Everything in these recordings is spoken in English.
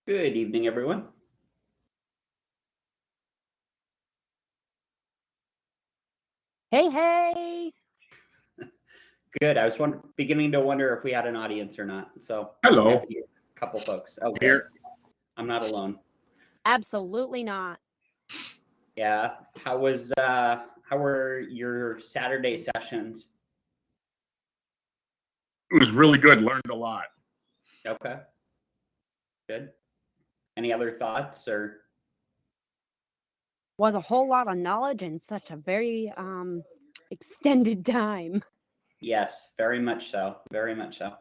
Good evening, everyone. Hey, hey. Good. I was beginning to wonder if we had an audience or not. So Hello. happy to hear a couple folks. Oh, good. Here. I'm not alone. Absolutely not. Yeah. How were your Saturday sessions? It was really good. Learned a lot. Okay. Good. Any other thoughts or? Was a whole lot of knowledge in such a very extended time. Yes, very much so. Very much so.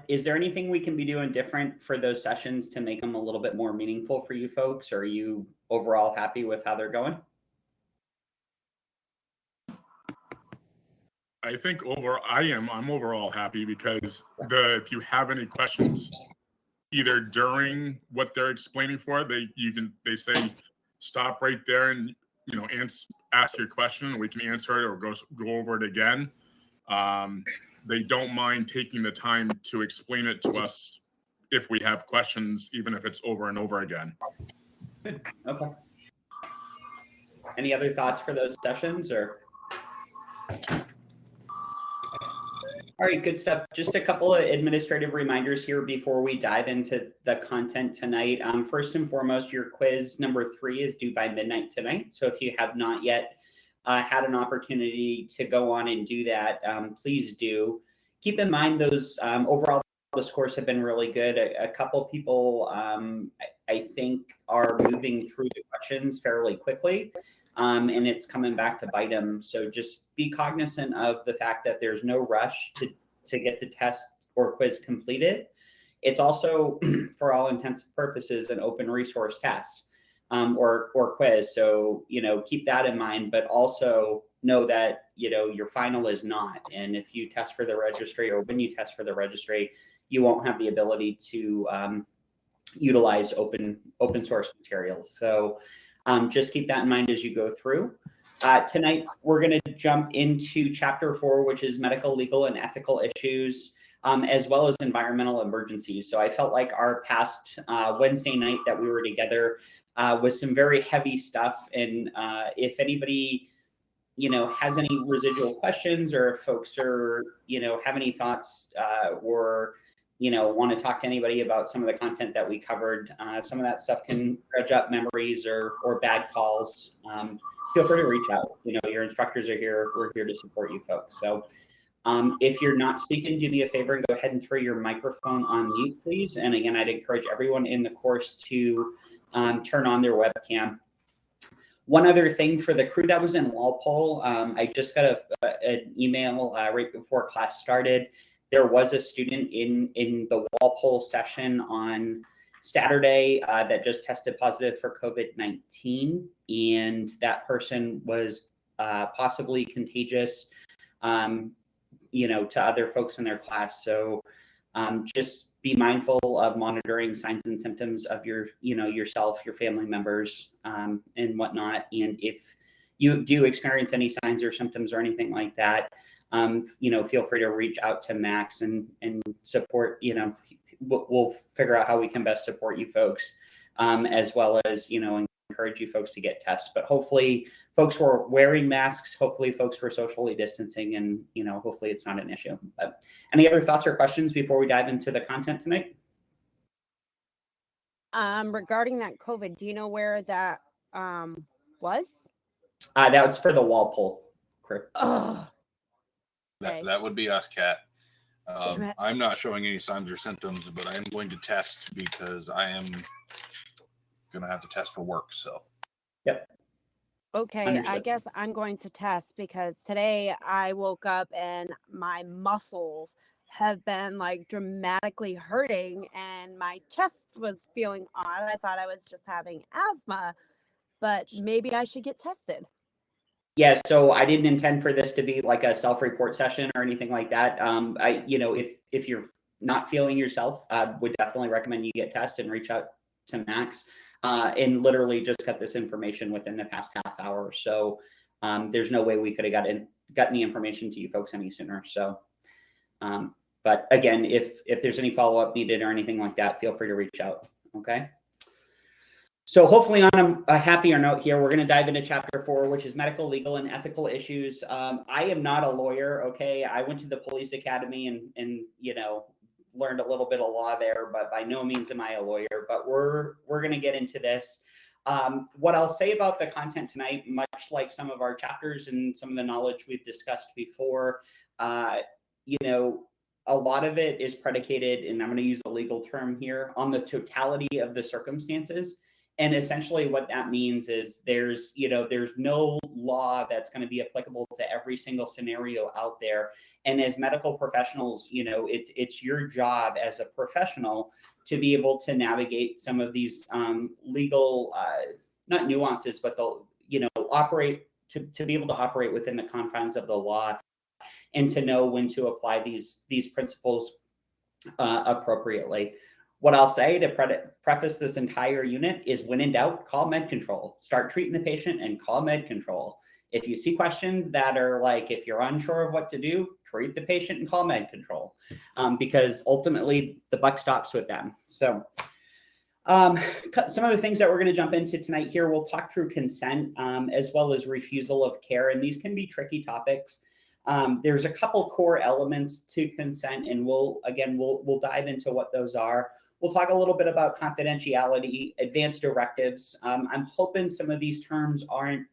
Is there anything we can be doing different for those sessions to make them a little bit more meaningful for you folks? Or are you overall happy with how they're going? I think I'm overall happy because if you have any questions either during what they're explaining for, they say stop right there and ask your question and we can answer it or go over it again. They don't mind taking the time to explain it to us if we have questions, even if it's over and over again. Good. Okay. Any other thoughts for those sessions or? All right, good stuff. Just a couple of administrative reminders here before we dive into the content tonight. First and foremost, your quiz number 3 is due by midnight tonight. So if you have not yet had an opportunity to go on and do that, please do. Keep in mind those overall the scores have been really good. A couple people I think are moving through the questions fairly quickly. And it's coming back to bite them. So just be cognizant of the fact that there's no rush to get the test or quiz completed. It's also, for all intents and purposes, an open resource test or quiz. So, keep that in mind, but also know that, your final is not. And if you test for the registry or when you test for the registry, you won't have the ability to utilize open source materials. So, just keep that in mind as you go through. Tonight, we're going to jump into Chapter 4, which is medical, legal, and ethical issues, as well as environmental emergencies. So I felt like our past Wednesday night that we were together was some very heavy stuff. And if anybody, has any residual questions or if folks are, have any thoughts or want to talk to anybody about some of the content that we covered. Some of that stuff can dredge up memories or bad calls. Feel free to reach out. Your instructors are here. We're here to support you folks. So if you're not speaking, do me a favor and go ahead and throw your microphone on mute, please. And again, I'd encourage everyone in the course to turn on their webcam. One other thing for the crew that was in Walpole, I just got an email right before class started. There was a student in the Walpole session on Saturday that just tested positive for COVID-19, and that person was possibly contagious, to other folks in their class. So just be mindful of monitoring signs and symptoms of yourself, your family members, and whatnot. And if you do experience any signs or symptoms or anything like that, feel free to reach out to Max and support, we'll figure out how we can best support you folks, as well as, encourage you folks to get tests. But hopefully folks were wearing masks, hopefully folks were socially distancing, and, hopefully it's not an issue. But any other thoughts or questions before we dive into the content tonight? Regarding that COVID, do you know where that was? That was for the Walpole crew. Oh. That would be us, Kat. I'm not showing any signs or symptoms, but I am going to test because I am going to have to test for work. So, yep. Okay, Understood. I guess I'm going to test because today I woke up and my muscles have been like dramatically hurting and my chest was feeling odd. I thought I was just having asthma, but maybe I should get tested. Yeah, so I didn't intend for this to be like a self-report session or anything like that. If you're not feeling yourself, I would definitely recommend you get tested and reach out to Max. And literally just got this information within the past half hour. So there's no way we could have gotten the information to you folks any sooner. So But again, if there's any follow-up needed or anything like that, feel free to reach out. Okay. So hopefully on a happier note here, we're going to dive into chapter 4, which is medical, legal, and ethical issues. I am not a lawyer. Okay. I went to the police academy and learned a little bit of law there, but by no means am I a lawyer, but we're going to get into this. What I'll say about the content tonight, much like some of our chapters and some of the knowledge we've discussed before, a lot of it is predicated, and I'm going to use a legal term here, on the totality of the circumstances. And essentially what that means is there's no law that's going to be applicable to every single scenario out there. And as medical professionals, it's your job as a professional to be able to navigate some of these legal, not nuances, but operate to be able to operate within the confines of the law and to know when to apply these principles appropriately. What I'll say to preface this entire unit is, when in doubt, call med control. Start treating the patient and call med control. If you see questions that are like, if you're unsure of what to do, treat the patient and call med control, because ultimately the buck stops with them. So some of the things that we're going to jump into tonight here, we'll talk through consent as well as refusal of care. And these can be tricky topics. There's a couple core elements to consent, and we'll dive into what those are. We'll talk a little bit about confidentiality, advanced directives. I'm hoping some of these terms aren't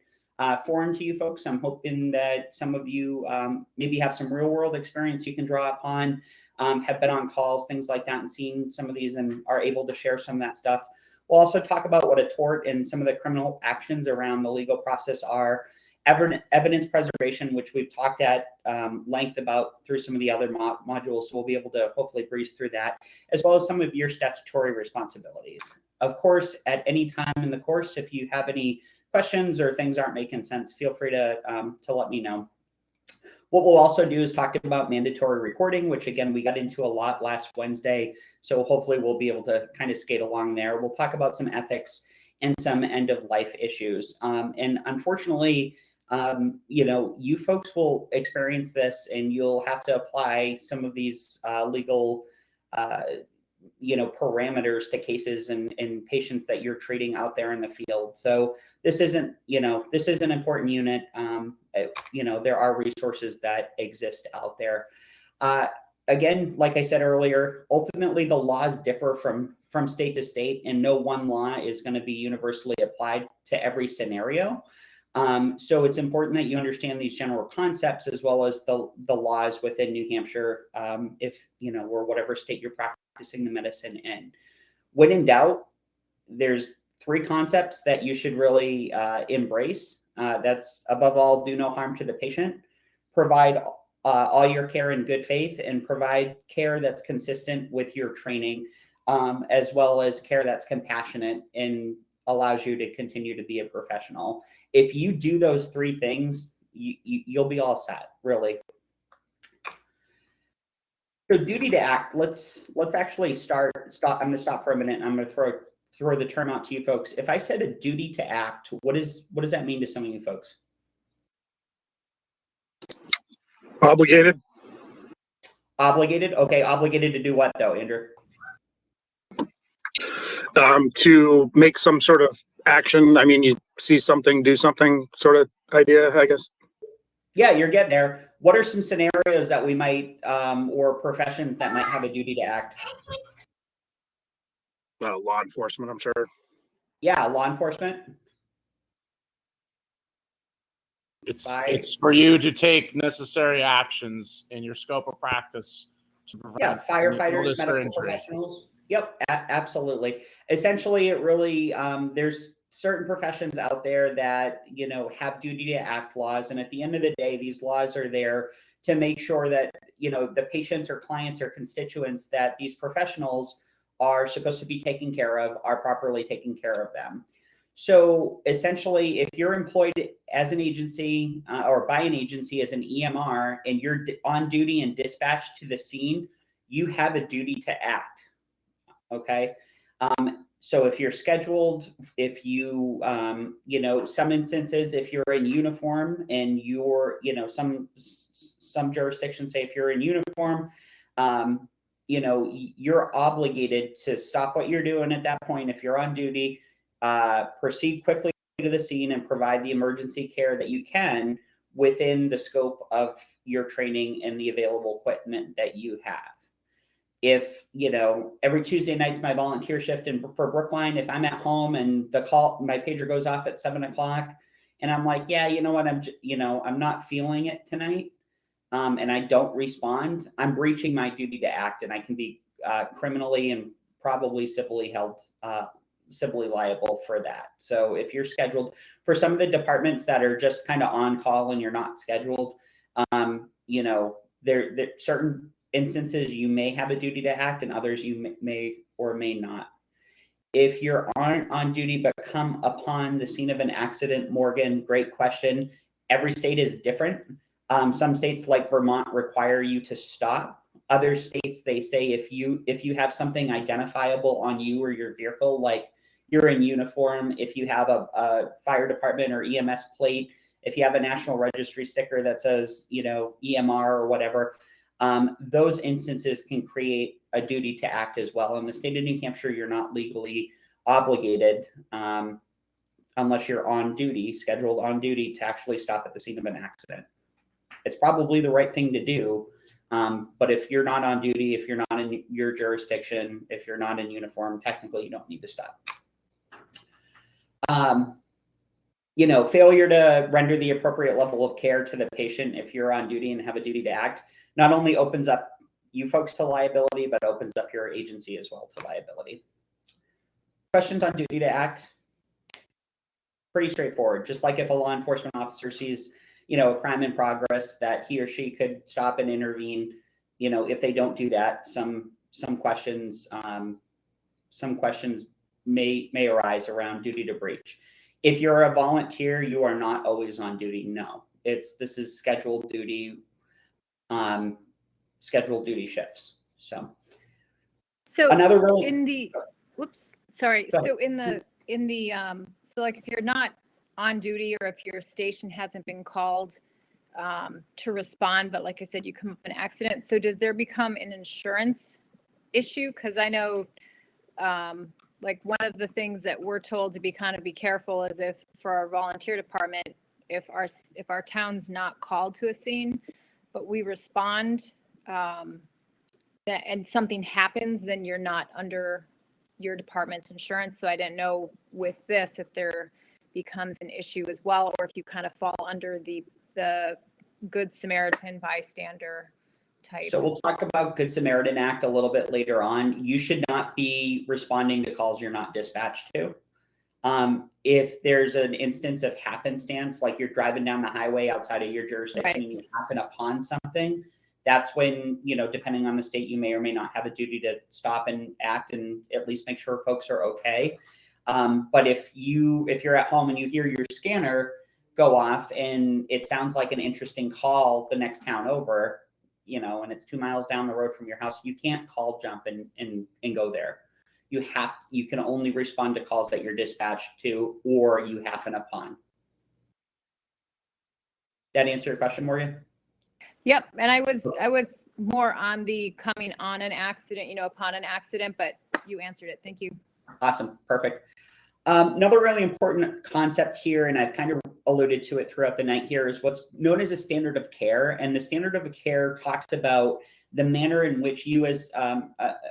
foreign to you folks. I'm hoping that some of you maybe have some real world experience you can draw upon, have been on calls, things like that, and seen some of these and are able to share some of that stuff. We'll also talk about what a tort and some of the criminal actions around the legal process are. Evidence preservation, which we've talked at length about through some of the other modules, so we'll be able to hopefully breeze through that, as well as some of your statutory responsibilities. Of course, at any time in the course, if you have any questions or things aren't making sense, feel free to let me know. What we'll also do is talk about mandatory reporting, which again, we got into a lot last Wednesday, so hopefully we'll be able to kind of skate along there. We'll talk about some ethics and some end of life issues. And unfortunately, you folks will experience this, and you'll have to apply some of these legal, parameters to cases and patients that you're treating out there in the field. So this is an important unit. There are resources that exist out there. Again, like I said earlier, ultimately the laws differ from state to state, and no one law is going to be universally applied to every scenario. So it's important that you understand these general concepts as well as the laws within New Hampshire, or whatever state you're practicing the medicine in. When in doubt, there's 3 concepts that you should really embrace. That's, above all, do no harm to the patient, provide all your care in good faith, and provide care that's consistent with your training, as well as care that's compassionate and allows you to continue to be a professional. If you do those 3 things, you'll be all set, really. So duty to act, let's actually stop. I'm going to stop for a minute, and I'm going to throw the term out to you folks. If I said a duty to act, what does that mean to some of you folks? Obligated. Obligated? Okay, obligated to do what though, Andrew? To make some sort of action. I mean, you see something, do something sort of idea, I guess. Yeah, you're getting there. What are some scenarios that we might, or professions that might have a duty to act? Law enforcement, I'm sure. Yeah, law enforcement. It's for you to take necessary actions in your scope of practice to prevent firefighters, medical injury. professionals. Yep, absolutely. Essentially, it really there's certain professions out there that have duty to act laws, and at the end of the day, these laws are there to make sure that the patients or clients or constituents that these professionals are supposed to be taking care of are properly taking care of them. So essentially, if you're employed as an agency or by an agency as an EMR and you're on duty and dispatched to the scene, you have a duty to act. Okay. So if you're scheduled, if you, some instances, if you're in uniform and you're, some jurisdictions say if you're in uniform you're obligated to stop what you're doing at that point. If you're on duty, proceed quickly to the scene and provide the emergency care that you can within the scope of your training and the available equipment that you have. If, every Tuesday night's my volunteer shift for Brookline, if I'm at home and my pager goes off at 7:00 and I'm like, yeah, you know what? I'm not feeling it tonight. And I don't respond, I'm breaching my duty to act, and I can be criminally and probably civilly liable for that. So if you're scheduled for some of the departments that are just kind of on call and you're not scheduled, there certain instances you may have a duty to act, and others you may or may not. If you're on duty but come upon the scene of an accident, Morgan, great question. Every state is different. Some states like Vermont require you to stop. Other states, they say if you have something identifiable on you or your vehicle, like you're in uniform, if you have a fire department or EMS plate, if you have a national registry sticker that says, EMR or whatever, those instances can create a duty to act as well. In the state of New Hampshire, you're not legally obligated, unless you're on duty, scheduled on duty, to actually stop at the scene of an accident. It's probably the right thing to do. But if you're not on duty, if you're not in your jurisdiction, if you're not in uniform, technically you don't need to stop. Failure to render the appropriate level of care to the patient if you're on duty and have a duty to act not only opens up you folks to liability, but opens up your agency as well to liability. Questions on duty to act? Pretty straightforward. Just like if a law enforcement officer sees, a crime in progress, that he or she could stop and intervene. If they don't do that, some questions may arise around duty to breach. If you're a volunteer, you are not always on duty. No, this is scheduled duty shifts. So another really so like if you're not on duty, or if your station hasn't been called to respond, but like I said, you come up with an accident, so does there become an insurance issue? Because I know like one of the things that we're told to be careful is if for our volunteer department, if our town's not called to a scene, but we respond and something happens, then you're not under your department's insurance. So I didn't know with this if there becomes an issue as well, or if you kind of fall under the Good Samaritan bystander type. So we'll talk about Good Samaritan Act a little bit later on. You should not be responding to calls you're not dispatched to. If there's an instance of happenstance, like you're driving down the highway outside of your jurisdiction, right, and you happen upon something, that's when, depending on the state, you may or may not have a duty to stop and act and at least make sure folks are okay. But if you're at home and you hear your scanner go off and it sounds like an interesting call the next town over, and it's 2 miles down the road from your house, you can't call, jump and go there. You can only respond to calls that you're dispatched to or you happen upon. That answer your question, Morgan? Yep. And I was more on the coming on an accident, upon an accident, but you answered it. Thank you. Awesome. Perfect. Another really important concept here, and I've kind of alluded to it throughout the night here, is what's known as a standard of care. And the standard of care talks about the manner in which you as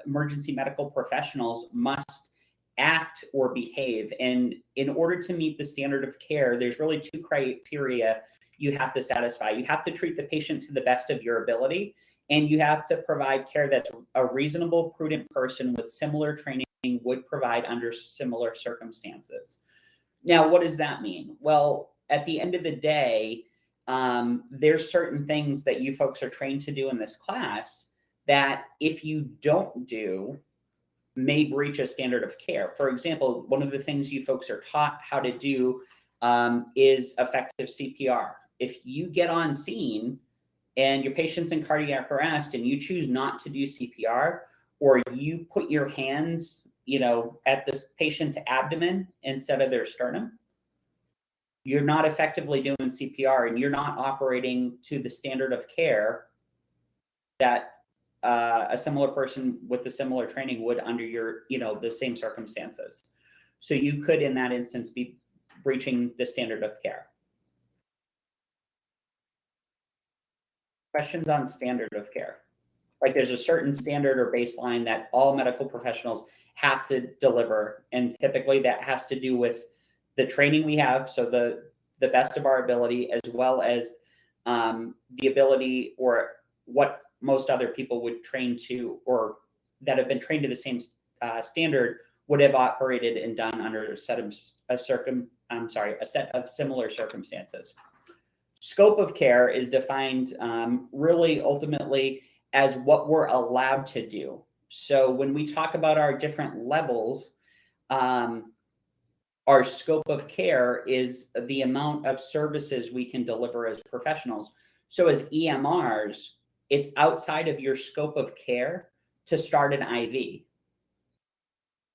emergency medical professionals must act or behave. And in order to meet the standard of care, there's really 2 criteria you have to satisfy. You have to treat the patient to the best of your ability, and you have to provide care that's a reasonable, prudent person with similar training would provide under similar circumstances. Now, what does that mean? Well, at the end of the day, there's certain things that you folks are trained to do in this class that if you don't do, may breach a standard of care. For example, one of the things you folks are taught how to do is effective CPR. If you get on scene and your patient's in cardiac arrest and you choose not to do CPR, or you put your hands, at this patient's abdomen instead of their sternum, you're not effectively doing CPR and you're not operating to the standard of care that a similar person with the similar training would under your, the same circumstances. So you could, in that instance, be breaching the standard of care. Questions on standard of care? Like there's a certain standard or baseline that all medical professionals have to deliver. And typically that has to do with the training we have. So the best of our ability, as well as the ability or what most other people would train to, or that have been trained to the same standard, would have operated and done under a set of similar circumstances. Scope of care is defined really ultimately as what we're allowed to do. So when we talk about our different levels, our scope of care is the amount of services we can deliver as professionals. So as EMRs, it's outside of your scope of care to start an IV.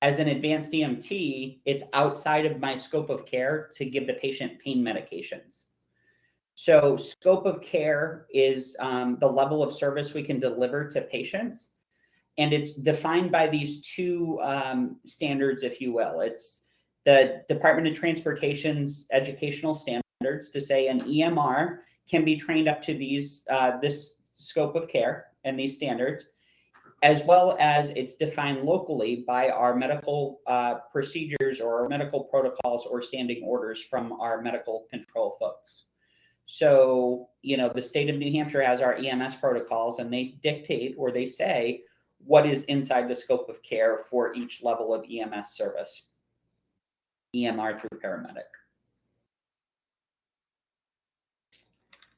As an advanced EMT, it's outside of my scope of care to give the patient pain medications. So scope of care is the level of service we can deliver to patients. And it's defined by these two standards, if you will. It's the Department of Transportation's educational standards to say an EMR can be trained up to this scope of care and these standards, as well as it's defined locally by our medical procedures or our medical protocols or standing orders from our medical control folks. So, the state of New Hampshire has our EMS protocols, and they dictate or they say what is inside the scope of care for each level of EMS service, EMR through paramedic.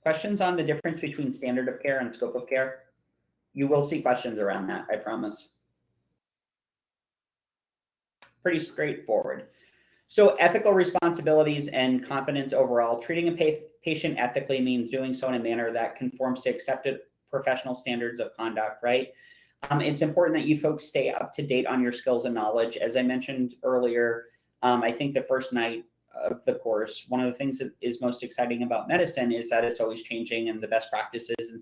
Questions on the difference between standard of care and scope of care? You will see questions around that, I promise. Pretty straightforward. So ethical responsibilities and competence overall. Treating a patient ethically means doing so in a manner that conforms to accepted professional standards of conduct, right? It's important that you folks stay up to date on your skills and knowledge. As I mentioned earlier, I think the first night of the course, one of the things that is most exciting about medicine is that it's always changing, and the best practices and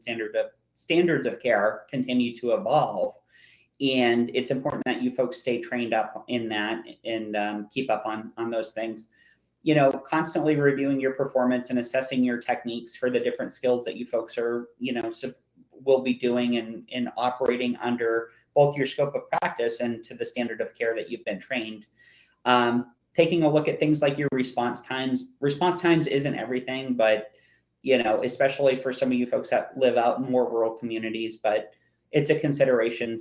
standards of care continue to evolve. And it's important that you folks stay trained up in that and keep up on those things. Constantly reviewing your performance and assessing your techniques for the different skills that you folks are, will be doing and operating under both your scope of practice and to the standard of care that you've been trained. Taking a look at things like your response times. Response times isn't everything, but, especially for some of you folks that live out in more rural communities, but it's a consideration.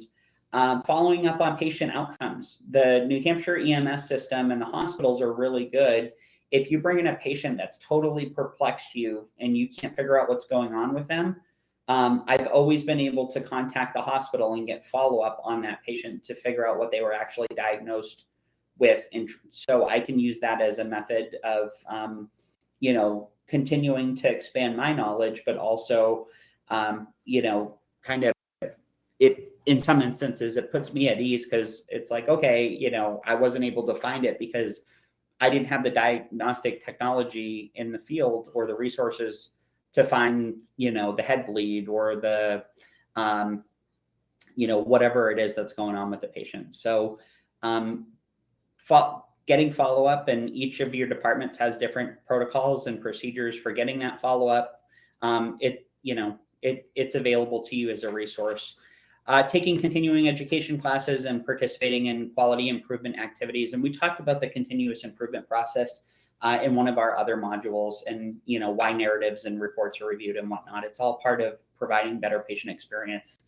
Following up on patient outcomes. The New Hampshire EMS system and the hospitals are really good. If you bring in a patient that's totally perplexed you and you can't figure out what's going on with them, I've always been able to contact the hospital and get follow-up on that patient to figure out what they were actually diagnosed with. And so I can use that as a method of, continuing to expand my knowledge, but also, kind of it, in some instances, it puts me at ease because it's like, okay, I wasn't able to find it because I didn't have the diagnostic technology in the field or the resources to find, the head bleed or the, whatever it is that's going on with the patient. So getting follow-up, and each of your departments has different protocols and procedures for getting that follow-up. It's available to you as a resource. Taking continuing education classes and participating in quality improvement activities. And we talked about the continuous improvement process in one of our other modules, and why narratives and reports are reviewed and whatnot. It's all part of providing better patient experience.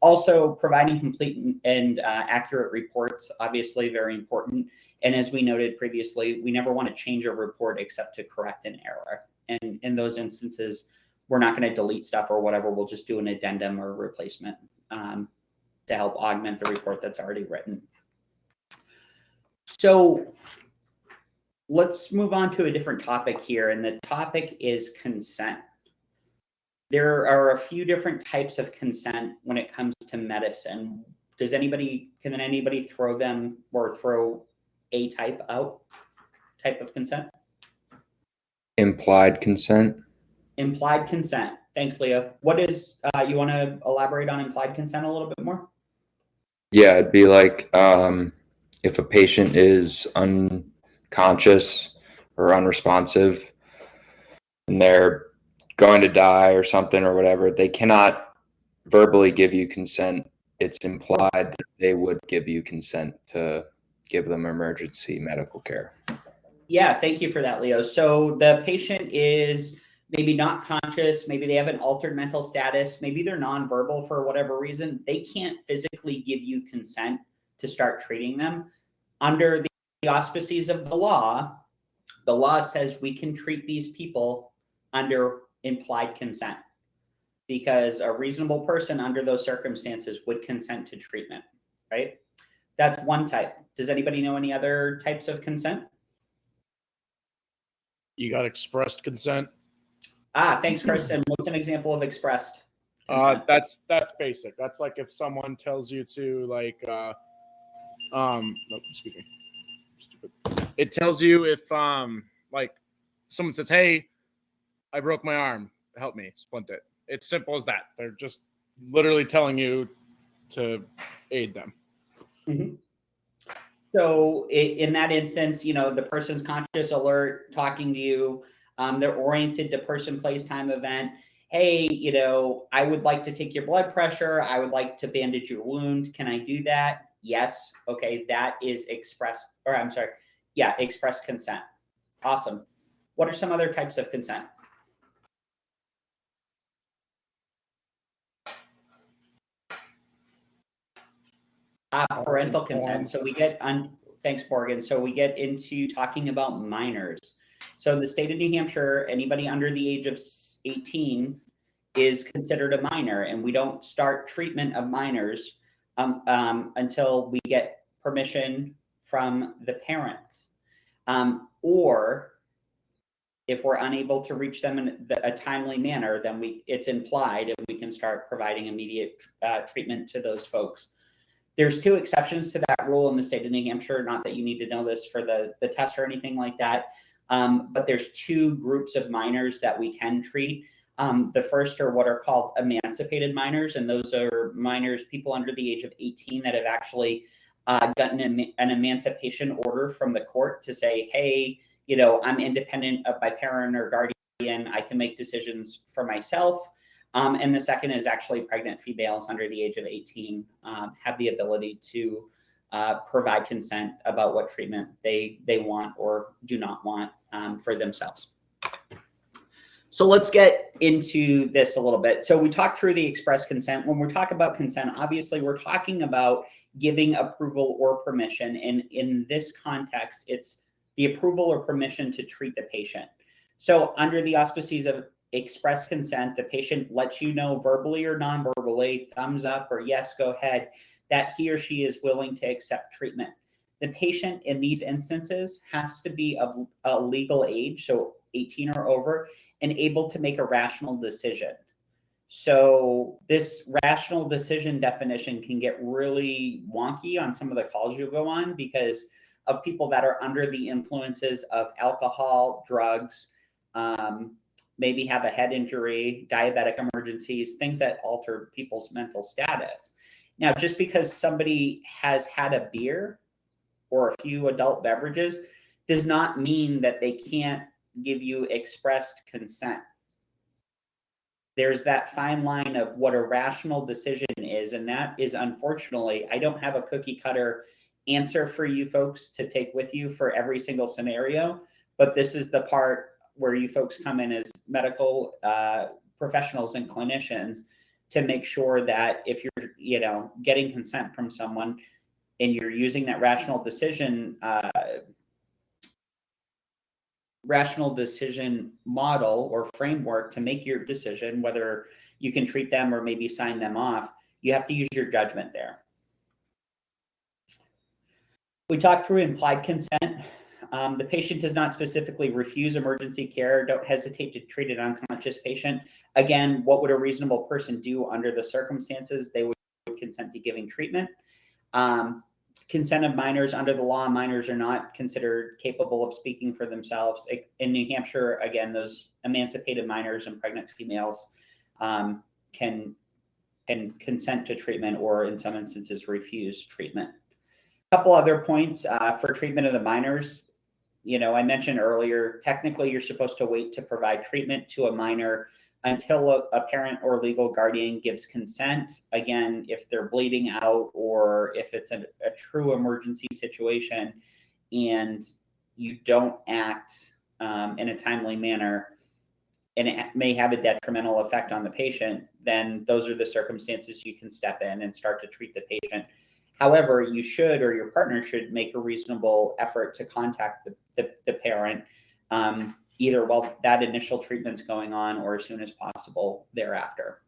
Also, providing complete and accurate reports, obviously very important. And as we noted previously, we never want to change a report except to correct an error. And in those instances, we're not going to delete stuff or whatever. We'll just do an addendum or replacement to help augment the report that's already written. So let's move on to a different topic here. And the topic is consent. There are a few different types of consent when it comes to medicine. Can anybody throw them or throw a type of consent? Implied consent. Implied consent. Thanks, Leo. What is, you want to elaborate on implied consent a little bit more? Yeah, it'd be like if a patient is unconscious or unresponsive and they're going to die or something or whatever, they cannot verbally give you consent. It's implied that they would give you consent to give them emergency medical care. Yeah, thank you for that, Leo. So the patient is maybe not conscious, maybe they have an altered mental status, maybe they're nonverbal for whatever reason. They can't physically give you consent to start treating them. Under the auspices of the law says we can treat these people under implied consent because a reasonable person under those circumstances would consent to treatment, right? That's one type. Does anybody know any other types of consent? You got expressed consent. Thanks, Kristen. What's an example of expressed consent? That's basic. That's like if someone tells you to excuse me. Stupid. It tells you if like someone says, "Hey, I broke my arm. Help me splint it." It's simple as that. They're just literally telling you to aid them. Mm-hmm. So in that instance, the person's conscious, alert, talking to you. They're oriented to person, place, time, event. Hey, I would like to take your blood pressure. I would like to bandage your wound. Can I do that? Yes. Okay. That is expressed consent. Awesome. What are some other types of consent? Parental consent. So we get thanks, Morgan. So we get into talking about minors. So in the state of New Hampshire, anybody under the age of 18 is considered a minor, and we don't start treatment of minors until we get permission from the parents. Or if we're unable to reach them in a timely manner, then it's implied and we can start providing immediate treatment to those folks. There's two exceptions to that rule in the state of New Hampshire. Not that you need to know this for the test or anything like that. But there's two groups of minors that we can treat. The first are what are called emancipated minors. And those are minors, people under the age of 18 that have actually gotten an emancipation order from the court to say, hey, I'm independent of my parent or guardian. I can make decisions for myself. And the second is actually pregnant females under the age of 18 have the ability to provide consent about what treatment they want or do not want for themselves. So let's get into this a little bit. So we talked through the express consent. When we talk about consent, obviously we're talking about giving approval or permission. And in this context, it's the approval or permission to treat the patient. So under the auspices of express consent, the patient lets you know verbally or non-verbally, thumbs up or yes, go ahead, that he or she is willing to accept treatment. The patient in these instances has to be of a legal age, so 18 or over, and able to make a rational decision. So this rational decision definition can get really wonky on some of the calls you'll go on because of people that are under the influences of alcohol, drugs, maybe have a head injury, diabetic emergencies, things that alter people's mental status. Now, just because somebody has had a beer or a few adult beverages does not mean that they can't give you expressed consent. There's that fine line of what a rational decision is, and that is, unfortunately, I don't have a cookie cutter answer for you folks to take with you for every single scenario, but this is the part where you folks come in as medical professionals and clinicians to make sure that if you're, getting consent from someone and you're using that rational decision model or framework to make your decision, whether you can treat them or maybe sign them off, you have to use your judgment there. We talked through implied consent. The patient does not specifically refuse emergency care. Don't hesitate to treat an unconscious patient. Again, what would a reasonable person do under the circumstances? They would consent to giving treatment. Consent of minors under the law, minors are not considered capable of speaking for themselves. In New Hampshire, again, those emancipated minors and pregnant females can consent to treatment or in some instances refuse treatment. A couple other points for treatment of the minors. I mentioned earlier, technically you're supposed to wait to provide treatment to a minor until a parent or legal guardian gives consent. Again, if they're bleeding out or if it's a true emergency situation and you don't act in a timely manner, and it may have a detrimental effect on the patient, then those are the circumstances you can step in and start to treat the patient. However, you should, or your partner should, make a reasonable effort to contact the parent, either while that initial treatment's going on or as soon as possible thereafter.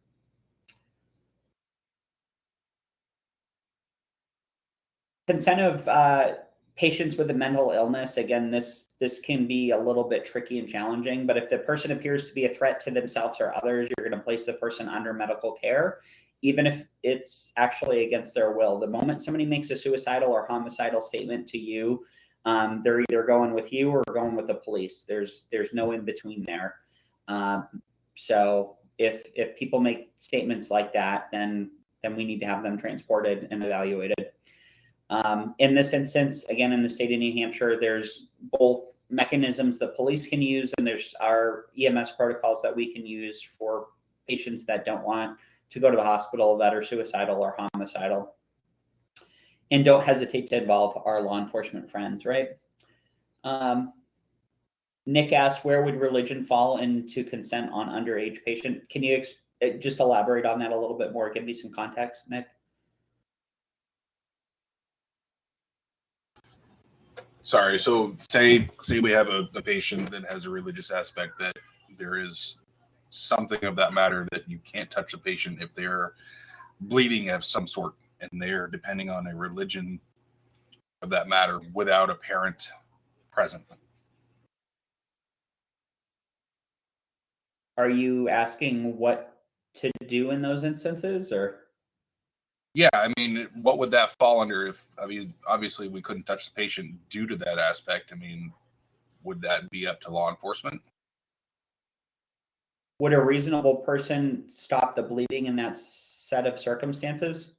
Consent of patients with a mental illness. Again, this can be a little bit tricky and challenging, but if the person appears to be a threat to themselves or others, you're going to place the person under medical care, even if it's actually against their will. The moment somebody makes a suicidal or homicidal statement to you, they're either going with you or going with the police. There's no in between there. So if people make statements like that, then we need to have them transported and evaluated. In this instance, again, in the state of New Hampshire, there's both mechanisms that police can use, and there's our EMS protocols that we can use for patients that don't want to go to the hospital, that are suicidal or homicidal. And don't hesitate to involve our law enforcement friends, right? Nick asked, where would religion fall into consent on underage patient? Can you just elaborate on that a little bit more? Give me some context, Nick. Sorry. So say we have a patient that has a religious aspect, that there is something of that matter that you can't touch the patient if they're bleeding of some sort, and they're depending on a religion of that matter without a parent present. Are you asking what to do in those instances, or? Yeah, I mean, what would that fall under? Obviously we couldn't touch the patient due to that aspect. I mean, would that be up to law enforcement? Would a reasonable person stop the bleeding in that set of circumstances?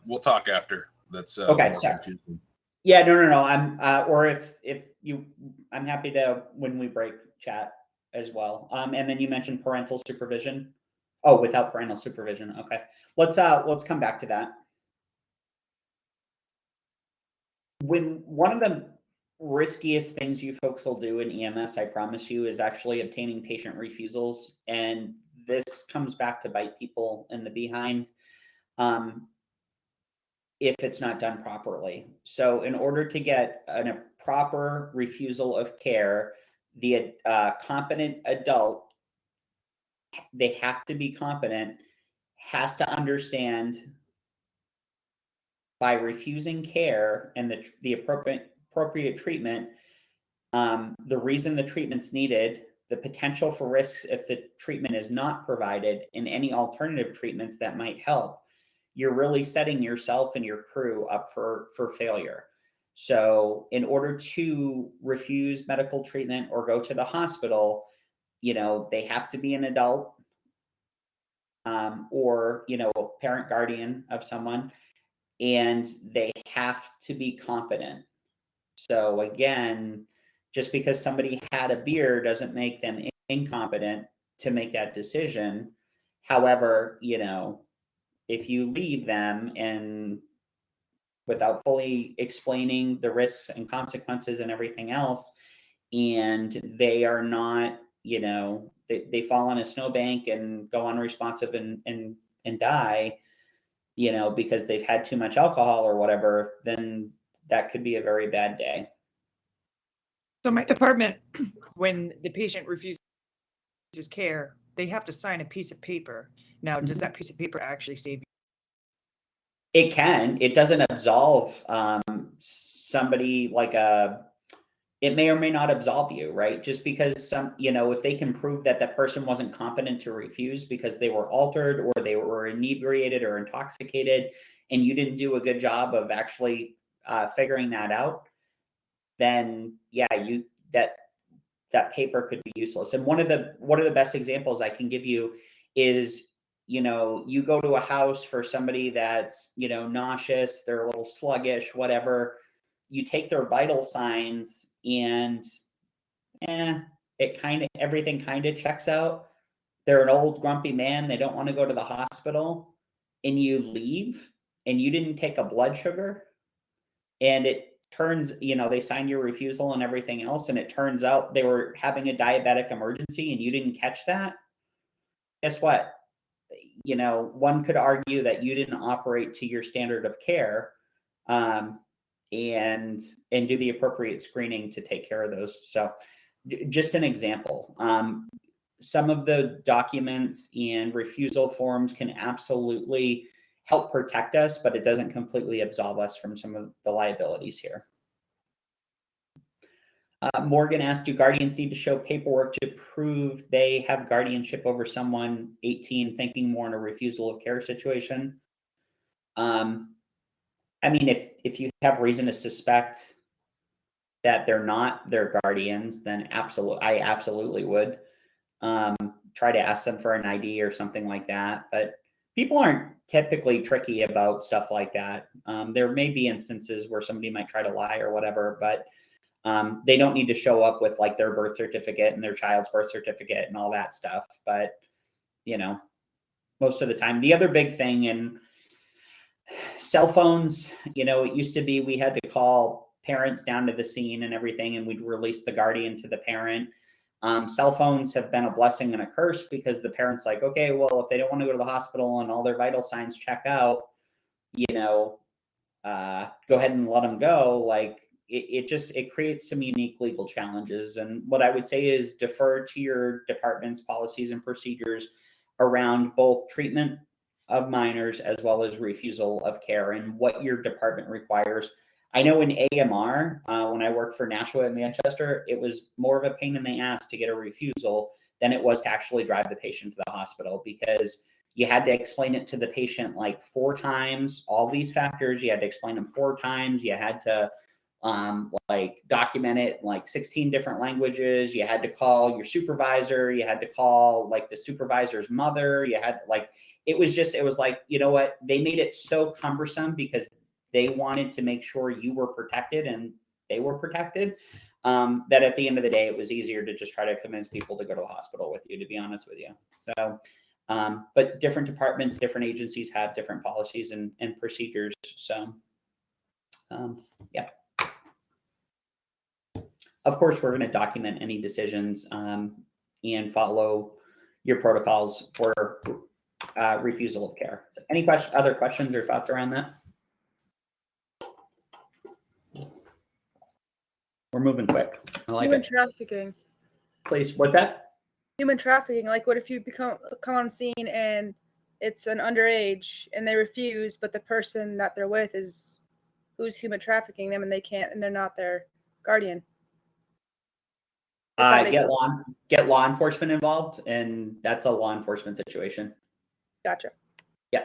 We'll talk after. That's okay. More confusing. Yeah, no. I'm or if you, I'm happy to, when we break, chat as well. And then you mentioned parental supervision. Oh, without parental supervision. Okay. Let's come back to that. When one of the riskiest things you folks will do in EMS, I promise you, is actually obtaining patient refusals. And this comes back to bite people in the behind if it's not done properly. So in order to get a proper refusal of care, the competent adult, they have to be competent, has to understand by refusing care and the appropriate treatment, the reason the treatment's needed, the potential for risks if the treatment is not provided, and any alternative treatments that might help. You're really setting yourself and your crew up for failure. So in order to refuse medical treatment or go to the hospital, they have to be an adult or, parent guardian of someone, and they have to be competent. So again, just because somebody had a beer doesn't make them incompetent to make that decision. However, if you leave them and without fully explaining the risks and consequences and everything else, and they are not, they fall on a snowbank and go unresponsive and die, because they've had too much alcohol or whatever, then that could be a very bad day. So my department, when the patient refuses care, they have to sign a piece of paper. Now, does that piece of paper actually save you? It can. It doesn't absolve somebody it may or may not absolve you, right? Just because if they can prove that that person wasn't competent to refuse because they were altered or they were inebriated or intoxicated, and you didn't do a good job of actually figuring that out, then yeah, that paper could be useless. And one of the best examples I can give you is, you go to a house for somebody that's, nauseous, they're a little sluggish, whatever. You take their vital signs and everything kind of checks out. They're an old grumpy man. They don't want to go to the hospital, and you leave and you didn't take a blood sugar, and it turns, they sign your refusal and everything else. And it turns out they were having a diabetic emergency and you didn't catch that. Guess what? One could argue that you didn't operate to your standard of care, and do the appropriate screening to take care of those. So just an example. Some of the documents and refusal forms can absolutely help protect us, but it doesn't completely absolve us from some of the liabilities here. Morgan asked, do guardians need to show paperwork to prove they have guardianship over someone 18 thinking more in a refusal of care situation? If you have reason to suspect that they're not their guardians, then I absolutely would try to ask them for an ID or something like that. But people aren't typically tricky about stuff like that. There may be instances where somebody might try to lie or whatever, but they don't need to show up with like their birth certificate and their child's birth certificate and all that stuff. But, most of the time, the other big thing in cell phones, it used to be we had to call parents down to the scene and everything, and we'd release the guardian to the parent. Cell phones have been a blessing and a curse because the parent's like, okay, well, if they don't want to go to the hospital and all their vital signs check out, go ahead and let them go. Like it creates some unique legal challenges. And what I would say is defer to your department's policies and procedures around both treatment of minors as well as refusal of care and what your department requires. I know in AMR, when I worked for Nashua in Manchester, it was more of a pain in the ass to get a refusal than it was to actually drive the patient to the hospital, because you had to explain it to the patient like 4 times, all these factors, you had to explain them 4 times. You had to document it in like 16 different languages. You had to call your supervisor. You had to call like the supervisor's mother. It was like, you know what? They made it so cumbersome because they wanted to make sure you were protected and they were protected, that at the end of the day, it was easier to just try to convince people to go to the hospital with you, to be honest with you. So, but different departments, different agencies have different policies and procedures. So, yeah. Of course, we're going to document any decisions and follow your protocols for refusal of care. So any other questions or thoughts around that? We're moving quick. I like Human it. trafficking. Please, what's that? Human trafficking. Like, what if you come on scene and it's an underage and they refuse, but the person that they're with is who's human trafficking them, and they're not their guardian. Get law enforcement involved, and that's a law enforcement situation. Gotcha. Yeah.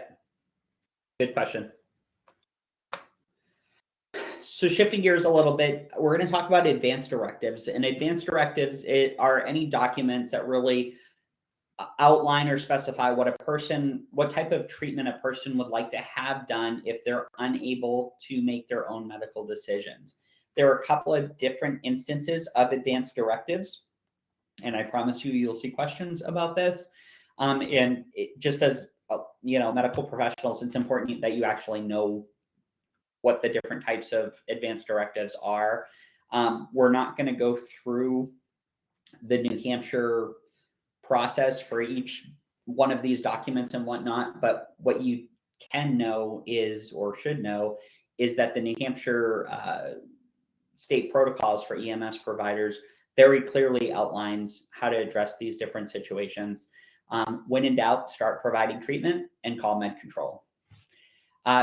Good question. So shifting gears a little bit, we're going to talk about advanced directives. And advanced directives are any documents that really outline or specify what type of treatment a person would like to have done if they're unable to make their own medical decisions. There are a couple of different instances of advanced directives, and I promise you'll see questions about this. Just as medical professionals, it's important that you actually know what the different types of advanced directives are. We're not going to go through the New Hampshire process for each one of these documents and whatnot, but what you can know is, or should know, is that the New Hampshire state protocols for EMS providers very clearly outlines how to address these different situations. When in doubt, start providing treatment and call med control.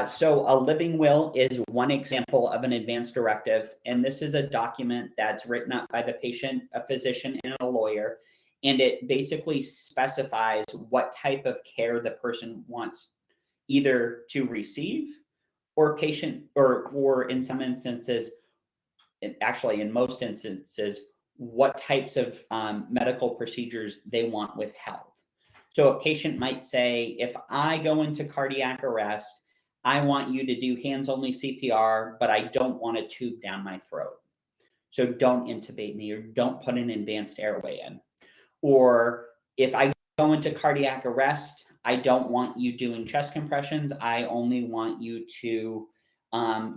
So a living will is one example of an advanced directive, and this is a document that's written up by the patient, a physician, and a lawyer, and it basically specifies what type of care the person wants either to receive or patient, or in some instances, actually in most instances, what types of medical procedures they want withheld. So a patient might say, if I go into cardiac arrest, I want you to do hands-only CPR, but I don't want a tube down my throat. So don't intubate me or don't put an advanced airway in. Or if I go into cardiac arrest, I don't want you doing chest compressions. I only want you to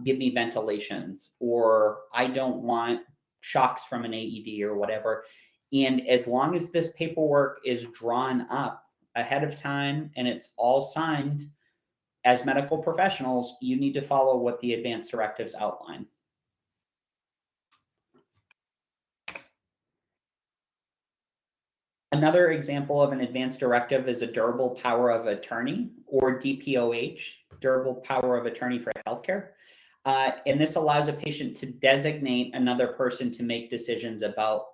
give me ventilations, or I don't want shocks from an AED or whatever. And as long as this paperwork is drawn up ahead of time and it's all signed, as medical professionals, you need to follow what the advanced directives outline. Another example of an advanced directive is a durable power of attorney, or DPOH, durable power of attorney for healthcare. And this allows a patient to designate another person to make decisions about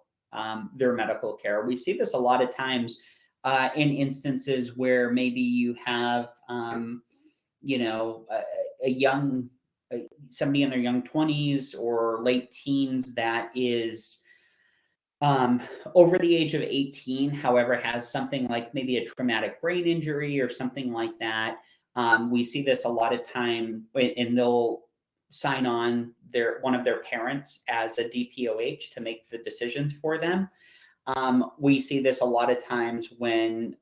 their medical care. We see this a lot of times in instances where maybe you have, somebody in their young 20s or late teens that is over the age of 18, however, has something like maybe a traumatic brain injury or something like that. We see this a lot of time, and they'll sign on one of their parents as a DPOH to make the decisions for them. We see this a lot of times when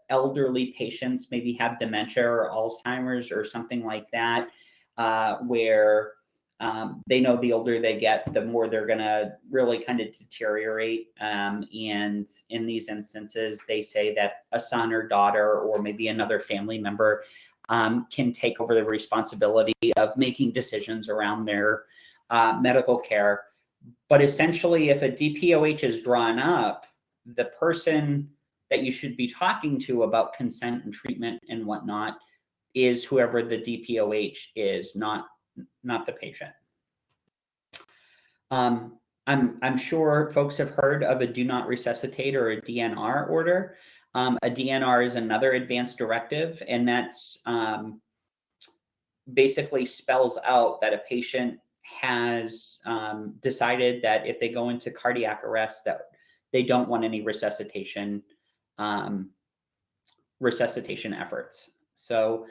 elderly patients maybe have dementia or Alzheimer's or something like that, where they know the older they get, the more they're going to really kind of deteriorate. And in these instances, they say that a son or daughter or maybe another family member can take over the responsibility of making decisions around their medical care. But essentially, if a DPOH is drawn up, the person that you should be talking to about consent and treatment and whatnot is whoever the DPOH is, not the patient. I'm sure folks have heard of a do not resuscitate or a DNR order. A DNR is another advanced directive, and that's basically spells out that a patient has decided that if they go into cardiac arrest, that they don't want any resuscitation efforts. So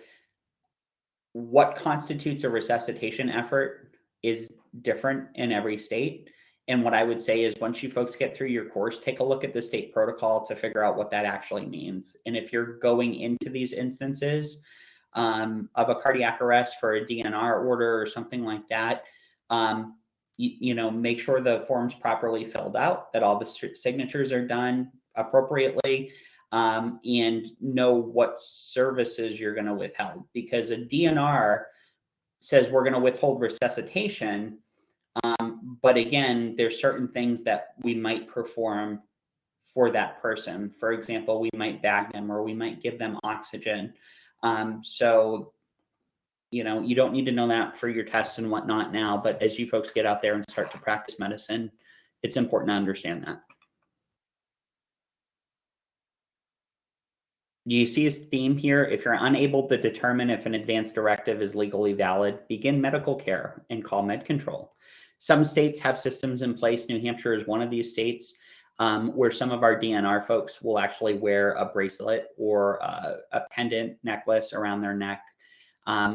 what constitutes a resuscitation effort is different in every state. And what I would say is, once you folks get through your course, take a look at the state protocol to figure out what that actually means. And if you're going into these instances of a cardiac arrest for a DNR order or something like that, make sure the form's properly filled out, that all the signatures are done appropriately, and know what services you're going to withhold. Because a DNR says we're going to withhold resuscitation, but again, there's certain things that we might perform for that person. For example, we might bag them or we might give them oxygen. So you don't need to know that for your tests and whatnot now, but as you folks get out there and start to practice medicine, it's important to understand that. Do you see a theme here? If you're unable to determine if an advanced directive is legally valid, begin medical care and call med control. Some states have systems in place. New Hampshire is one of these states where some of our DNR folks will actually wear a bracelet or a pendant necklace around their neck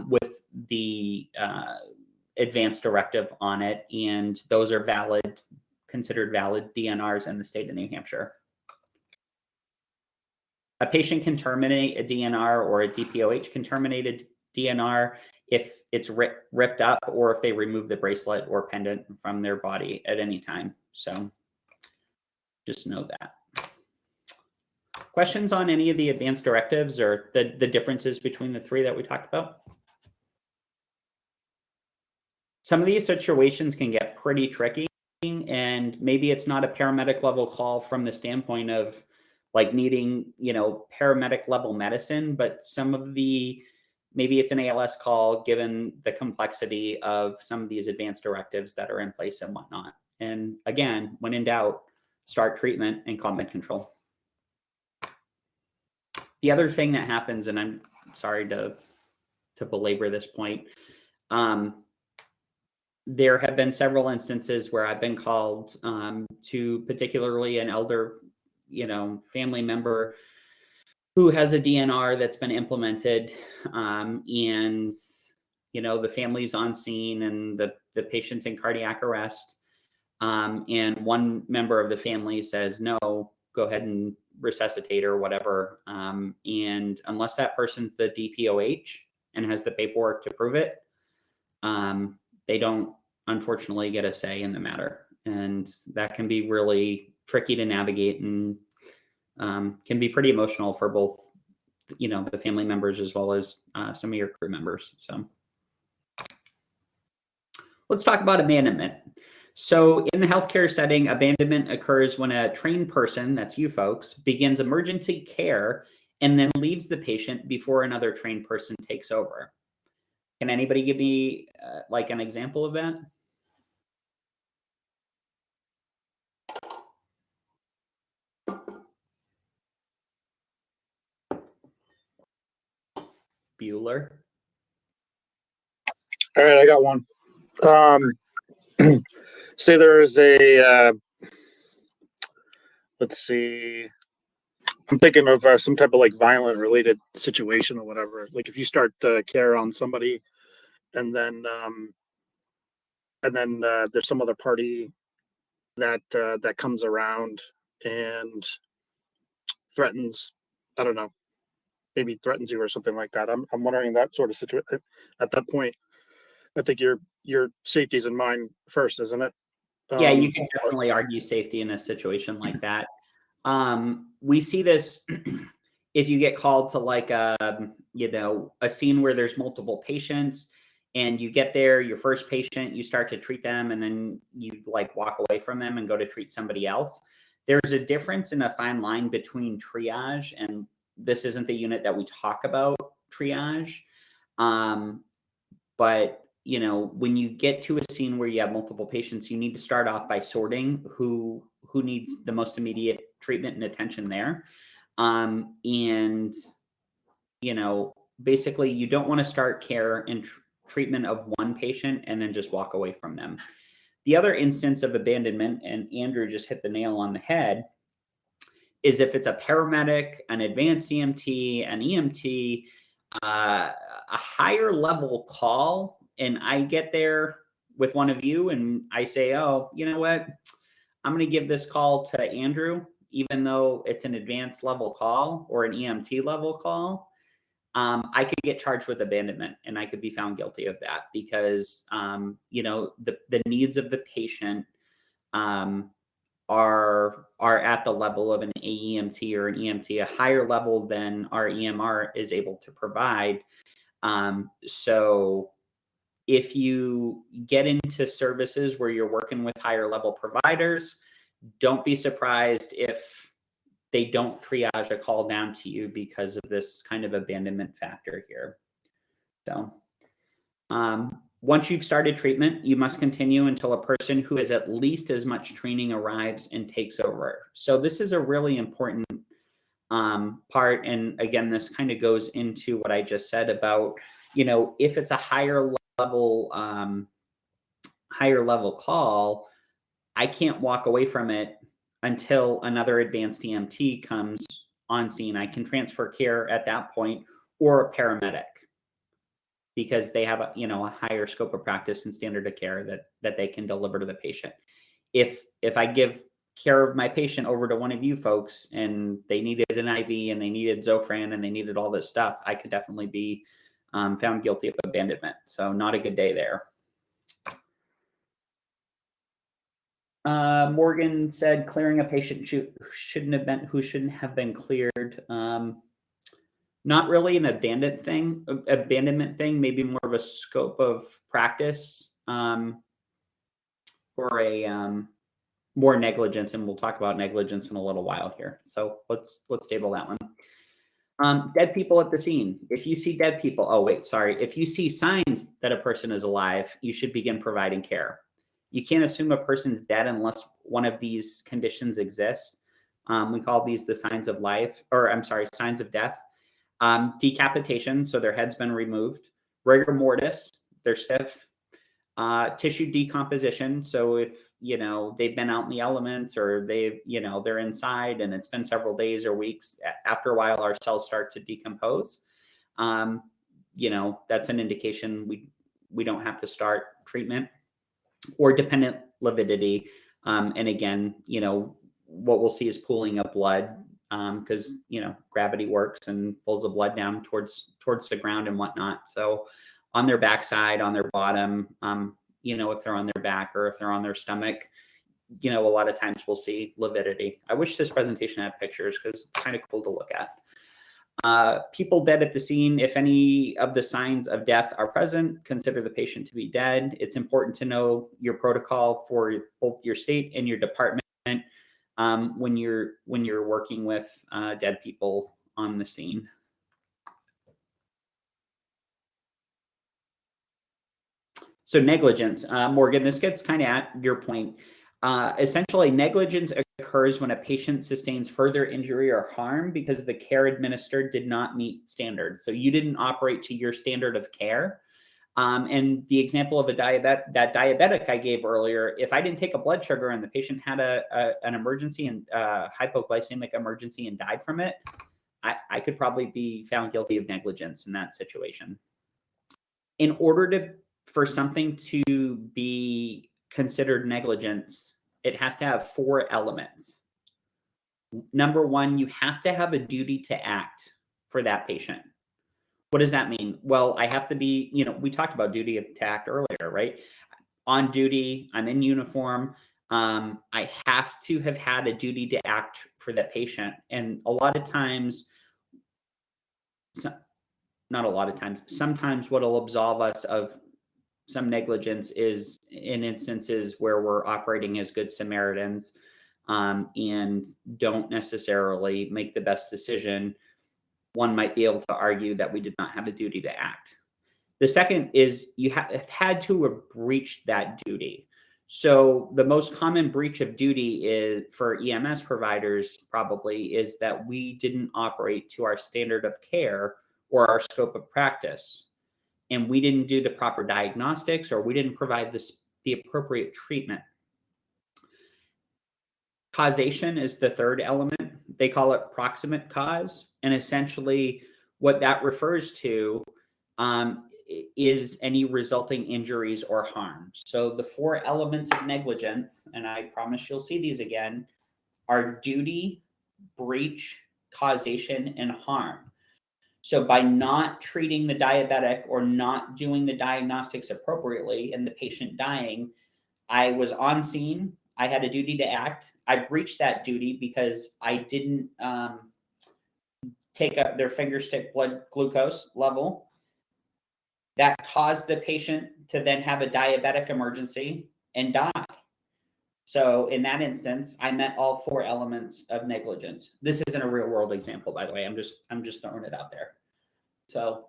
with the advanced directive on it. And those are considered valid DNRs in the state of New Hampshire. A patient can terminate a DNR, or a DPOH can terminate a DNR if it's ripped up or if they remove the bracelet or pendant from their body at any time. So just know that. Questions on any of the advanced directives or the differences between the three that we talked about? Some of these situations can get pretty tricky, and maybe it's not a paramedic level call from the standpoint of like needing, paramedic level medicine, but maybe it's an ALS call given the complexity of some of these advanced directives that are in place and whatnot. And again, when in doubt, start treatment and call med control. The other thing that happens, and I'm sorry to belabor this point, there have been several instances where I've been called to particularly an elder, family member who has a DNR that's been implemented, and the family's on scene and the patient's in cardiac arrest, and one member of the family says, no, go ahead and resuscitate or whatever, and unless that person's the DPOH and has the paperwork to prove it, they don't unfortunately get a say in the matter, and that can be really tricky to navigate and can be pretty emotional for both, the family members as well as some of your crew members. So let's talk about abandonment. So in the healthcare setting, abandonment occurs when a trained person, that's you folks, begins emergency care and then leaves the patient before another trained person takes over. Can anybody give me like an example of that? Bueller. All right, I got one. Say there is a, let's see, I'm thinking of some type of like violent related situation or whatever. Like if you start care on somebody and then there's some other party that comes around and threatens, I don't know, maybe threatens you or something like that. I'm wondering that sort of situation. At that point, I think your safety's in mind first, isn't it? Yeah, you can definitely argue safety in a situation like that. We see this if you get called to like a scene where there's multiple patients and you get there, your first patient, you start to treat them and then you like walk away from them and go to treat somebody else. There's a difference in a fine line between triage, and this isn't the unit that we talk about triage. But when you get to a scene where you have multiple patients, you need to start off by sorting who needs the most immediate treatment and attention there. And basically you don't want to start care and treatment of one patient and then just walk away from them. The other instance of abandonment, and Andrew just hit the nail on the head, is if it's a paramedic, an advanced EMT, an EMT, a higher level call, and I get there with one of you and I say, oh, you know what? I'm going to give this call to Andrew, even though it's an advanced level call or an EMT level call. I could get charged with abandonment and I could be found guilty of that because, the needs of the patient are at the level of an AEMT or an EMT, a higher level than our EMR is able to provide. So if you get into services where you're working with higher level providers, don't be surprised if they don't triage a call down to you because of this kind of abandonment factor here. So once you've started treatment, you must continue until a person who has at least as much training arrives and takes over. So this is a really important part. And again, this kind of goes into what I just said about, if it's a higher level call, I can't walk away from it until another advanced EMT comes on scene. I can transfer care at that point, or a paramedic, because they have a higher scope of practice and standard of care that they can deliver to the patient. If I give care of my patient over to one of you folks and they needed an IV and they needed Zofran and they needed all this stuff, I could definitely be found guilty of abandonment. So not a good day there. Morgan said clearing a patient who shouldn't have been cleared. Not really an abandonment thing, maybe more of a scope of practice, or a more negligence, and we'll talk about negligence in a little while here. So let's table that one. Dead people at the scene. If you see dead people, if you see signs that a person is alive, you should begin providing care. You can't assume a person's dead unless one of these conditions exists. We call these the signs of signs of death. Decapitation, so their head's been removed. Rigor mortis, they're stiff. Tissue decomposition. So if, they've been out in the elements or they've, they're inside and it's been several days or weeks, after a while, our cells start to decompose. That's an indication we don't have to start treatment. Or dependent lividity. And again, what we'll see is pooling of blood because, gravity works and pulls the blood down towards the ground and whatnot. So on their backside, on their bottom, if they're on their back or if they're on their stomach, a lot of times we'll see lividity. I wish this presentation had pictures because it's kind of cool to look at. People dead at the scene. If any of the signs of death are present, consider the patient to be dead. It's important to know your protocol for both your state and your department when you're working with dead people on the scene. So negligence, Morgan, this gets kind of at your point. Essentially, negligence occurs when a patient sustains further injury or harm because the care administered did not meet standards. So you didn't operate to your standard of care. And the example of that diabetic I gave earlier, if I didn't take a blood sugar and the patient had an emergency and hypoglycemic emergency and died from it, I could probably be found guilty of negligence in that situation. In order for something to be considered negligence, it has to have 4 elements. Number 1, you have to have a duty to act for that patient. What does that mean? Well, I have to be, we talked about duty to act earlier, right? On duty, I'm in uniform. I have to have had a duty to act for that patient. And a lot of times, not a lot of times, sometimes what will absolve us of some negligence is in instances where we're operating as good Samaritans and don't necessarily make the best decision. One might be able to argue that we did not have a duty to act. The second is you have had to have breached that duty. So the most common breach of duty is for EMS providers probably is that we didn't operate to our standard of care or our scope of practice. And we didn't do the proper diagnostics or we didn't provide the appropriate treatment. Causation is the third element. They call it proximate cause. And essentially what that refers to is any resulting injuries or harm. So the 4 elements of negligence, and I promise you'll see these again, are duty, breach, causation, and harm. So by not treating the diabetic or not doing the diagnostics appropriately and the patient dying, I was on scene. I had a duty to act. I breached that duty because I didn't take up their finger stick blood glucose level. That caused the patient to then have a diabetic emergency and die. So in that instance, I met all 4 elements of negligence. This isn't a real world example, by the way. I'm just throwing it out there. So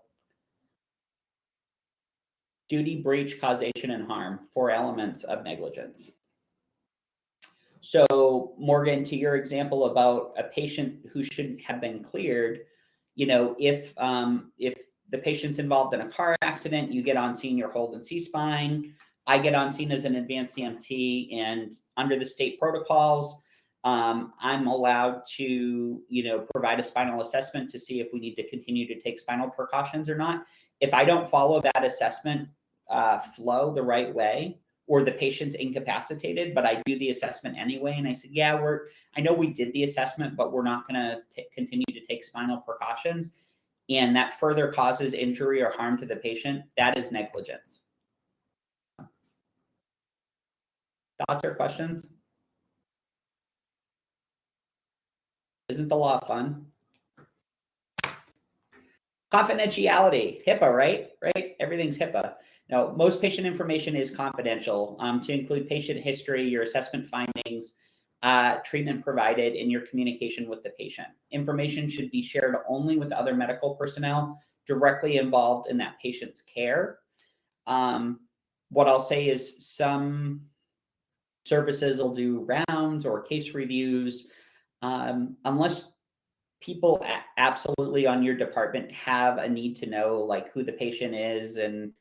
duty, breach, causation, and harm, 4 elements of negligence. So Morgan, to your example about a patient who shouldn't have been cleared, if the patient's involved in a car accident, you get on scene, you're holding C-spine. I get on scene as an advanced EMT, and under the state protocols, I'm allowed to, provide a spinal assessment to see if we need to continue to take spinal precautions or not. If I don't follow that assessment flow the right way, or the patient's incapacitated, but I do the assessment anyway, and I said, yeah, I know we did the assessment, but we're not going to continue to take spinal precautions, and that further causes injury or harm to the patient, that is negligence. Thoughts or questions? Isn't the law fun? Confidentiality, HIPAA, right? Everything's HIPAA. Now, most patient information is confidential to include patient history, your assessment findings, treatment provided, and your communication with the patient. Information should be shared only with other medical personnel directly involved in that patient's care. What I'll say is some services will do rounds or case reviews, unless people absolutely on your department have a need to know like who the patient is and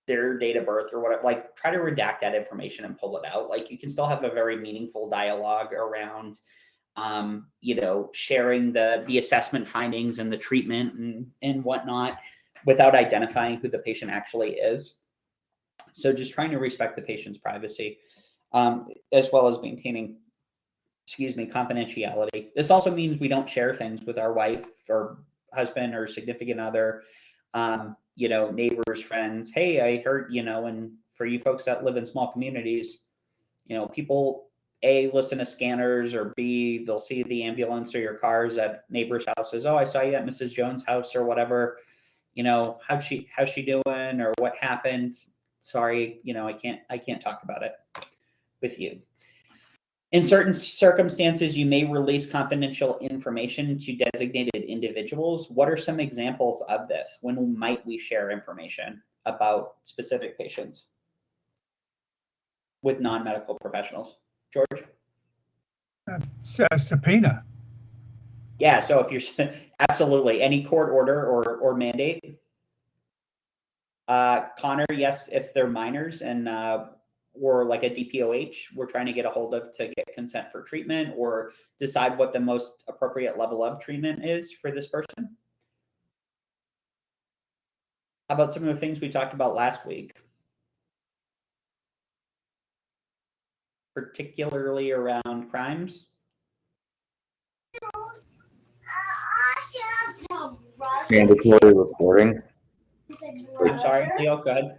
their date of birth or whatever, like try to redact that information and pull it out. Like you can still have a very meaningful dialogue around, sharing the assessment findings and the treatment and whatnot without identifying who the patient actually is. So just trying to respect the patient's privacy, as well as maintaining, confidentiality. This also means we don't share things with our wife or husband or significant other, neighbors, friends. Hey, I heard, and for you folks that live in small communities, people A, listen to scanners, or B, they'll see the ambulance or your cars at neighbors' houses. Oh, I saw you at Mrs. Jones' house or whatever. How's she doing or what happened? Sorry, I can't talk about it with you. In certain circumstances, you may release confidential information to designated individuals. What are some examples of this? When might we share information about specific patients with non-medical professionals? George? Subpoena. Yeah, so if you're absolutely any court order or mandate. Connor, yes, if they're minors and or like a DPOH, we're trying to get a hold of to get consent for treatment or decide what the most appropriate level of treatment is for this person. How about some of the things we talked about last week? Particularly around crimes? Mandatory reporting. I'm sorry, Leo, go ahead.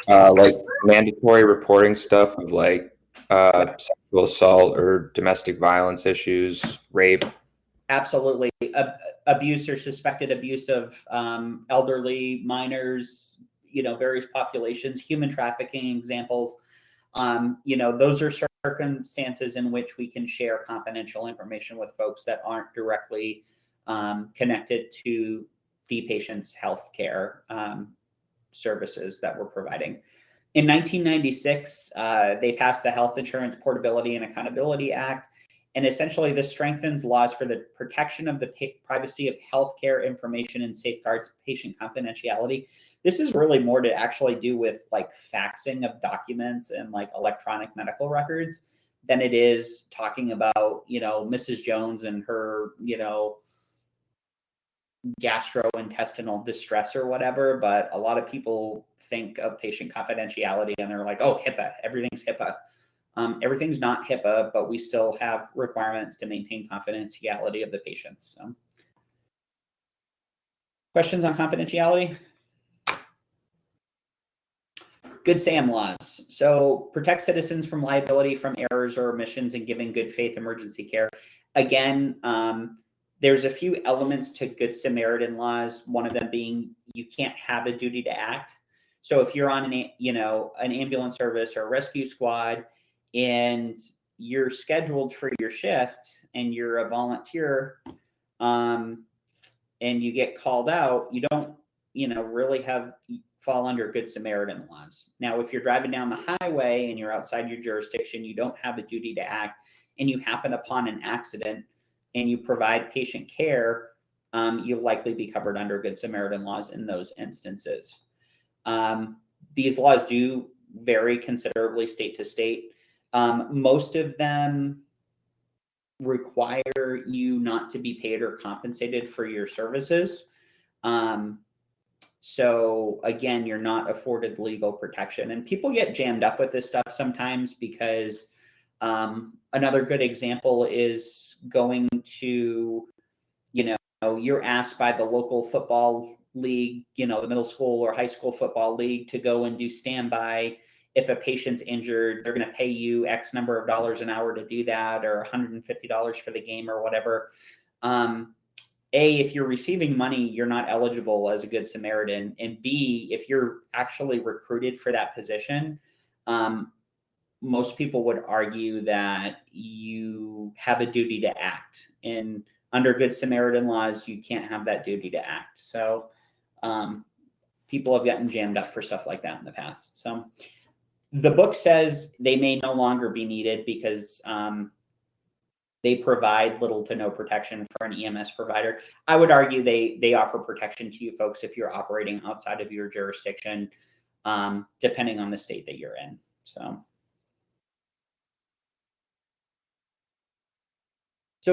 Like mandatory reporting stuff of like sexual assault or domestic violence issues, rape. Absolutely. Abuse or suspected abuse of elderly, minors, various populations, human trafficking examples. Those are circumstances in which we can share confidential information with folks that aren't directly connected to the patient's health care services that we're providing. In 1996, they passed the Health Insurance Portability and Accountability Act. And essentially, this strengthens laws for the protection of the privacy of healthcare information and safeguards patient confidentiality. This is really more to actually do with like faxing of documents and like electronic medical records than it is talking about, Mrs. Jones and her, gastrointestinal distress or whatever. But a lot of people think of patient confidentiality and they're like, oh, HIPAA, everything's HIPAA. Everything's not HIPAA, but we still have requirements to maintain confidentiality of the patients. So. Questions on confidentiality? Good SAM laws. So protect citizens from liability from errors or omissions in giving good faith emergency care. Again, there's a few elements to Good Samaritan laws. One of them being you can't have a duty to act. So if you're on an ambulance service or a rescue squad and you're scheduled for your shift and you're a volunteer and you get called out, you don't, really fall under Good Samaritan laws. Now, if you're driving down the highway and you're outside your jurisdiction, you don't have a duty to act and you happen upon an accident and you provide patient care, you'll likely be covered under Good Samaritan laws in those instances. These laws do vary considerably state to state. Most of them require you not to be paid or compensated for your services. So again, you're not afforded legal protection. And people get jammed up with this stuff sometimes because another good example is going to, you're asked by the local football league, the middle school or high school football league to go and do standby. If a patient's injured, they're going to pay you X number of dollars an hour to do that, or $150 for the game or whatever. A, if you're receiving money, you're not eligible as a Good Samaritan. And B, if you're actually recruited for that position, most people would argue that you have a duty to act. And under Good Samaritan laws, you can't have that duty to act. So people have gotten jammed up for stuff like that in the past. So the book says they may no longer be needed because they provide little to no protection for an EMS provider. I would argue they offer protection to you folks if you're operating outside of your jurisdiction. depending on the state that you're in. So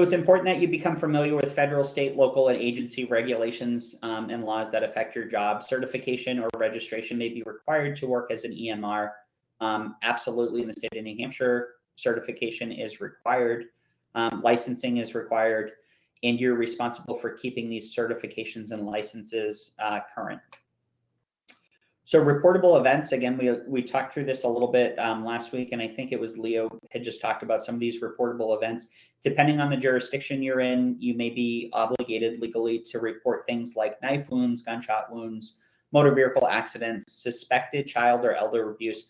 it's important that you become familiar with federal, state, local, and agency regulations and laws that affect your job. Certification or registration may be required to work as an EMR. Absolutely, in the state of New Hampshire, certification is required. Licensing is required, and you're responsible for keeping these certifications and licenses current. So reportable events, again, we talked through this a little bit last week, and I think it was Leo had just talked about some of these reportable events. Depending on the jurisdiction you're in, you may be obligated legally to report things like knife wounds, gunshot wounds, motor vehicle accidents, suspected child or elder abuse.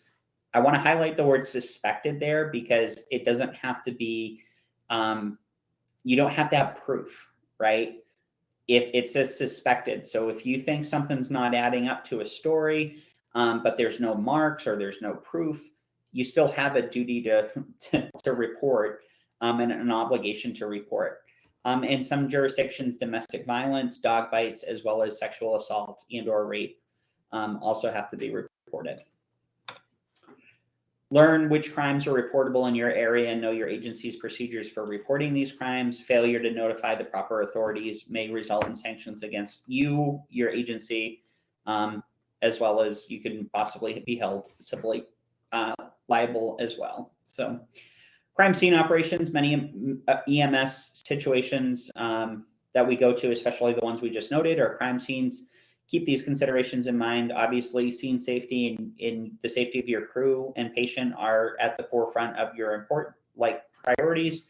I want to highlight the word suspected there because it doesn't have to be, you don't have to have proof, right? If it says suspected. So if you think something's not adding up to a story, but there's no marks or there's no proof, you still have a duty to report and an obligation to report. In some jurisdictions, domestic violence, dog bites, as well as sexual assault and or rape also have to be reported. Learn which crimes are reportable in your area and know your agency's procedures for reporting these crimes. Failure to notify the proper authorities may result in sanctions against you, your agency, as well as you can possibly be held civilly liable as well. So crime scene operations, many EMS situations that we go to, especially the ones we just noted, are crime scenes. Keep these considerations in mind. Obviously, scene safety and the safety of your crew and patient are at the forefront of your important priorities.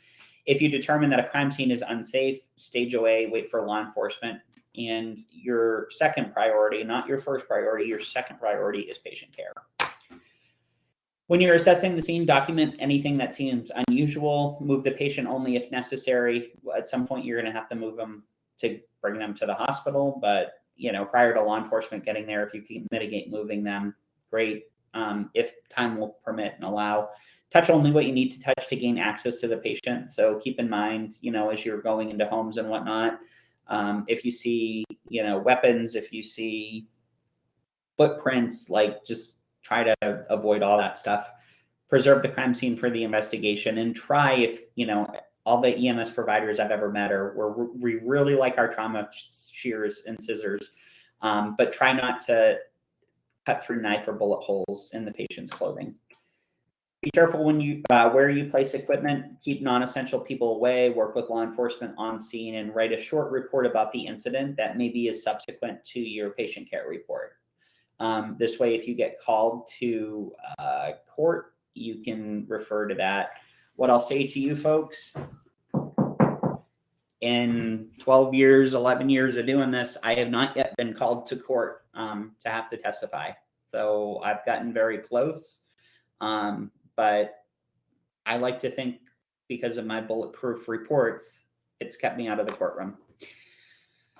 If you determine that a crime scene is unsafe, stage away, wait for law enforcement. And your second priority, not your first priority, your second priority is patient care. When you're assessing the scene, document anything that seems unusual. Move the patient only if necessary. At some point, you're going to have to move them to bring them to the hospital, but prior to law enforcement getting there, if you can mitigate moving them, great. If time will permit and allow, touch only what you need to touch to gain access to the patient. So keep in mind, as you're going into homes and whatnot, if you see, weapons, if you see footprints, just try to avoid all that stuff. Preserve the crime scene for the investigation and try if, all the EMS providers I've ever met we really like our trauma shears and scissors, but try not to cut through knife or bullet holes in the patient's clothing. Be careful when you where you place equipment. Keep non-essential people away. Work with law enforcement on scene and write a short report about the incident that maybe is subsequent to your patient care report. This way, if you get called to court, you can refer to that. What I'll say to you folks, in 12 years, 11 years of doing this, I have not yet been called to court to have to testify. So I've gotten very close, but I like to think because of my bulletproof reports, it's kept me out of the courtroom.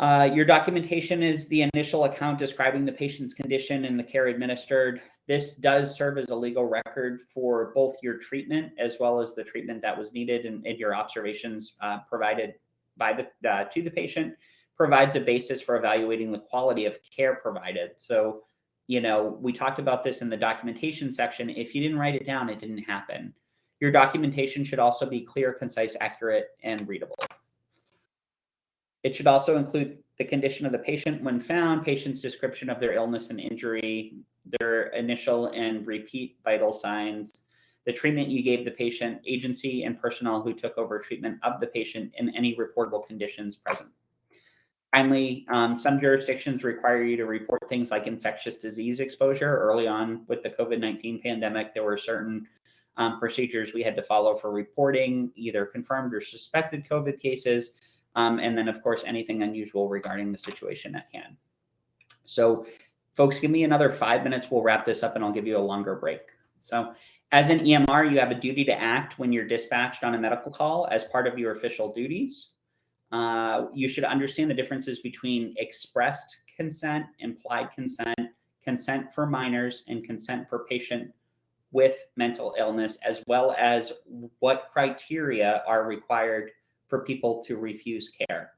Your documentation is the initial account describing the patient's condition and the care administered. This does serve as a legal record for both your treatment as well as the treatment that was needed and your observations provided by to the patient. Provides a basis for evaluating the quality of care provided. So, we talked about this in the documentation section. If you didn't write it down, it didn't happen. Your documentation should also be clear, concise, accurate, and readable. It should also include the condition of the patient when found, patient's description of their illness and injury, their initial and repeat vital signs, the treatment you gave the patient, agency and personnel who took over treatment of the patient, and any reportable conditions present. Finally, some jurisdictions require you to report things like infectious disease exposure. Early on with the COVID-19 pandemic, there were certain procedures we had to follow for reporting either confirmed or suspected COVID cases. And then, of course, anything unusual regarding the situation at hand. So, folks, give me another 5 minutes. We'll wrap this up and I'll give you a longer break. So, as an EMR, you have a duty to act when you're dispatched on a medical call as part of your official duties. You should understand the differences between expressed consent, implied consent, consent for minors, and consent for patient with mental illness, as well as what criteria are required for people to refuse care.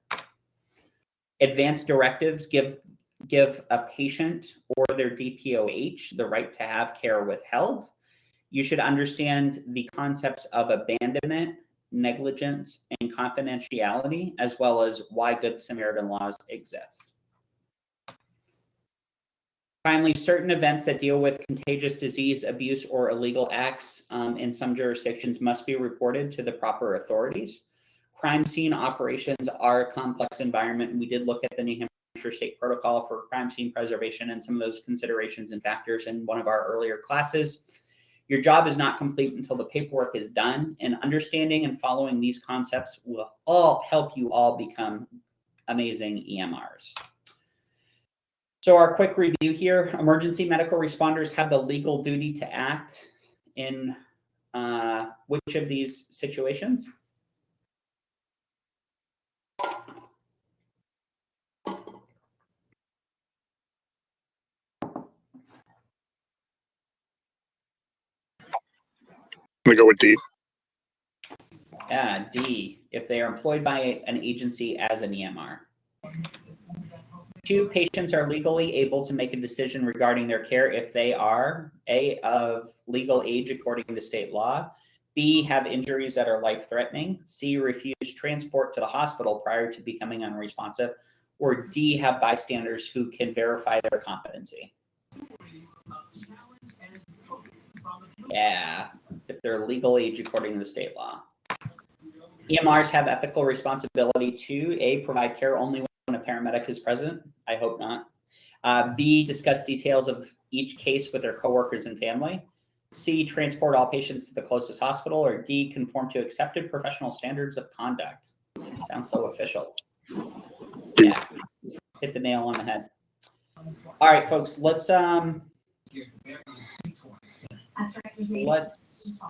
Advanced directives give give a patient or their DPOH the right to have care withheld. You should understand the concepts of abandonment, negligence, and confidentiality, as well as why Good Samaritan laws exist. Finally, certain events that deal with contagious disease, abuse, or illegal acts in some jurisdictions must be reported to the proper authorities. Crime scene operations are a complex environment, and we did look at the New Hampshire State Protocol for crime scene preservation and some of those considerations and factors in one of our earlier classes. Your job is not complete until the paperwork is done, and understanding and following these concepts will all help you all become amazing EMRs. So our quick review here, emergency medical responders have the legal duty to act in which of these situations? I'm gonna go with D. D, if they are employed by an agency as an EMR. 2, patients are legally able to make a decision regarding their care if they are A, of legal age according to state law, B, have injuries that are life-threatening, C, refuse transport to the hospital prior to becoming unresponsive, or D, have bystanders who can verify their competency. Yeah, if they're legal age according to the state law. EMRs have ethical responsibility to A, provide care only when a paramedic is present. I hope not. B, discuss details of each case with their coworkers and family. C, transport all patients to the closest hospital. Or D, conform to accepted professional standards of conduct. Sounds so official. Yeah, hit the nail on the head. All right, folks, let's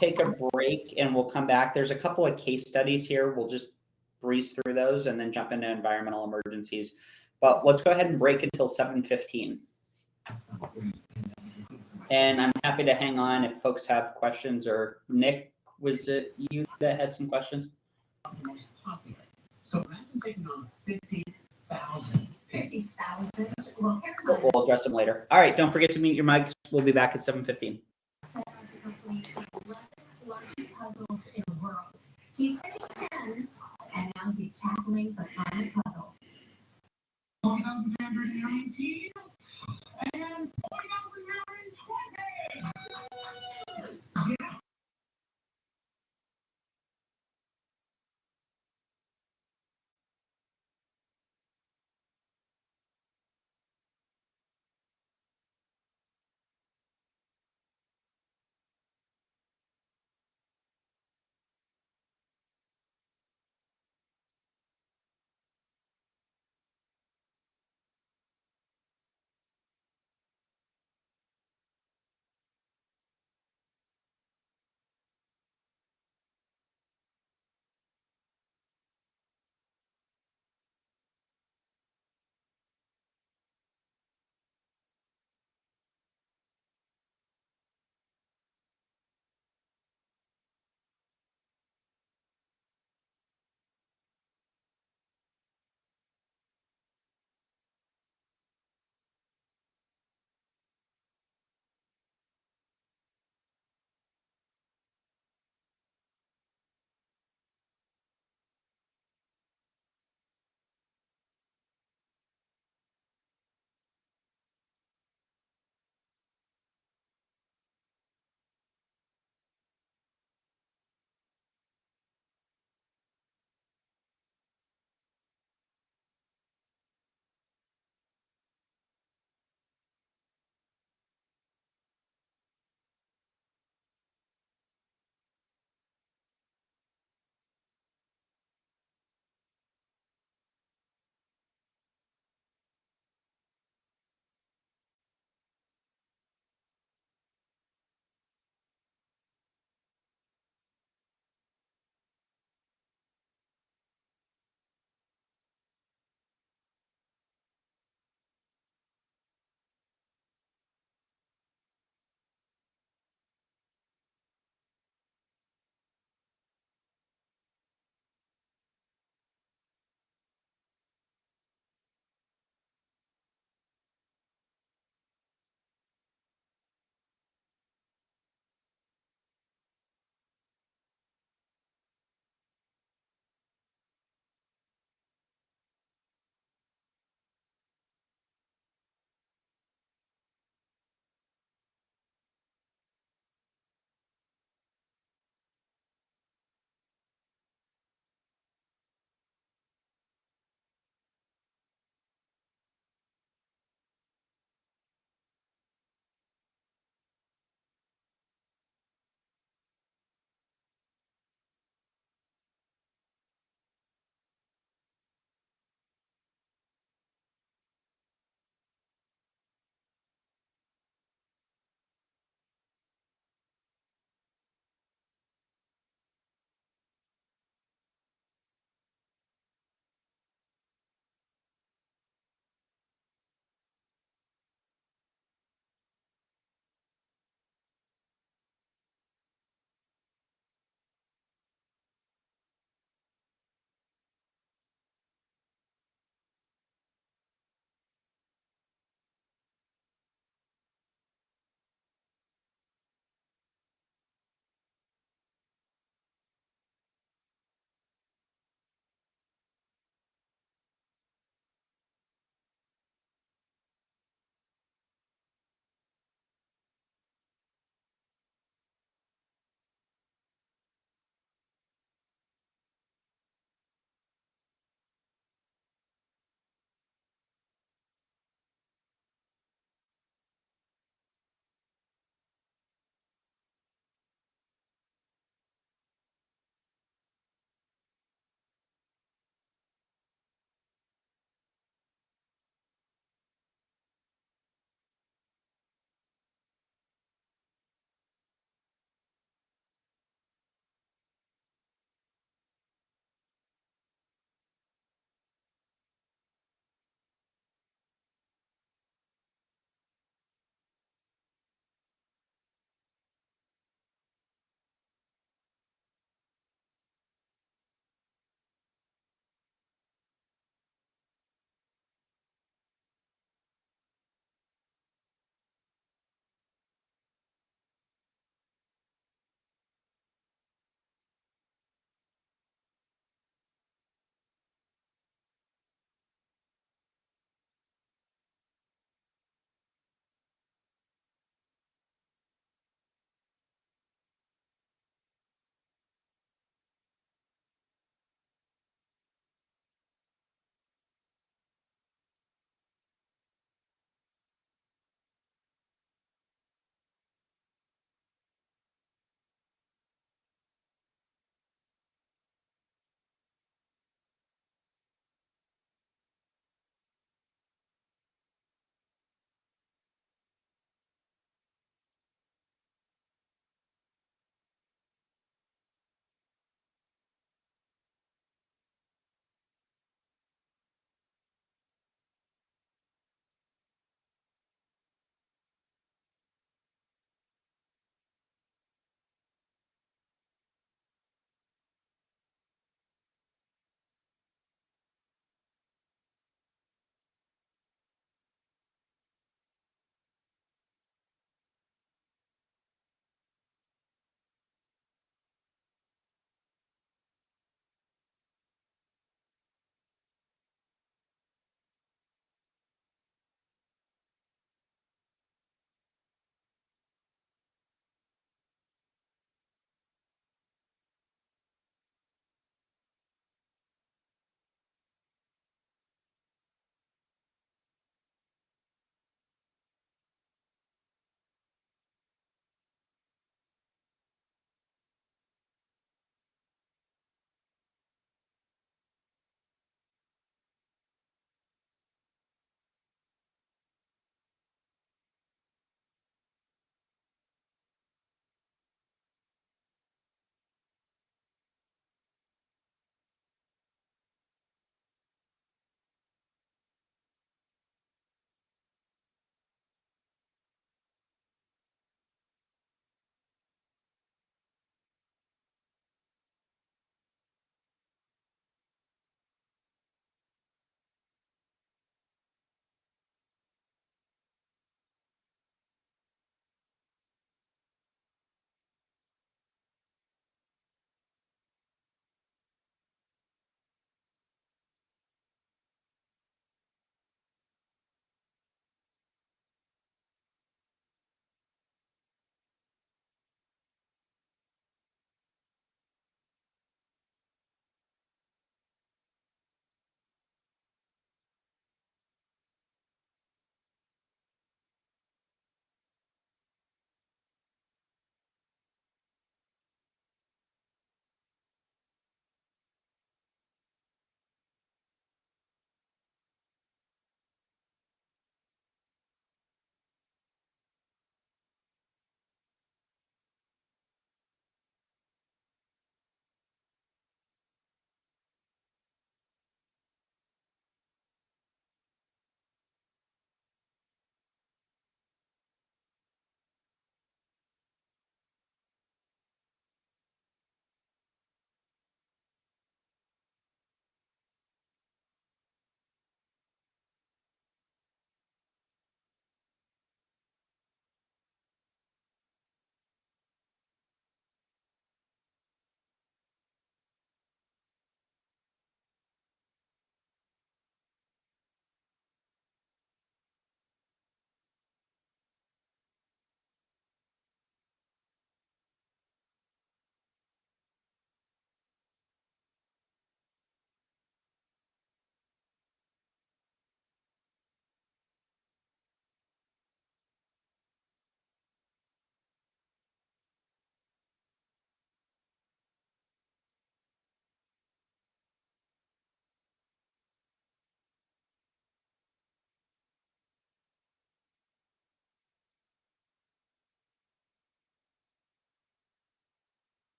take a break and we'll come back. There's a couple of case studies here. We'll just breeze through those and then jump into environmental emergencies. But let's go ahead and break until 7:15. And I'm happy to hang on if folks have questions. Or Nick, was it you that had some questions? So imagine taking on 50,000. 50,000? We'll address them later. All right, don't forget to mute your mics. We'll be back at 7:15. Puzzles in the world. He finished 10, and now he's tackling the final puzzle. 4,319 and 4,320. Yeah.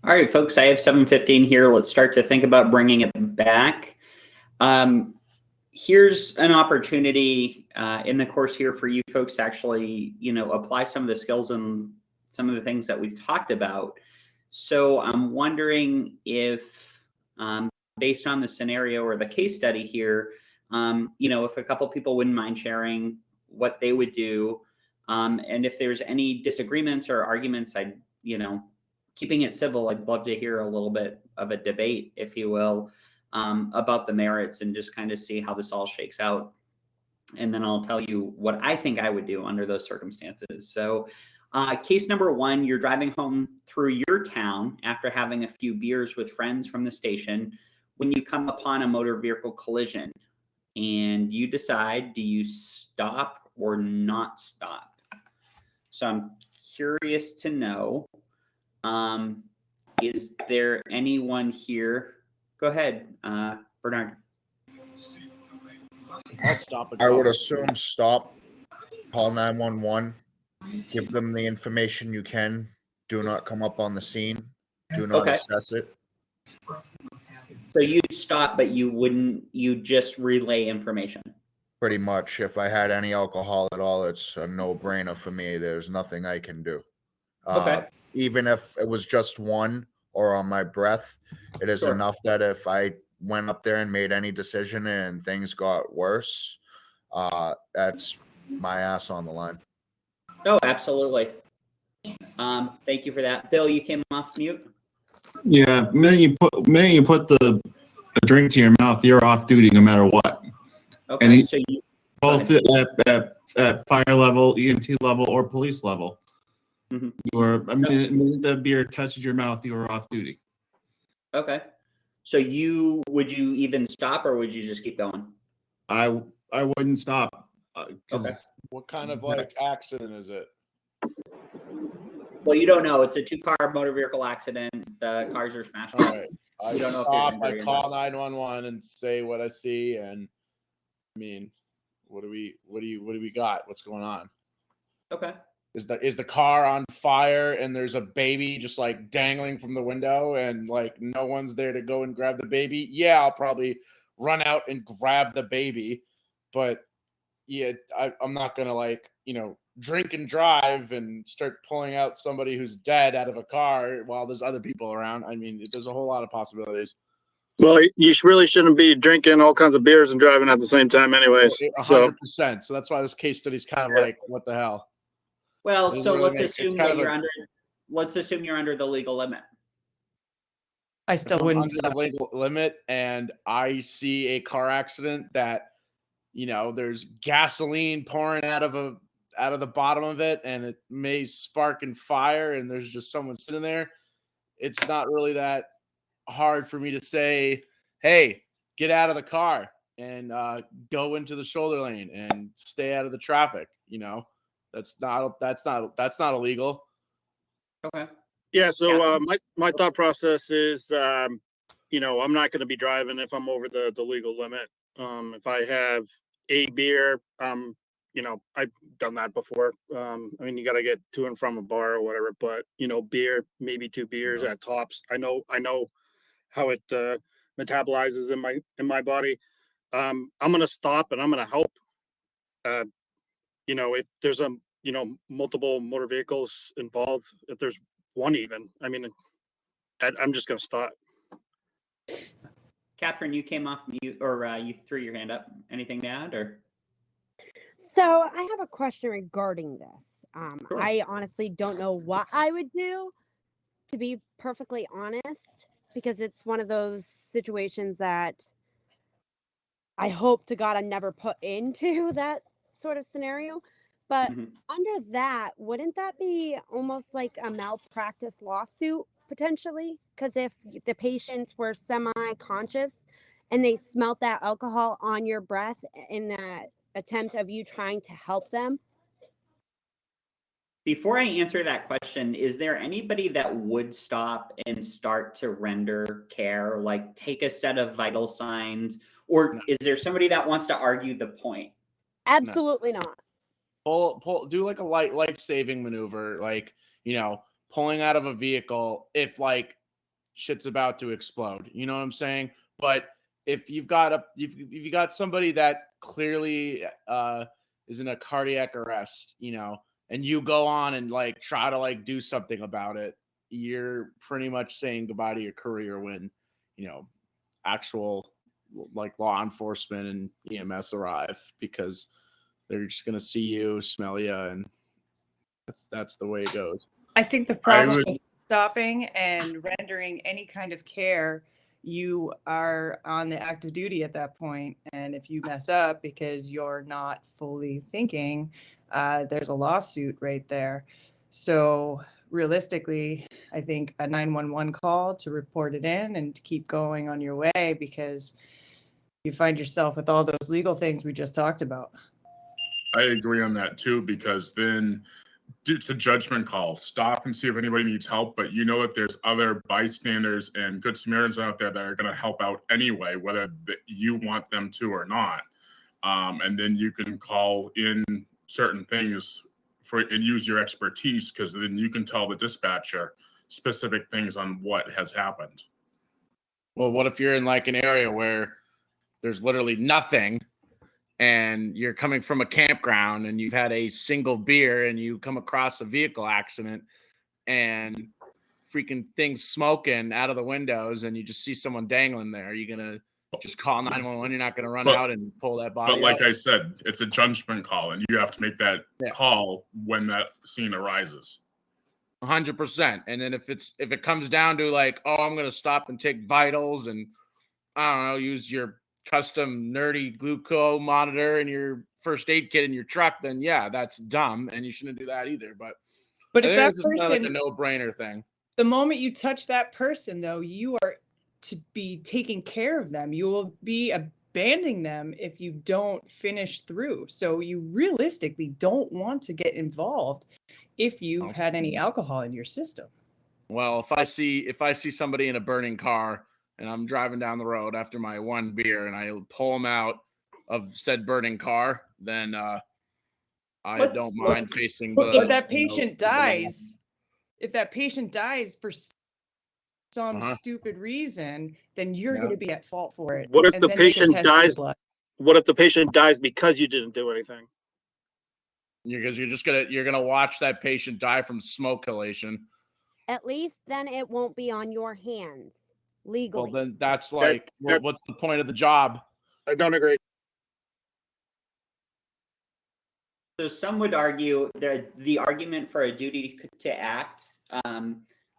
All right, folks, I have 7:15 here. Let's start to think about bringing it back. Here's an opportunity in the course here for you folks to actually, apply some of the skills and some of the things that we've talked about. So I'm wondering if, based on the scenario or the case study here, if a couple people wouldn't mind sharing what they would do, and if there's any disagreements or arguments, keeping it civil, I'd love to hear a little bit of a debate, if you will, about the merits and just kind of see how this all shakes out. And then I'll tell you what I think I would do under those circumstances. So case number one, you're driving home through your town after having a few beers with friends from the station when you come upon a motor vehicle collision and you decide, do you stop or not stop? So I'm curious to know, is there anyone here? Go ahead, Bernard. I'll stop. I would assume stop, call 911, give them the information you can. Do not come up on the scene. Do not Okay. assess it. So you'd stop, but you just relay information. Pretty much. If I had any alcohol at all, it's a no-brainer for me. There's nothing I can do. Okay. Even if it was just one or on my breath, it is Sure. enough that if I went up there and made any decision and things got worse, that's my ass on the line. Oh, absolutely. Thank you for that. Bill, you came off mute. Yeah, minute you put the drink to your mouth, you're off duty no matter what. Okay. And So you both at fire level, EMT level, or police level. Mhm. You are minute the beer touches your mouth, you are off duty. okay. So would you even stop or would you just keep going? I wouldn't stop. 'Cause Okay. What kind of like accident is it? Well, you don't know. It's a 2-car motor vehicle accident. The cars are smashed. All right. I You don't know if stop, there's I injury or call not. 911 and say what I see, and I mean, what do we got? What's going on? Okay. Is the car on fire and there's a baby just like dangling from the window and like no one's there to go and grab the baby? Yeah, I'll probably run out and grab the baby, but yeah, I'm not gonna drink and drive and start pulling out somebody who's dead out of a car while there's other people around. I mean, there's a whole lot of possibilities. Well, you really shouldn't be drinking all kinds of beers and driving at the same time, anyways. So 100%. So that's why this case study is kind of like, what the hell? Well, Doesn't so really let's make- it's assume kind that of you're a- under. Let's assume you're under the legal limit. I If still I'm wouldn't under stop. the legal limit and I see a car accident that there's gasoline pouring out of the bottom of it and it may spark and fire and there's just someone sitting there, it's not really that hard for me to say, hey, get out of the car and go into the shoulder lane and stay out of the traffic. That's not illegal. Okay. yeah, so Catherine? my thought process is, I'm not going to be driving if I'm over the legal limit. If I have a beer, I've done that before. I mean, you got to get to and from a bar or whatever, but beer, maybe 2 beers at tops. I know how it metabolizes in my body. I'm gonna stop and I'm gonna help. If there's multiple motor vehicles involved, if there's one even, I mean, I'm just gonna stop. Catherine, you came off mute or you threw your hand up. Anything to add or? So I have a question regarding this. Sure. I honestly don't know what I would do, to be perfectly honest, because it's one of those situations that I hope to God I'm never put into that sort of scenario. But Mhm. under that, wouldn't that be almost like a malpractice lawsuit potentially? Because if the patients were semi-conscious and they smelt that alcohol on your breath in that attempt of you trying to help them. Before I answer that question, is there anybody that would stop and start to render care, like take a set of vital signs, or is there somebody that wants to argue the point? Absolutely not. Do like a life-saving maneuver, like pulling out of a vehicle. If like shit's about to explode. You know what I'm saying? But if you've got somebody that clearly is in a cardiac arrest, you know, and you go on and like try to like do something about it, you're pretty much saying goodbye to your career when, you know, actual like law enforcement and EMS arrive, because they're just gonna see you, smell you, and that's the way it goes. I think the problem with stopping and rendering any kind of care, you are on the active duty at that point. And if you mess up because you're not fully thinking, there's a lawsuit right there. So realistically, I think a 911 call to report it in and to keep going on your way, because you find yourself with all those legal things we just talked about. I agree on that too, because then it's a judgment call. Stop and see if anybody needs help, but you know that there's other bystanders and good Samaritans out there that are going to help out anyway, whether you want them to or not. And then you can call in certain things and use your expertise, because then you can tell the dispatcher specific things on what has happened. Well, what if you're in like an area where there's literally nothing, and you're coming from a campground and you've had a single beer and you come across a vehicle accident and freaking things smoking out of the windows and you just see someone dangling there? Are you going to just call 911? You're not going to run out and pull that body But like out? I said, it's a judgment call, and you have to make that call when that scene arises. 100%. And then if it comes down to like, oh, I'm going to stop and take vitals and I don't know, use your custom nerdy glucose monitor and your first aid kit in your truck, then yeah, that's dumb and you shouldn't do that either. But But I if think that this is kind of like a person, no-brainer thing. the moment you touch that person, though, you are to be taking care of them. You will be abandoning them if you don't finish through. So you realistically don't want to get involved if you've had any alcohol in your system. Well, if I see somebody in a burning car and I'm driving down the road after my one beer and I pull them out of said burning car, then I don't mind facing the. If that patient dies, for some stupid reason, then you're going to be at fault for it. What if And the then they can patient test your dies? blood. What if the patient dies because you didn't do anything? Because you're gonna watch that patient die from smoke inhalation. At least then it won't be on your hands legally. Well, then that's like, what's the point of the job? I don't agree. So some would argue that the argument for a duty to act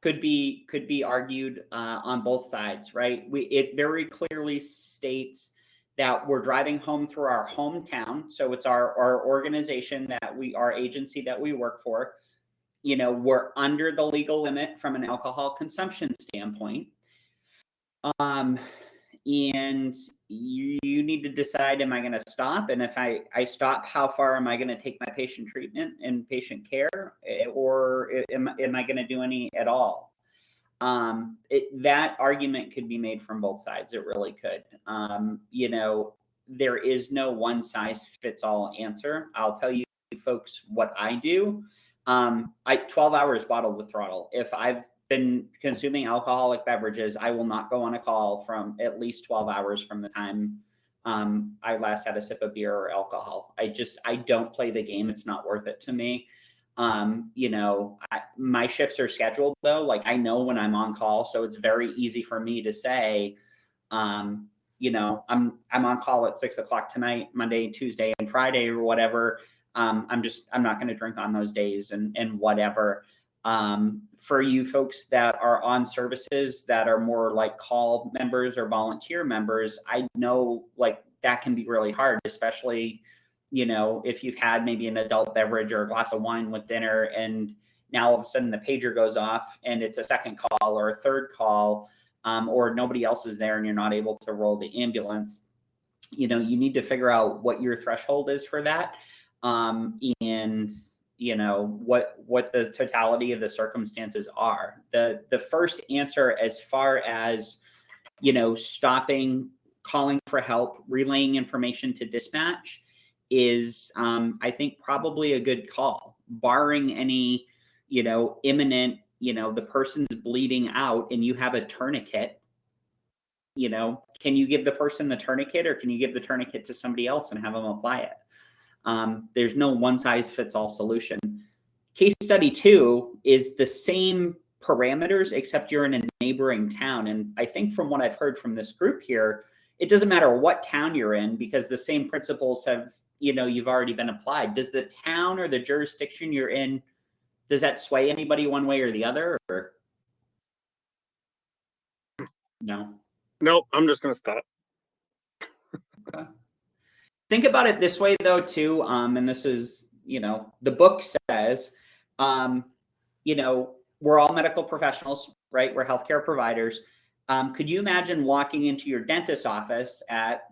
could be argued on both sides, right? It very clearly states that we're driving home through our hometown, so it's our organization our agency that we work for. You know, we're under the legal limit from an alcohol consumption standpoint. And you need to decide, am I going to stop? And if I stop, how far am I going to take my patient treatment and patient care? Or am I going to do any at all? That argument could be made from both sides. It really could. You know, there is no one size fits all answer. I'll tell you folks what I do. 12 hours bottled with throttle. If I've been consuming alcoholic beverages, I will not go on a call from at least 12 hours from the time I last had a sip of beer or alcohol. I don't play the game. It's not worth it to me. You know, my shifts are scheduled though. Like I know when I'm on call, so it's very easy for me to say, you know, I'm on call at 6 o'clock tonight, Monday, Tuesday, and Friday or whatever. I'm not going to drink on those days and whatever. For you folks that are on services that are more like call members or volunteer members, I know like that can be really hard, especially, you know, if you've had maybe an adult beverage or a glass of wine with dinner and now all of a sudden the pager goes off and it's a second call or a third call, or nobody else is there and you're not able to roll the ambulance. You know, you need to figure out what your threshold is for that. And you know, what the totality of the circumstances are. The first answer as far as, you know, stopping, calling for help, relaying information to dispatch is, I think, probably a good call, barring any, you know, imminent, the person's bleeding out and you have a tourniquet, can you give the person the tourniquet, or can you give the tourniquet to somebody else and have them apply it? There's no one size fits all solution. Case study 2 is the same parameters, except you're in a neighboring town. And I think from what I've heard from this group here, it doesn't matter what town you're in, because the same principles have, you've already been applied. Does the town or the jurisdiction you're in, does that sway anybody one way or the other, or no? Nope, I'm just going to stop. Okay. Think about it this way though, too. And this is, the book says, we're all medical professionals, right? We're healthcare providers. Could you imagine walking into your dentist's office at,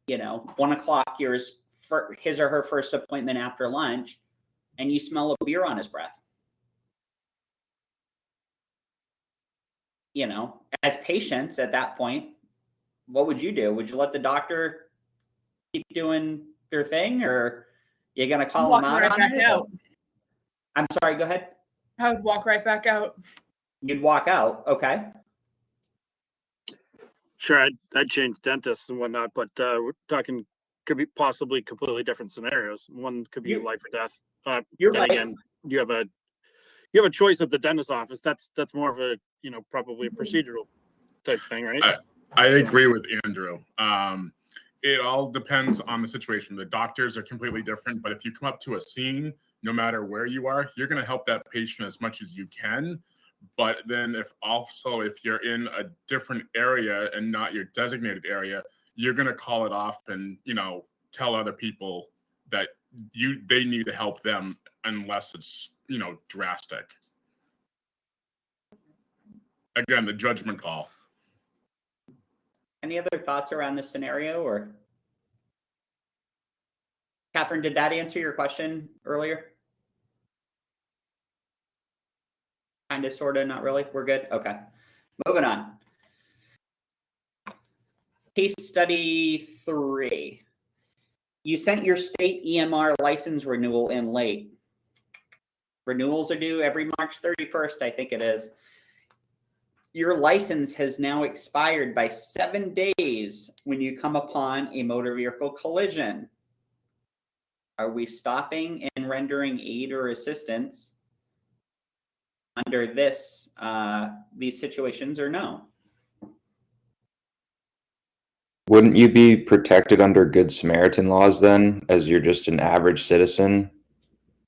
1 o'clock, his or her first appointment after lunch, and you smell a beer on his breath? As patients at that point, what would you do? Would you let the doctor keep doing their thing, or you're going to call them out on it? Out. I'm sorry, go ahead. I would walk right back out. You'd walk out. Okay. Sure, I'd change dentists and whatnot, but we're talking could be possibly completely different scenarios. One could be life or death. You're then right. Again, you have a choice at the dentist's office. That's more of a probably a procedural type thing, right? I agree with Andrew. It all depends on the situation. The doctors are completely different, but if you come up to a scene, no matter where you are, you're going to help that patient as much as you can. But then if you're in a different area and not your designated area, you're going to call it off and, tell other people that they need to help them unless it's, drastic. Again, the judgment call. Any other thoughts around this scenario, or Catherine, did that answer your question earlier? Kind of, sort of, not really. We're good. Okay. Moving on. Case study 3. You sent your state EMR license renewal in late. Renewals are due every March 31st, I think it is. Your license has now expired by 7 days when you come upon a motor vehicle collision. Are we stopping and rendering aid or assistance under these situations, or no? Wouldn't you be protected under Good Samaritan laws then, as you're just an average citizen?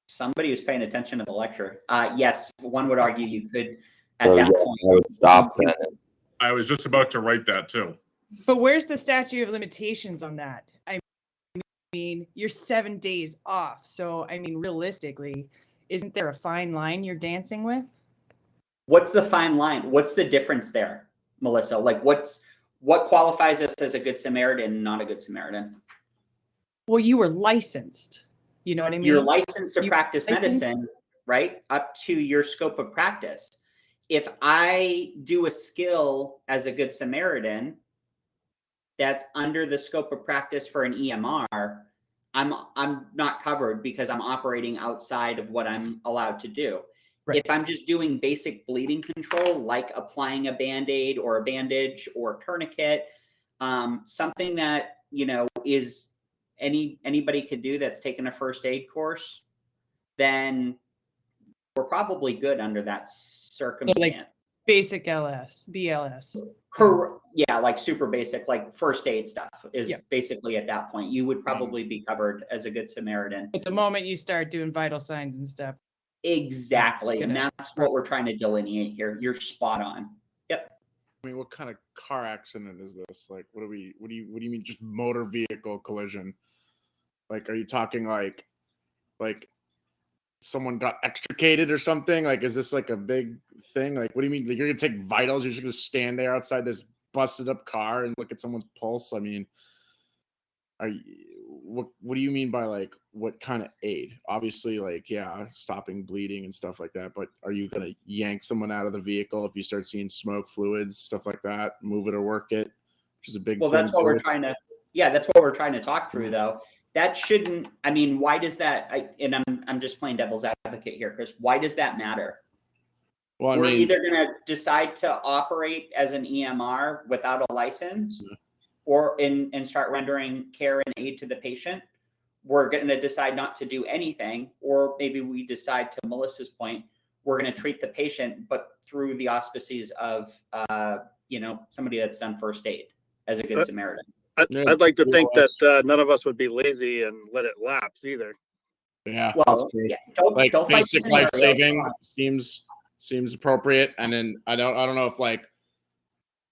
Somebody who's paying attention to the lecture. Yes, one would argue you could at So, that yeah, point. I would stop then. I was just about to write that too. But where's the statute of limitations on that? I mean, you're 7 days off. So, I mean, realistically, isn't there a fine line you're dancing with? What's the fine line? What's the difference there, Melissa? Like, what qualifies us as a good Samaritan and not a good Samaritan? Well, you were licensed. You know what I mean? You're licensed to You- practice I think- medicine, right? Up to your scope of practice. If I do a skill as a good Samaritan that's under the scope of practice for an EMR, I'm not covered because I'm operating outside of what I'm allowed to do. Right. If I'm just doing basic bleeding control, like applying a Band-Aid or a bandage or tourniquet, something that, is anybody could do that's taken a first aid course, then we're probably good under that circumstance. Basic BLS. Yeah, like super basic, like first aid stuff is Yeah. basically at that point. You would probably be covered as a good Samaritan. But the moment you start doing vital signs and stuff. Exactly. And Gonna- that's what we're trying to delineate here. You're spot on. Yep. I mean, what kind of car accident is this? Like, what do you mean just motor vehicle collision? Like, are you talking like someone got extricated or something? Like, is this like a big thing? Like, what do you mean? Like, you're gonna take vitals? You're just gonna stand there outside this busted up car and look at someone's pulse? I mean, what do you mean by like what kind of aid? Obviously, like, yeah, stopping bleeding and stuff like that. But are you gonna yank someone out of the vehicle if you start seeing smoke, fluids, stuff like that? Move it or work it, which is a big. Well, thing that's what too. we're trying to. Yeah, that's what we're trying to talk through, though. That shouldn't. I mean, why does that? I'm just playing devil's advocate here, Chris. Why does that matter? Well, I We're mean, either going to decide to operate as an EMR without a license, and start rendering care and aid to the patient. We're going to decide not to do anything, or maybe we decide, to Melissa's point, we're going to treat the patient, but through the auspices of somebody that's done first aid as a good Samaritan. I'd like to think that none of us would be lazy and let it lapse either. Yeah, Well, don't like fight the basic scenario. life saving seems appropriate. And then I don't know if like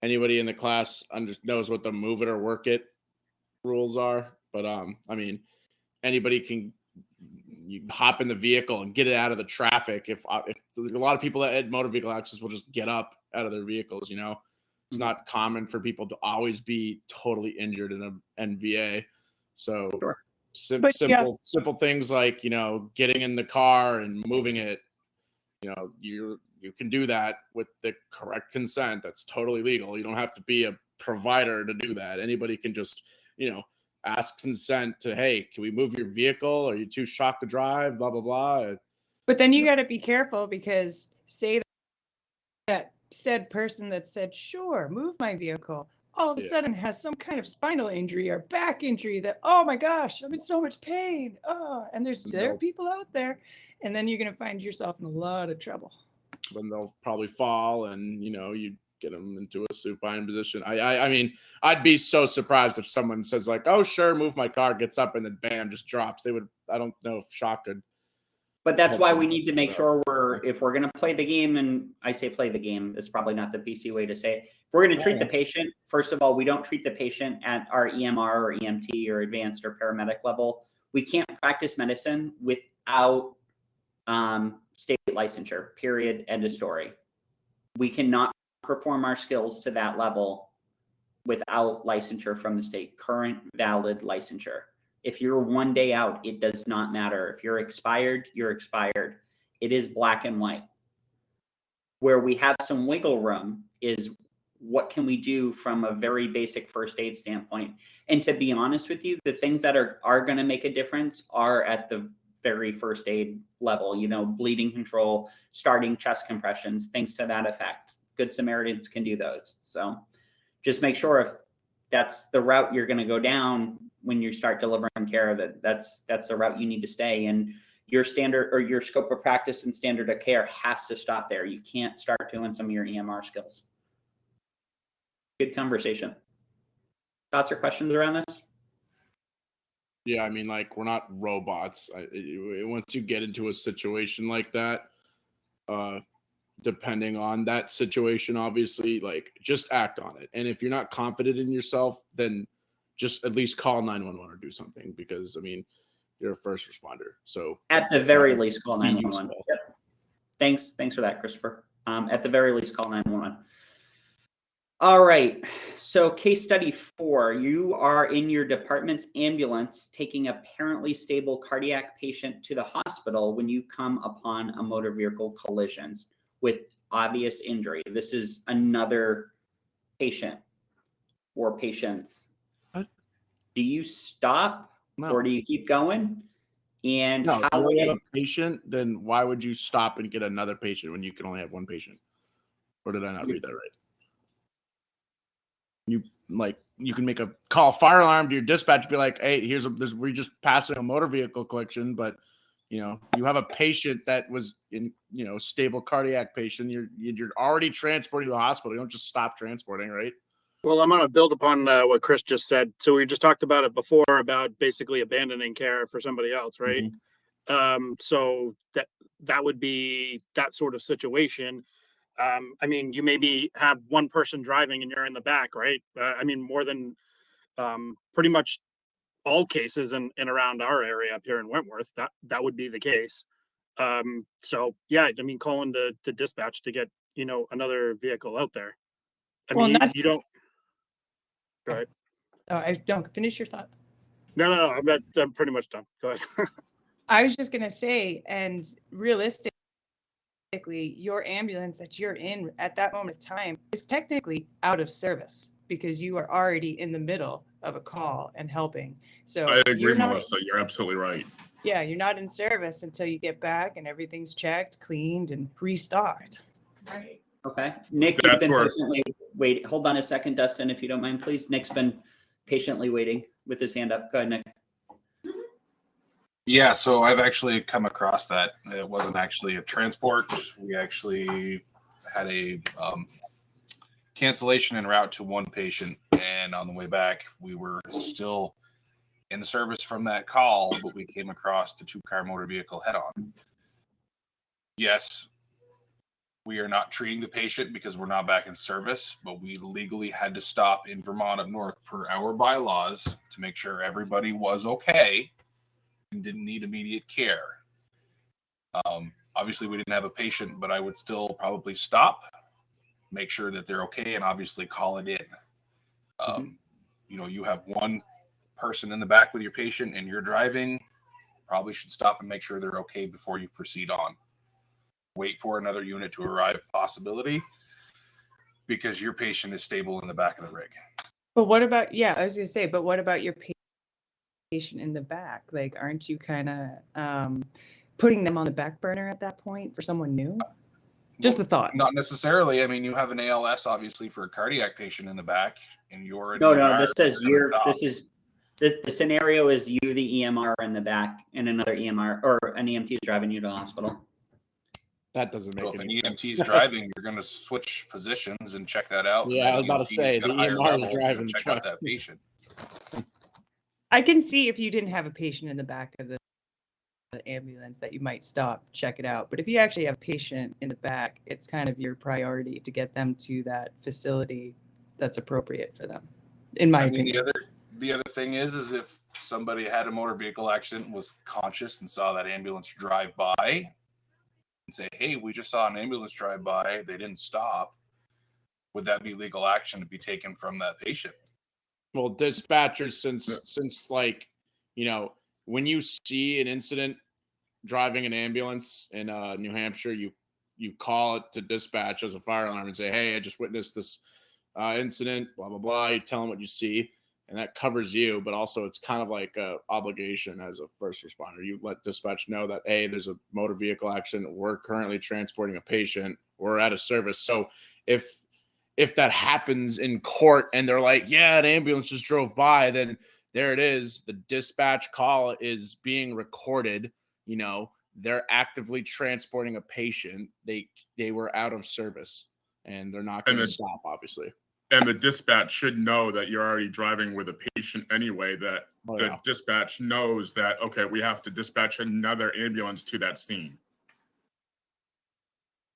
anybody in the class knows what the move it or work it rules are, but I mean, anybody can hop in the vehicle and get it out of the traffic. If there's a lot of people that at motor vehicle accidents will just get up out of their vehicles, it's not common for people to always be totally injured in an NVA. So simple things like, getting in the car and moving it, you can do that with the correct consent. That's totally legal. You don't have to be a provider to do that. Anybody can just, ask consent to, hey, can we move your vehicle? Are you too shocked to drive? Blah, blah, blah. But then you got to be careful, because say that said person that said, sure, move my vehicle, all of a sudden has some kind of spinal injury or back injury that, oh my gosh, I'm in so much pain. Oh, and there are people out there, and then you're going to find yourself in a lot of trouble. Then they'll probably fall, and you get them into a supine position. I mean, I'd be so surprised if someone says like, oh sure, move my car, gets up, and then bam, just drops. I don't know if shock could. But that's why we need to make sure if we're going to play the game, and I say play the game, it's probably not the PC way to say it. If we're going to treat the patient, first of all, we don't treat the patient at our EMR or EMT or advanced or paramedic level. We can't practice medicine without state licensure, period, end of story. We cannot perform our skills to that level without licensure from the state, current valid licensure. If you're one day out, it does not matter. If you're expired, you're expired. It is black and white. Where we have some wiggle room is what can we do from a very basic first aid standpoint. And to be honest with you, the things that are going to make a difference are at the very first aid level, bleeding control, starting chest compressions, things to that effect. Good Samaritans can do those. So just make sure if that's the route you're going to go down when you start delivering care, that's the route you need to stay. And your standard or your scope of practice and standard of care has to stop there. You can't start doing some of your EMR skills. Good conversation. Thoughts or questions around this? Yeah, I mean, like, we're not robots. Once you get into a situation like that, depending on that situation, obviously, like, just act on it. And if you're not confident in yourself, then just at least call 911 or do something, because, I mean, you're a first responder. So at the very least, call 911. Yep. Thanks for that, Christopher. At the very least, call 911. All right. So case study 4, you are in your department's ambulance taking apparently stable cardiac patient to the hospital when you come upon a motor vehicle collisions with obvious injury. This is another patient or patients. What? Do you stop or do you keep going? And no, how if you have a patient, then why would you stop and get another patient when you can only have one patient? Or did I not read that right? You can make a call fire alarm to your dispatch, be like, hey, we're just passing a motor vehicle collision, but you have a patient that was in, stable cardiac patient. You're already transporting to the hospital. You don't just stop transporting, right? Well, I'm going to build upon what Chris just said. So we just talked about it before about basically abandoning care for somebody else, right? Mm-hmm. So that would be that sort of situation. I mean, you maybe have one person driving and you're in the back, right? I mean, more than pretty much all cases in around our area up here in Wentworth, that would be the case. So yeah, I mean, calling to dispatch to get, another vehicle out there. I mean, you don't. Go ahead. Oh, I don't finish your thought. No, I'm pretty much done. Go ahead. I was just going to say, and realistically, your ambulance that you're in at that moment of time is technically out of service because you are already in the middle of a call and helping. So I agree, Melissa. You're absolutely right. Yeah, you're not in service until you get back and everything's checked, cleaned, and restocked. Okay. Nick, you've That's been where- patiently waiting. Hold on a second, Dustin, if you don't mind, please. Nick's been patiently waiting with his hand up. Go ahead, Nick. Yeah, so I've actually come across that. It wasn't actually a transport. We actually had a cancellation en route to one patient, and on the way back, we were still in service from that call, but we came across the 2-car motor vehicle head-on. Yes, we are not treating the patient because we're not back in service, but we legally had to stop in Vermont up north per our bylaws to make sure everybody was okay and didn't need immediate care. Obviously, we didn't have a patient, but I would still probably stop, make sure that they're okay, and obviously call it in. You have one person in the back with your patient and you're driving, probably should stop and make sure they're okay before you proceed on. Wait for another unit to arrive, possibility, because your patient is stable in the back of the rig. But what about, I was gonna say, but what about your patient in the back? Like, aren't you kind of putting them on the back burner at that point for someone new? Just a thought. Not necessarily. I mean, you have an ALS, obviously, for a cardiac patient in the back, and you're an No, EMR, this says you're gonna the scenario is you, the EMR in the back, and another EMR or an EMT is driving you to the hospital. That doesn't make So if an any EMT sense. is driving, you're going to switch positions and check that out. Yeah, I was and about to EMT has say, got the a higher EMR is level to driving the check truck. out that patient. I can see if you didn't have a patient in the back of the ambulance that you might stop, check it out. But if you actually have a patient in the back, it's kind of your priority to get them to that facility that's appropriate for them, in my opinion. The other thing is if somebody had a motor vehicle accident, was conscious and saw that ambulance drive by and say, hey, we just saw an ambulance drive by, they didn't stop, would that be legal action to be taken from that patient? Well, dispatchers, since like, when you see an incident driving an ambulance in New Hampshire, you call it to dispatch as a fire alarm and say, hey, I just witnessed this incident, blah, blah, blah. You tell them what you see, and that covers you, but also it's kind of like a obligation as a first responder. You let dispatch know that, hey, there's a motor vehicle accident. We're currently transporting a patient. We're out of service. So if that happens in court and they're like, yeah, an ambulance just drove by, then there it is. The dispatch call is being recorded. They're actively transporting a patient. They were out of service and they're not going to stop, obviously. And the dispatch should know that you're already driving with a patient anyway, that the dispatch knows that, okay, we have to dispatch another ambulance to that scene.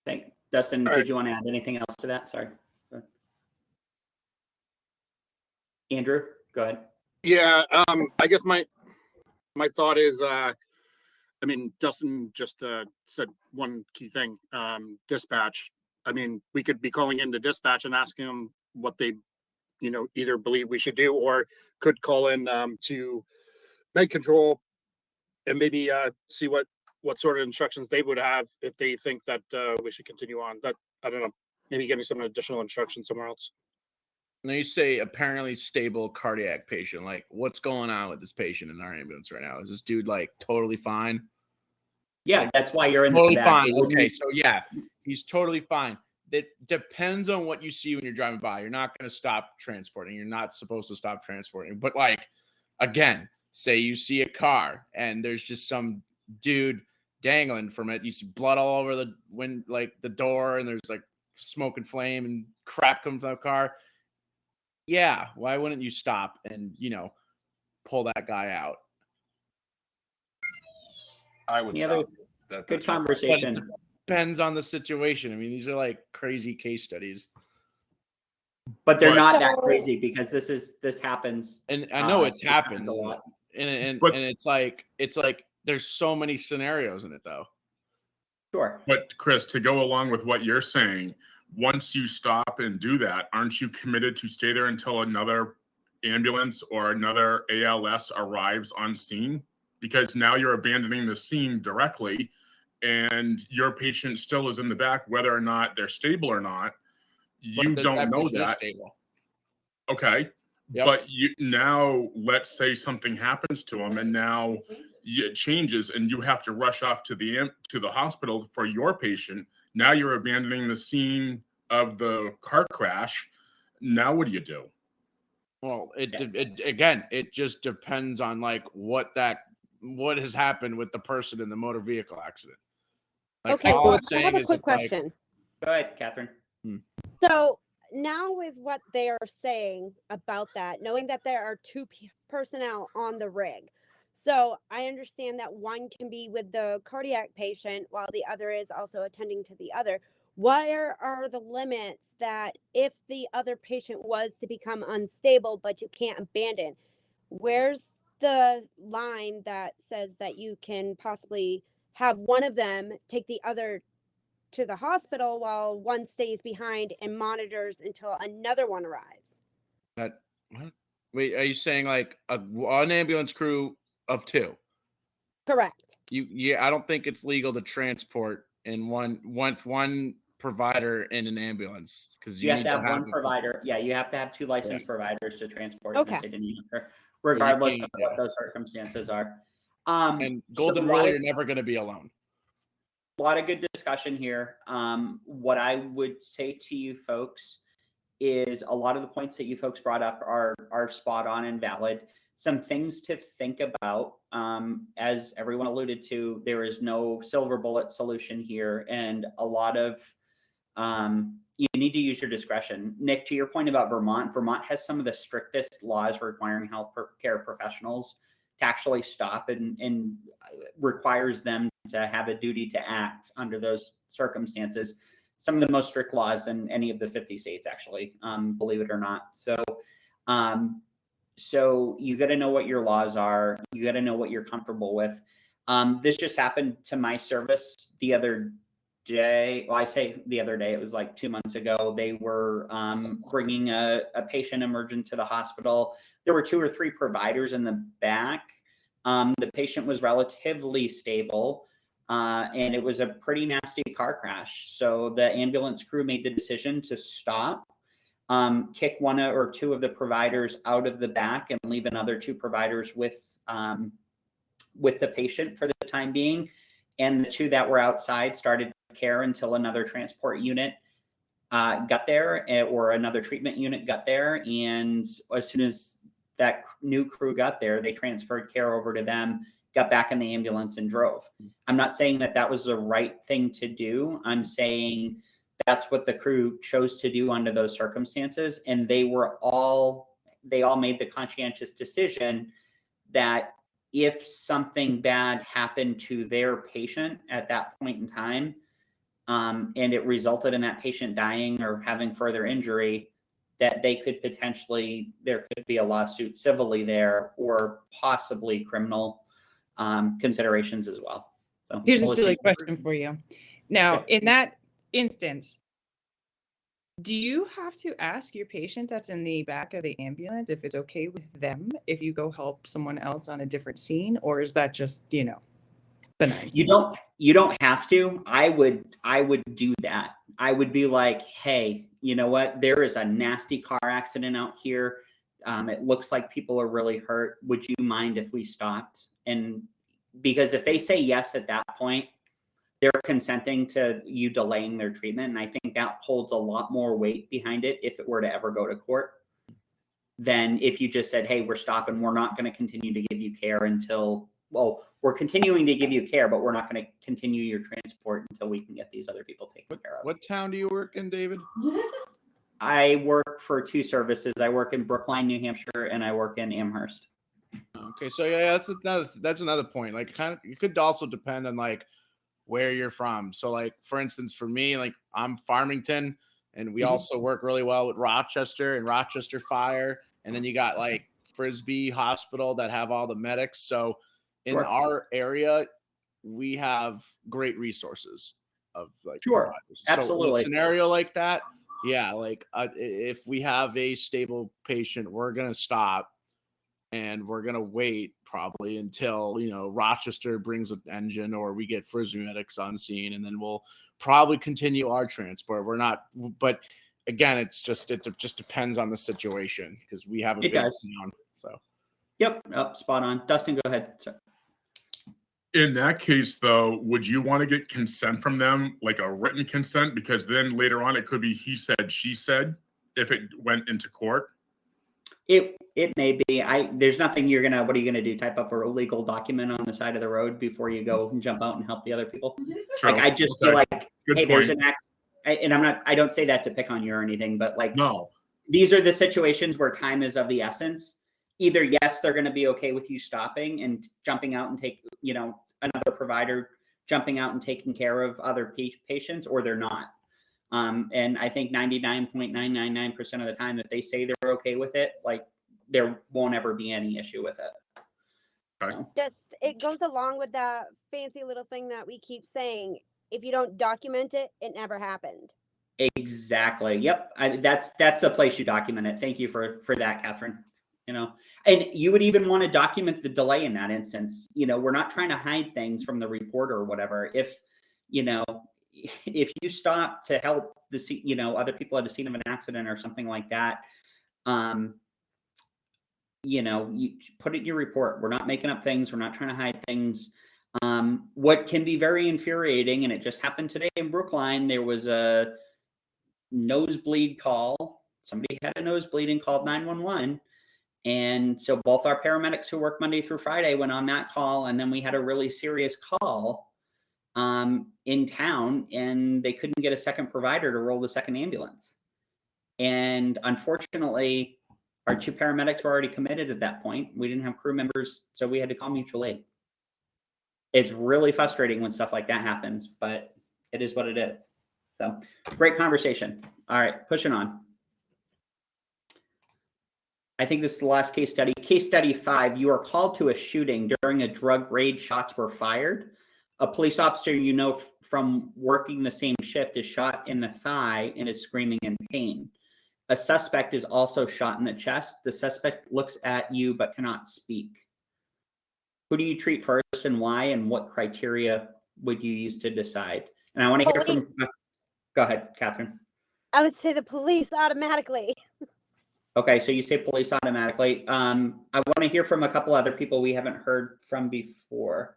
Thank you. Dustin, did you want to add anything else to that? Sorry. Go ahead. Andrew, go ahead. Yeah, I guess my thought is, Dustin just said one key thing, dispatch. I mean, we could be calling into dispatch and asking them what they, either believe we should do, or could call in to med control and maybe see what sort of instructions they would have if they think that we should continue on. That, I don't know, maybe getting some additional instruction somewhere else. Now you say apparently stable cardiac patient. Like, what's going on with this patient in our ambulance right now? Is this dude like totally fine? Yeah, that's why you're in totally the back. fine. Okay, so yeah, he's totally fine. That depends on what you see when you're driving by. You're not going to stop transporting. You're not supposed to stop transporting. But like, again, say you see a car and there's just some dude dangling from it. You see blood all over the like the door, and there's like smoke and flame and crap coming from the car. Yeah, why wouldn't you stop and, pull that guy out? I would stop. Good conversation. But it depends on the situation. I mean, these are like crazy case studies. But they're not that crazy because this happens. And I know it's happened a lot. And it's like there's so many scenarios in it though. Sure. But Chris, to go along with what you're saying, once you stop and do that, aren't you committed to stay there until another ambulance or another ALS arrives on scene? Because now you're abandoning the scene directly and your patient still is in the back, whether or not they're stable or not. You don't know that. Stable. Okay. Yep. But now let's say something happens to them and now it changes and you have to rush off to the hospital for your patient. Now you're abandoning the scene of the car crash. Now what do you do? Well, it just depends on like what has happened with the person in the motor vehicle accident. Like, Okay, all I'm I have saying a is quick it's like- question. Go ahead, Catherine. So now with what they are saying about that, knowing that there are two personnel on the rig, so I understand that one can be with the cardiac patient while the other is also attending to the other. Where are the limits that if the other patient was to become unstable, but you can't abandon? Where's the line that says that you can possibly have one of them take the other to the hospital while one stays behind and monitors until another one arrives? What? Wait, are you saying like an ambulance crew of two? Correct. Yeah, I don't think it's legal to transport in one provider in an ambulance because You have to have one provider. Yeah, you have to have two licensed providers to transport in the Okay. state of New Hampshire, regardless of what yeah. those circumstances are. And Golden Rule, you're never going to be alone. A lot of good discussion here. What I would say to you folks is a lot of the points that you folks brought up are spot on and valid. Some things to think about, as everyone alluded to, there is no silver bullet solution here, and a lot of you need to use your discretion. Nick, to your point about Vermont has some of the strictest laws requiring healthcare professionals to actually stop and requires them to have a duty to act under those circumstances. Some of the most strict laws in any of the 50 states, actually, believe it or not. So you got to know what your laws are. You got to know what you're comfortable with. This just happened to my service the other day. Well, I say the other day, it was like 2 months ago. They were bringing a patient emergent to the hospital. There were 2 or 3 providers in the back. The patient was relatively stable, and it was a pretty nasty car crash. So the ambulance crew made the decision to stop, kick 1 or 2 of the providers out of the back and leave another 2 providers with the patient for the time being. And the 2 that were outside started care until another transport unit got there, or another treatment unit got there. And as soon as that new crew got there, they transferred care over to them, got back in the ambulance and drove. I'm not saying that that was the right thing to do. I'm saying that's what the crew chose to do under those circumstances. And they all made the conscientious decision that if something bad happened to their patient at that point in time, and it resulted in that patient dying or having further injury, that they could potentially, there could be a lawsuit civilly there, or possibly criminal considerations as well. So here's a silly question for you. Now, in that instance, do you have to ask your patient that's in the back of the ambulance if it's okay with them if you go help someone else on a different scene, or is that just, benign? You don't have to. I would do that. I would be like, hey, you know what? There is a nasty car accident out here. It looks like people are really hurt. Would you mind if we stopped? And because if they say yes at that point, they're consenting to you delaying their treatment. And I think that holds a lot more weight behind it if it were to ever go to court than if you just said, hey, we're stopping. We're not going to continue to give you care until, well, we're continuing to give you care, but we're not going to continue your transport until we can get these other people taken care of. What town do you work in, David? I work for 2 services. I work in Brookline, New Hampshire, and I work in Amherst. Okay, so yeah, that's another point. Like, it could also depend on like where you're from. So like, for instance, for me, like I'm Farmington, and we also work really well with Rochester and Rochester Fire. And then you got like Frisbee Hospital that have all the medics. So in our area, we have great resources of like providers. Absolutely. So in a scenario like that, yeah, like if we have a stable patient, we're gonna stop and we're gonna wait probably until Rochester brings an engine or we get Frisbee medics on scene, and then we'll probably continue our transport. We're not, but again, it just depends on the situation because we have a big town. So Yep, spot on. Dustin, go ahead. Sorry. In that case, though, would you want to get consent from them, like a written consent? Because then later on, it could be he said, she said, if it went into court. It may be. There's nothing what are you gonna do? Type up a legal document on the side of the road before you go and jump out and help the other people? True. Like I just Okay. feel like, Good hey, there's point. an and I don't say that to pick on you or anything, but like No. these are the situations where time is of the essence. Either yes, they're gonna be okay with you stopping and jumping out and take, another provider jumping out and taking care of other patients, or they're not. And I think 99.999% of the time, if they say they're okay with it, like there won't ever be any issue with it. Okay. Just it goes along with that fancy little thing that we keep saying. If you don't document it, it never happened. Exactly. Yep. That's the place you document it. Thank you for that, Catherine. And you would even want to document the delay in that instance. We're not trying to hide things from the reporter or whatever. If you stop to help other people at the scene of an accident or something like that, you put it in your report. We're not making up things. We're not trying to hide things. What can be very infuriating, and it just happened today in Brookline, there was a nosebleed call. Somebody had a nosebleed and called 911. And so both our paramedics who work Monday through Friday went on that call. And then we had a really serious call in town, and they couldn't get a second provider to roll the second ambulance. And unfortunately, our two paramedics were already committed at that point. We didn't have crew members, so we had to call mutual aid. It's really frustrating when stuff like that happens, but it is what it is. So great conversation. All right, pushing on. I think this is the last case study. Case study 5, you are called to a shooting during a drug raid. Shots were fired. A police officer from working the same shift is shot in the thigh and is screaming in pain. A suspect is also shot in the chest. The suspect looks at you but cannot speak. Who do you treat first and why, and what criteria would you use to decide? And I want to hear from... Go ahead, Catherine. I would say the police automatically. Okay, so you say police automatically. I want to hear from a couple other people we haven't heard from before.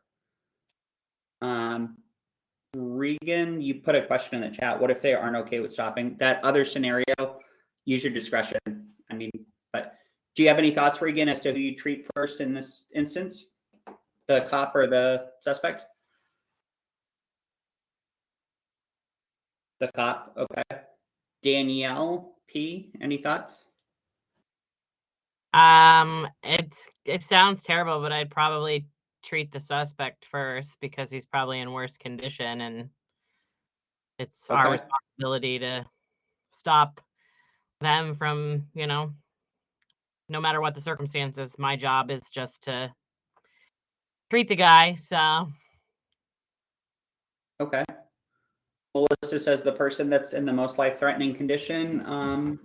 Regan, you put a question in the chat. What if they aren't okay with stopping? That other scenario, use your discretion. But do you have any thoughts, Regan, as to who you treat first in this instance? The cop or the suspect? The cop, okay. Danielle P, any thoughts? It sounds terrible, but I'd probably treat the suspect first because he's probably in worse condition, and it's our responsibility to stop them from, no matter what the circumstances. My job is just to treat the guy. So okay. Melissa says the person that's in the most life-threatening condition. How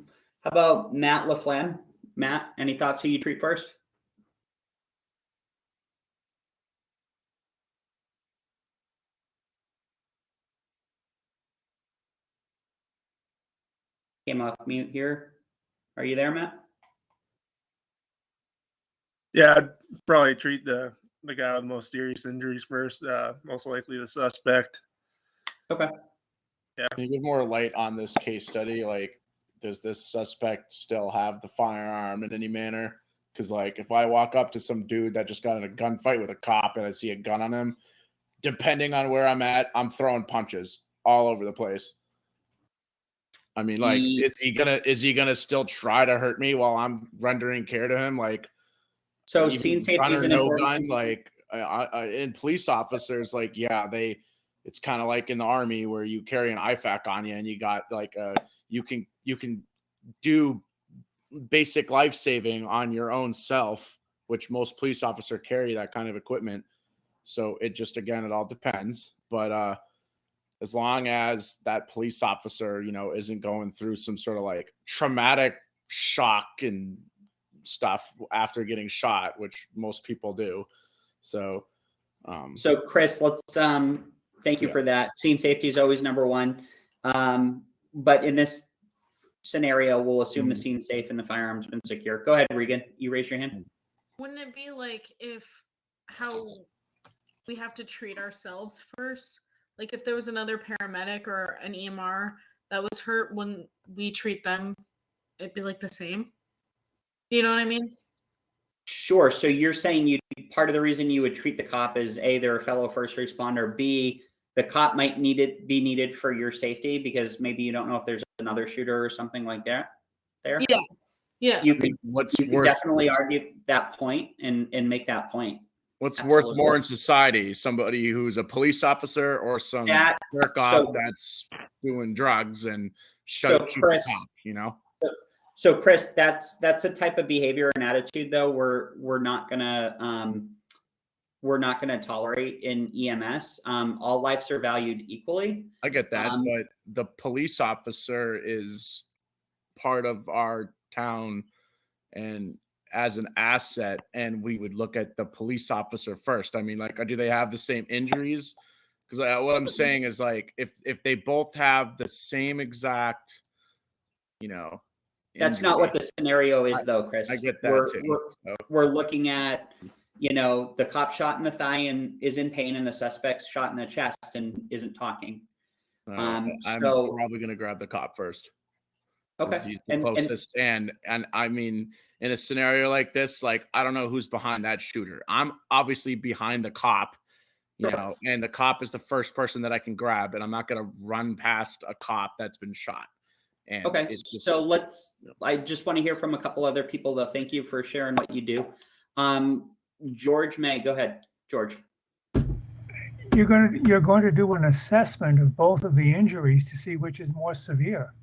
about Matt LaFlamme? Matt, any thoughts who you treat first? Came off mute here. Are you there, Matt? Yeah, I'd probably treat the guy with the most serious injuries first, most likely the suspect. Okay. Yeah. Can you give more light on this case study? Like, does this suspect still have the firearm in any manner? Because, like, if I walk up to some dude that just got in a gunfight with a cop and I see a gun on him, depending on where I'm at, I'm throwing punches all over the place. I mean, like, is he gonna still try to hurt me while I'm rendering care to him? Like, so scene safety is an important guns, like, in police officers, like, yeah, it's kind of like in the Army where you carry an IFAC on you and you got like you can do basic life saving on your own self, which most police officers carry that kind of equipment. So it just, again, it all depends. But as long as that police officer, isn't going through some sort of like traumatic shock and stuff after getting shot, which most people do. So Chris, let's thank you for that. Scene safety is always number one. But in this scenario, we'll assume the scene's safe and the firearm's been secure. Go ahead, Regan. You raise your hand. Wouldn't it be like how we have to treat ourselves first. Like if there was another paramedic or an EMR that was hurt, when we treat them, it'd be like the same. You know what I mean? Sure. So you're saying part of the reason you would treat the cop is A, they're a fellow first responder, B, the cop might be needed for your safety because maybe you don't know if there's another shooter or something like that there. Yeah. Yeah. You could What's you could worth definitely argue that point and make that point. what's worth Absolutely. more in society? Somebody who's a police officer or some That- jerk off so- that's doing drugs and So, shoot the Chris- cop, you know? So Chris, that's a type of behavior and attitude though we're not gonna tolerate in EMS. All lives are valued equally. I get that, but the police officer is part of our town and as an asset, and we would look at the police officer first. I mean, like, do they have the same injuries? Because what I'm saying is, like, if they both have the same exact, you know, That's not what the scenario is, though, Chris. I get that we're, too. We're looking at, the cop shot in the thigh and is in pain, and the suspect's shot in the chest and isn't talking. I'm so probably gonna grab the cop first. Okay. He's the closest, and I mean, in a scenario like this, like, I don't know who's behind that shooter. I'm obviously behind the cop, you know, and the cop is the first person that I can grab, and I'm not gonna run past a cop that's been shot. And Okay, it's just, so I just want to hear from a couple other people, though. Thank you for sharing what you do. George May, go ahead, George. You're going to do an assessment of both of the injuries to see which is more severe.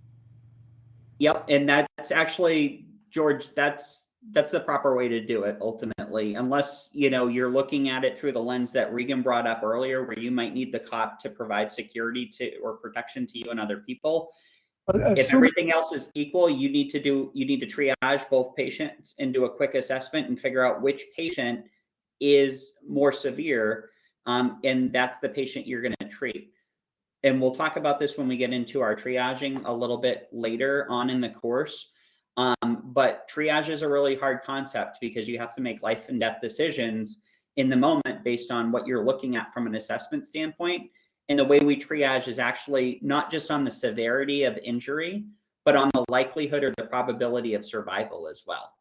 Yep, and that's actually, George, that's the proper way to do it ultimately, unless, you're looking at it through the lens that Regan brought up earlier, where you might need the cop to provide security to or protection to you and other people. If everything else is equal, you need to triage both patients and do a quick assessment and figure out which patient is more severe. And that's the patient you're going to treat. And we'll talk about this when we get into our triaging a little bit later on in the course. But triage is a really hard concept because you have to make life and death decisions in the moment based on what you're looking at from an assessment standpoint. And the way we triage is actually not just on the severity of injury, but on the likelihood or the probability of survival as well.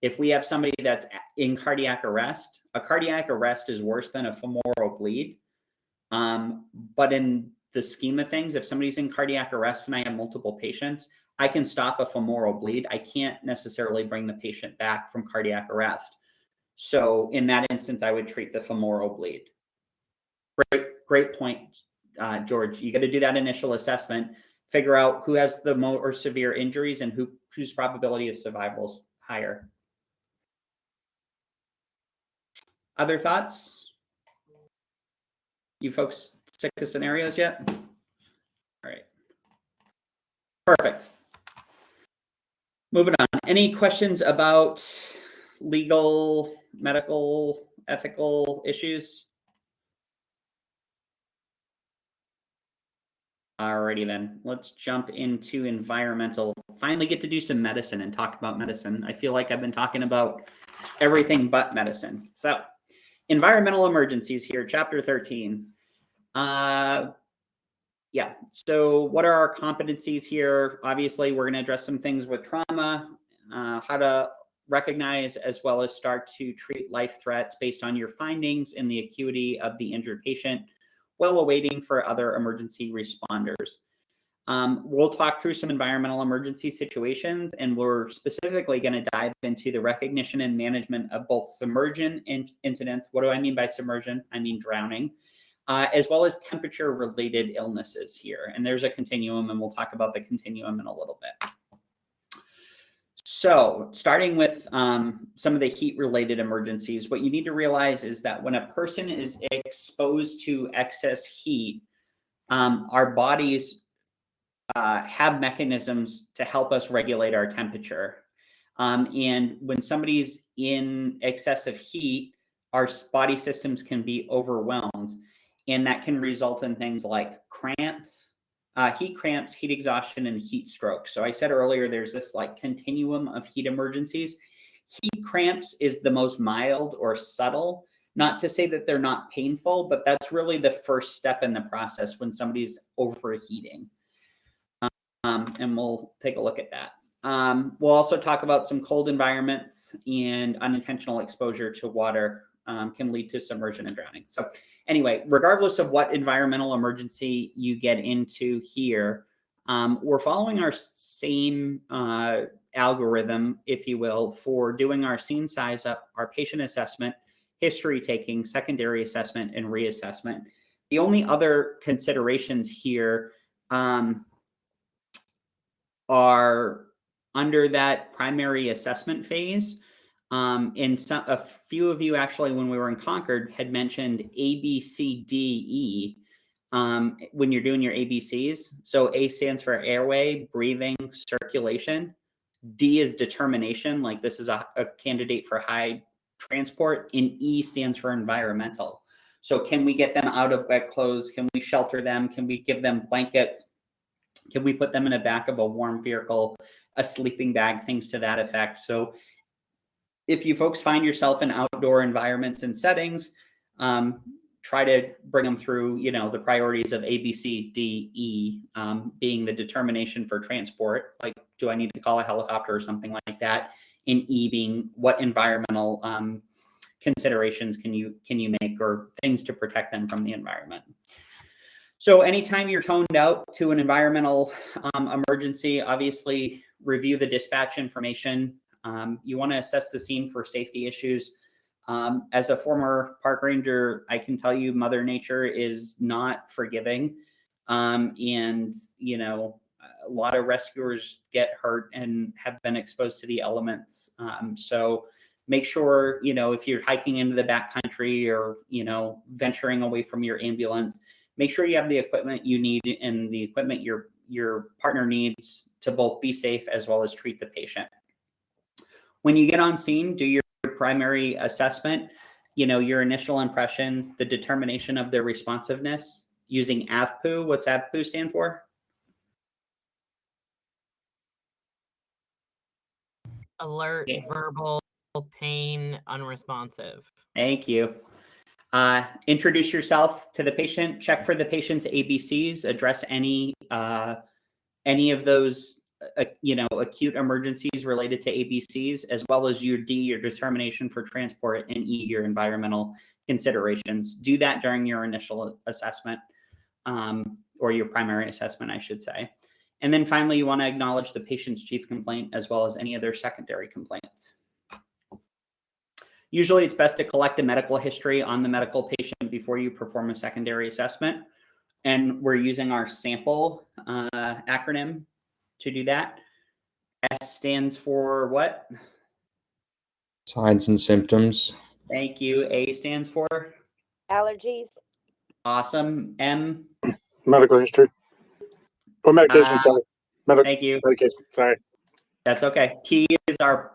If we have somebody that's in cardiac arrest, a cardiac arrest is worse than a femoral bleed. But in the scheme of things, if somebody's in cardiac arrest and I have multiple patients, I can stop a femoral bleed. I can't necessarily bring the patient back from cardiac arrest. So in that instance, I would treat the femoral bleed. Great point, George. You got to do that initial assessment, figure out who has the more severe injuries and whose probability of survival is higher. Other thoughts? You folks sick of scenarios yet? All right. Perfect. Moving on. Any questions about legal, medical, ethical issues? Alrighty then, let's jump into environmental. Finally get to do some medicine and talk about medicine. I feel like I've been talking about everything but medicine. So, environmental emergencies here, chapter 13. Yeah, so what are our competencies here? Obviously, we're going to address some things with trauma, how to recognize as well as start to treat life threats based on your findings and the acuity of the injured patient, while awaiting for other emergency responders. We'll talk through some environmental emergency situations, and we're specifically going to dive into the recognition and management of both submersion incidents. What do I mean by submersion? I mean drowning, as well as temperature-related illnesses here. And there's a continuum, and we'll talk about the continuum in a little bit. So starting with some of the heat-related emergencies, what you need to realize is that when a person is exposed to excess heat, our bodies have mechanisms to help us regulate our temperature. And when somebody's in excessive heat, our body systems can be overwhelmed, and that can result in things like cramps, heat cramps, heat exhaustion, and heat stroke. So I said earlier, there's this like continuum of heat emergencies. Heat cramps is the most mild or subtle. Not to say that they're not painful, but that's really the first step in the process when somebody's overheating. And we'll take a look at that. We'll also talk about some cold environments, and unintentional exposure to water can lead to submersion and drowning. So anyway, regardless of what environmental emergency you get into here, we're following our same algorithm, if you will, for doing our scene size up, our patient assessment, history taking, secondary assessment, and reassessment. The only other considerations here are under that primary assessment phase. And a few of you actually, when we were in Concord, had mentioned A, B, C, D, E when you're doing your ABCs. So A stands for airway, breathing, circulation. D is determination, like this is a candidate for high transport, and E stands for environmental. So can we get them out of wet clothes? Can we shelter them? Can we give them blankets? Can we put them in the back of a warm vehicle, a sleeping bag, things to that effect? So if you folks find yourself in outdoor environments and settings, try to bring them through, you know, the priorities of A, B, C, D, E, being the determination for transport, like, do I need to call a helicopter or something like that? And E being what environmental considerations can you make, or things to protect them from the environment. So anytime you're toned out to an environmental emergency, obviously review the dispatch information. You want to assess the scene for safety issues. As a former park ranger, I can tell you Mother Nature is not forgiving. And, you know, a lot of rescuers get hurt and have been exposed to the elements. So make sure, you know, if you're hiking into the backcountry or, you know, venturing away from your ambulance, make sure you have the equipment you need and the equipment your partner needs to both be safe as well as treat the patient. When you get on scene, do your primary assessment, you know, your initial impression, the determination of their responsiveness using AVPU. What's AVPU stand for? Alert, Yeah. verbal, pain, unresponsive. Thank you. Introduce yourself to the patient, check for the patient's ABCs, address any of those, you know, acute emergencies related to ABCs, as well as your D, your determination for transport, and E, your environmental considerations. Do that during your initial assessment, or your primary assessment, I should say. And then finally, you want to acknowledge the patient's chief complaint as well as any other secondary complaints. Usually it's best to collect a medical history on the medical patient before you perform a secondary assessment. And we're using our sample acronym to do that. S stands for what? Signs and symptoms. Thank you. A stands for? Allergies. Awesome. M? Medical history. Or medication, sorry. Thank you. Medication, sorry. That's okay. P is our...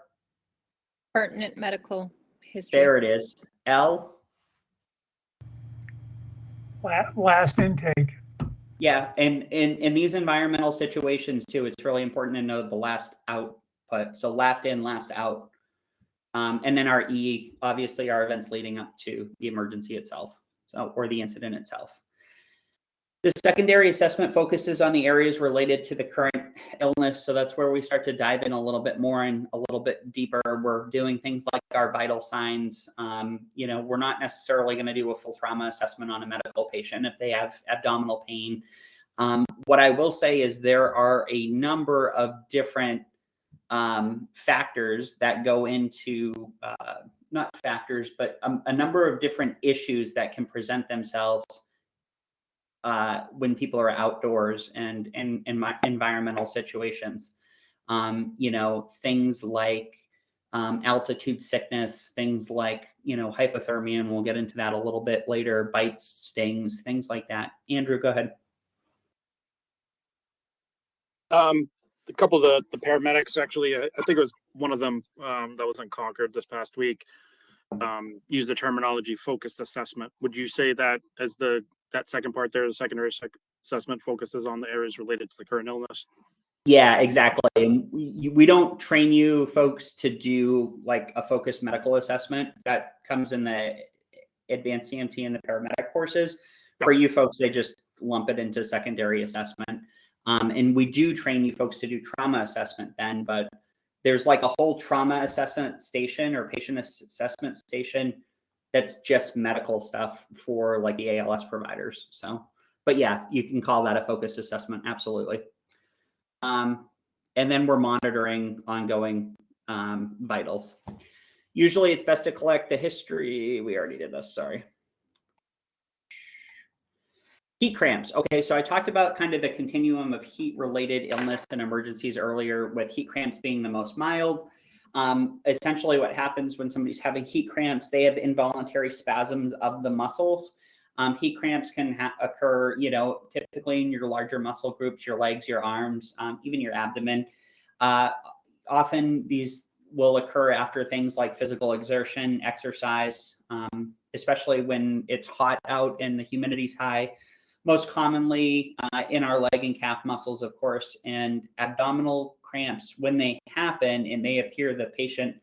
Pertinent medical history. There it is. L? Last intake. Yeah, and in these environmental situations too, it's really important to know the last output. So last in, last out. And then our E, obviously our events leading up to the emergency itself, so, or the incident itself. The secondary assessment focuses on the areas related to the current illness. So that's where we start to dive in a little bit more and a little bit deeper. We're doing things like our vital signs. You know, we're not necessarily going to do a full trauma assessment on a medical patient if they have abdominal pain. What I will say is there are a number of different factors that go into, not factors, but a number of different issues that can present themselves when people are outdoors and in environmental situations. You know, things like altitude sickness, things like, you know, hypothermia, and we'll get into that a little bit later, bites, stings, things like that. Andrew, go ahead. A couple of the paramedics, actually, I think it was one of them that was in Concord this past week, used the terminology focused assessment. Would you say that as that second part there, the secondary assessment focuses on the areas related to the current illness? Yeah, exactly. And we don't train you folks to do like a focused medical assessment. That comes in the advanced EMT and the paramedic courses. For you folks, they just lump it into secondary assessment. And we do train you folks to do trauma assessment then, but there's like a whole trauma assessment station or patient assessment station that's just medical stuff for like the ALS providers. So, but yeah, you can call that a focus assessment. Absolutely. And then we're monitoring ongoing vitals. Usually it's best to collect the history. We already did this, sorry. Heat cramps. Okay, so I talked about kind of the continuum of heat-related illness and emergencies earlier, with heat cramps being the most mild. Essentially what happens when somebody's having heat cramps, they have involuntary spasms of the muscles. Heat cramps can occur, you know, typically in your larger muscle groups, your legs, your arms, even your abdomen. Often these will occur after things like physical exertion, exercise, especially when it's hot out and the humidity's high. Most commonly in our leg and calf muscles, of course, and abdominal cramps. When they happen, it may appear the patient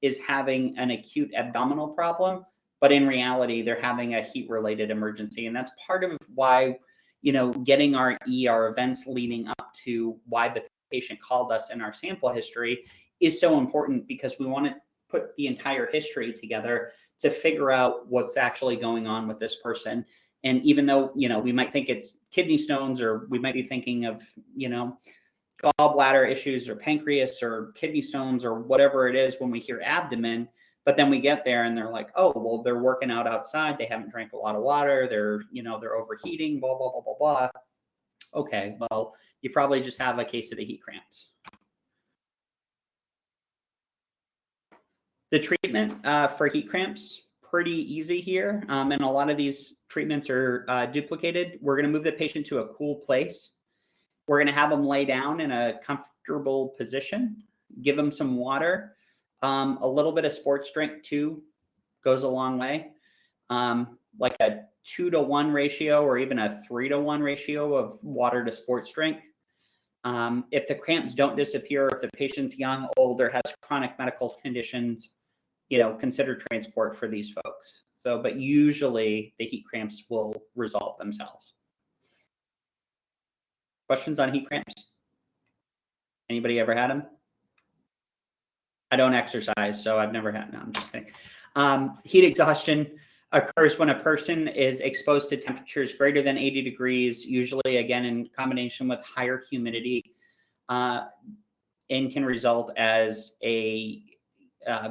is having an acute abdominal problem, but in reality, they're having a heat-related emergency. And that's part of why, you know, getting our events leading up to why the patient called us in our sample history is so important, because we want to put the entire history together to figure out what's actually going on with this person. And even though, you know, we might think it's kidney stones, or we might be thinking of, you know, gallbladder issues or pancreas or kidney stones or whatever it is when we hear abdomen, but then we get there and they're like, oh, well, they're working out outside. They haven't drank a lot of water. They're, you know, they're overheating, blah, blah, blah, blah, blah. Okay, well, you probably just have a case of the heat cramps. The treatment for heat cramps, pretty easy here. And a lot of these treatments are duplicated. We're going to move the patient to a cool place. We're going to have them lay down in a comfortable position, give them some water. A little bit of sports drink too goes a long way. Like a 2-to-1 ratio or even a 3-to-1 ratio of water to sports drink. If the cramps don't disappear, if the patient's young, old, or has chronic medical conditions, you know, consider transport for these folks. So, but usually the heat cramps will resolve themselves. Questions on heat cramps? Anybody ever had them? I don't exercise, so I've never had. No, I'm just kidding. Heat exhaustion occurs when a person is exposed to temperatures greater than 80 degrees, usually again in combination with higher humidity, and can result as a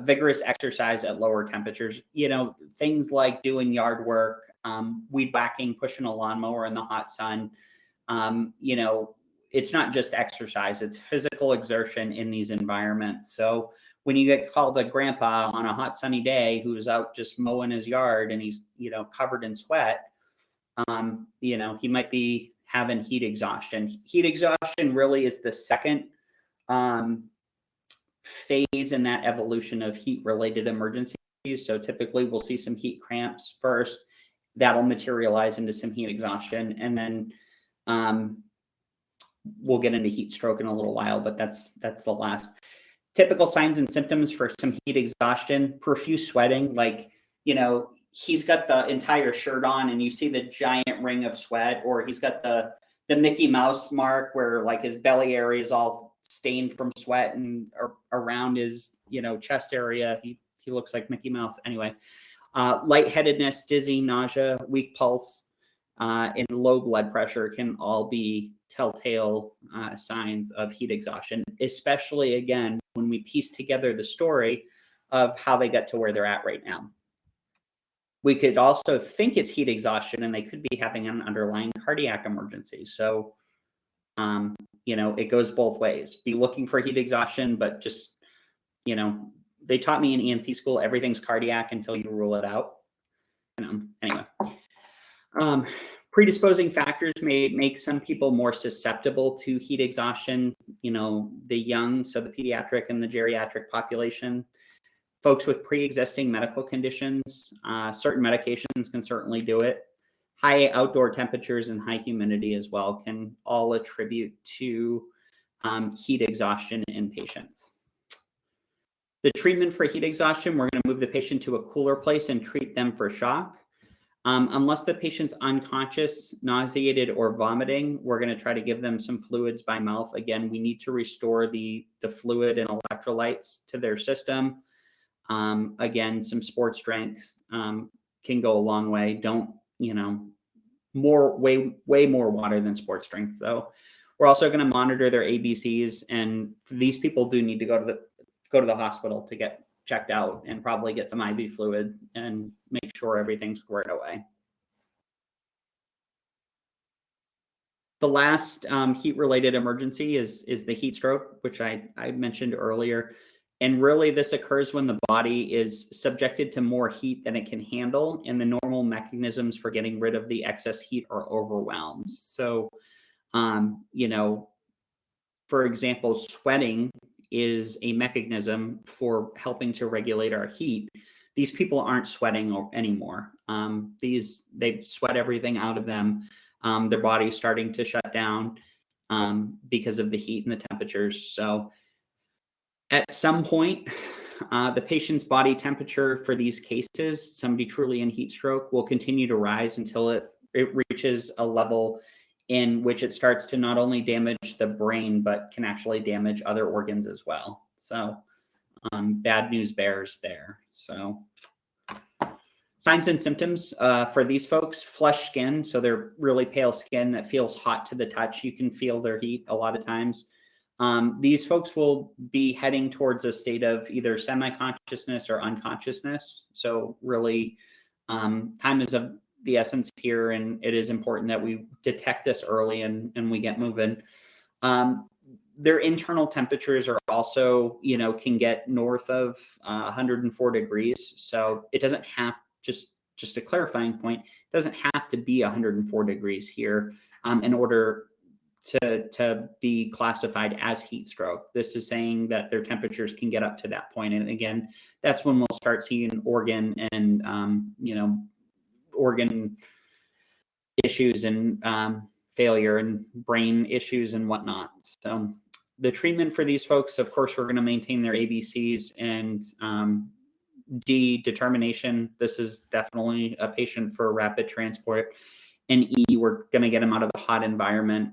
vigorous exercise at lower temperatures. You know, things like doing yard work, weed whacking, pushing a lawnmower in the hot sun. You know, it's not just exercise, it's physical exertion in these environments. So when you get called a grandpa on a hot sunny day who's out just mowing his yard and he's, you know, covered in sweat, you know, he might be having heat exhaustion. Heat exhaustion really is the second phase in that evolution of heat-related emergencies. So typically we'll see some heat cramps first. That'll materialize into some heat exhaustion, and then we'll get into heat stroke in a little while, but that's the last. Typical signs and symptoms for some heat exhaustion: profuse sweating, like, you know, he's got the entire shirt on and you see the giant ring of sweat, or he's got the Mickey Mouse mark where like his belly area is all stained from sweat, and around his, you know, chest area, he looks like Mickey Mouse. Anyway, lightheadedness, dizzy, nausea, weak pulse, and low blood pressure can all be telltale signs of heat exhaustion, especially again when we piece together the story of how they got to where they're at right now. We could also think it's heat exhaustion and they could be having an underlying cardiac emergency. So, you know, it goes both ways. Be looking for heat exhaustion, but just, you know, they taught me in EMT school, everything's cardiac until you rule it out. You know, anyway. Predisposing factors may make some people more susceptible to heat exhaustion. You know, the young, so the pediatric and the geriatric population. Folks with pre-existing medical conditions, certain medications can certainly do it. High outdoor temperatures and high humidity as well can all attribute to heat exhaustion in patients. The treatment for heat exhaustion, we're going to move the patient to a cooler place and treat them for shock. Unless the patient's unconscious, nauseated, or vomiting, we're going to try to give them some fluids by mouth. Again, we need to restore the fluid and electrolytes to their system. Again, some sports strength can go a long way. Don't, way more water than sports strength, though. We're also going to monitor their ABCs, and these people do need to go to the hospital to get checked out and probably get some IV fluid and make sure everything's squared away. The last heat-related emergency is the heat stroke, which I mentioned earlier. And really, this occurs when the body is subjected to more heat than it can handle, and the normal mechanisms for getting rid of the excess heat are overwhelmed. So, for example, sweating is a mechanism for helping to regulate our heat. These people aren't sweating anymore. They've sweat everything out of them. Their body's starting to shut down because of the heat and the temperatures. So at some point, the patient's body temperature for these cases, somebody truly in heat stroke, will continue to rise until it reaches a level in which it starts to not only damage the brain, but can actually damage other organs as well. So bad news bears there. So signs and symptoms for these folks: flushed skin. So they're really pale skin that feels hot to the touch. You can feel their heat a lot of times. These folks will be heading towards a state of either semi-consciousness or unconsciousness. So really, time is of the essence here, and it is important that we detect this early and we get moving. Their internal temperatures are also, can get north of 104 degrees. So it doesn't have, just a clarifying point, it doesn't have to be 104 degrees here in order to be classified as heat stroke. This is saying that their temperatures can get up to that point. And again, that's when we'll start seeing organ and, organ issues and failure and brain issues and whatnot. So the treatment for these folks, of course, we're going to maintain their ABCs and D, determination. This is definitely a patient for rapid transport. And E, we're going to get them out of the hot environment.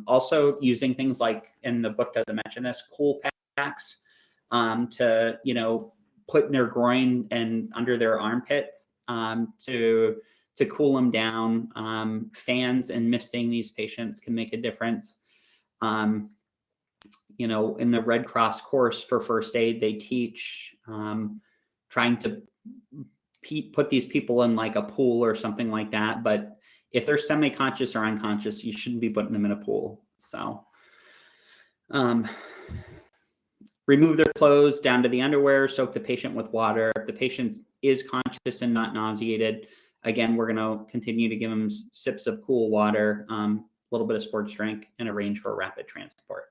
Also using things like, and the book doesn't mention this, cool packs to, put in their groin and under their armpits to cool them down. Fans and misting these patients can make a difference. In the Red Cross course for first aid, they teach trying to put these people in like a pool or something like that. But if they're semi-conscious or unconscious, you shouldn't be putting them in a pool. So remove their clothes down to the underwear, soak the patient with water. If the patient is conscious and not nauseated, again, we're going to continue to give them sips of cool water, a little bit of sports drink, and arrange for rapid transport.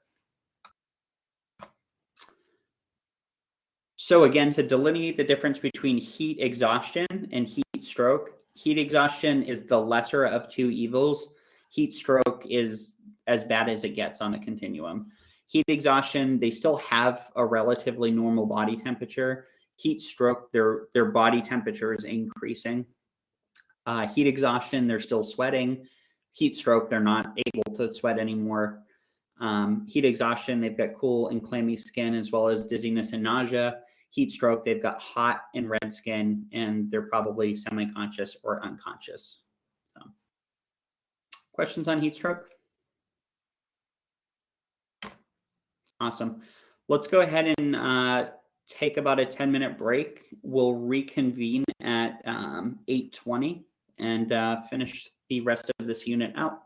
So again, to delineate the difference between heat exhaustion and heat stroke, heat exhaustion is the lesser of two evils. Heat stroke is as bad as it gets on the continuum. Heat exhaustion, they still have a relatively normal body temperature. Heat stroke, their body temperature is increasing. Heat exhaustion, they're still sweating. Heat stroke, they're not able to sweat anymore. Heat exhaustion, they've got cool and clammy skin as well as dizziness and nausea. Heat stroke, they've got hot and red skin, and they're probably semi-conscious or unconscious. So, questions on heat stroke? Awesome. Let's go ahead and take about a 10-minute break. We'll reconvene at 8:20 and finish the rest of this unit out.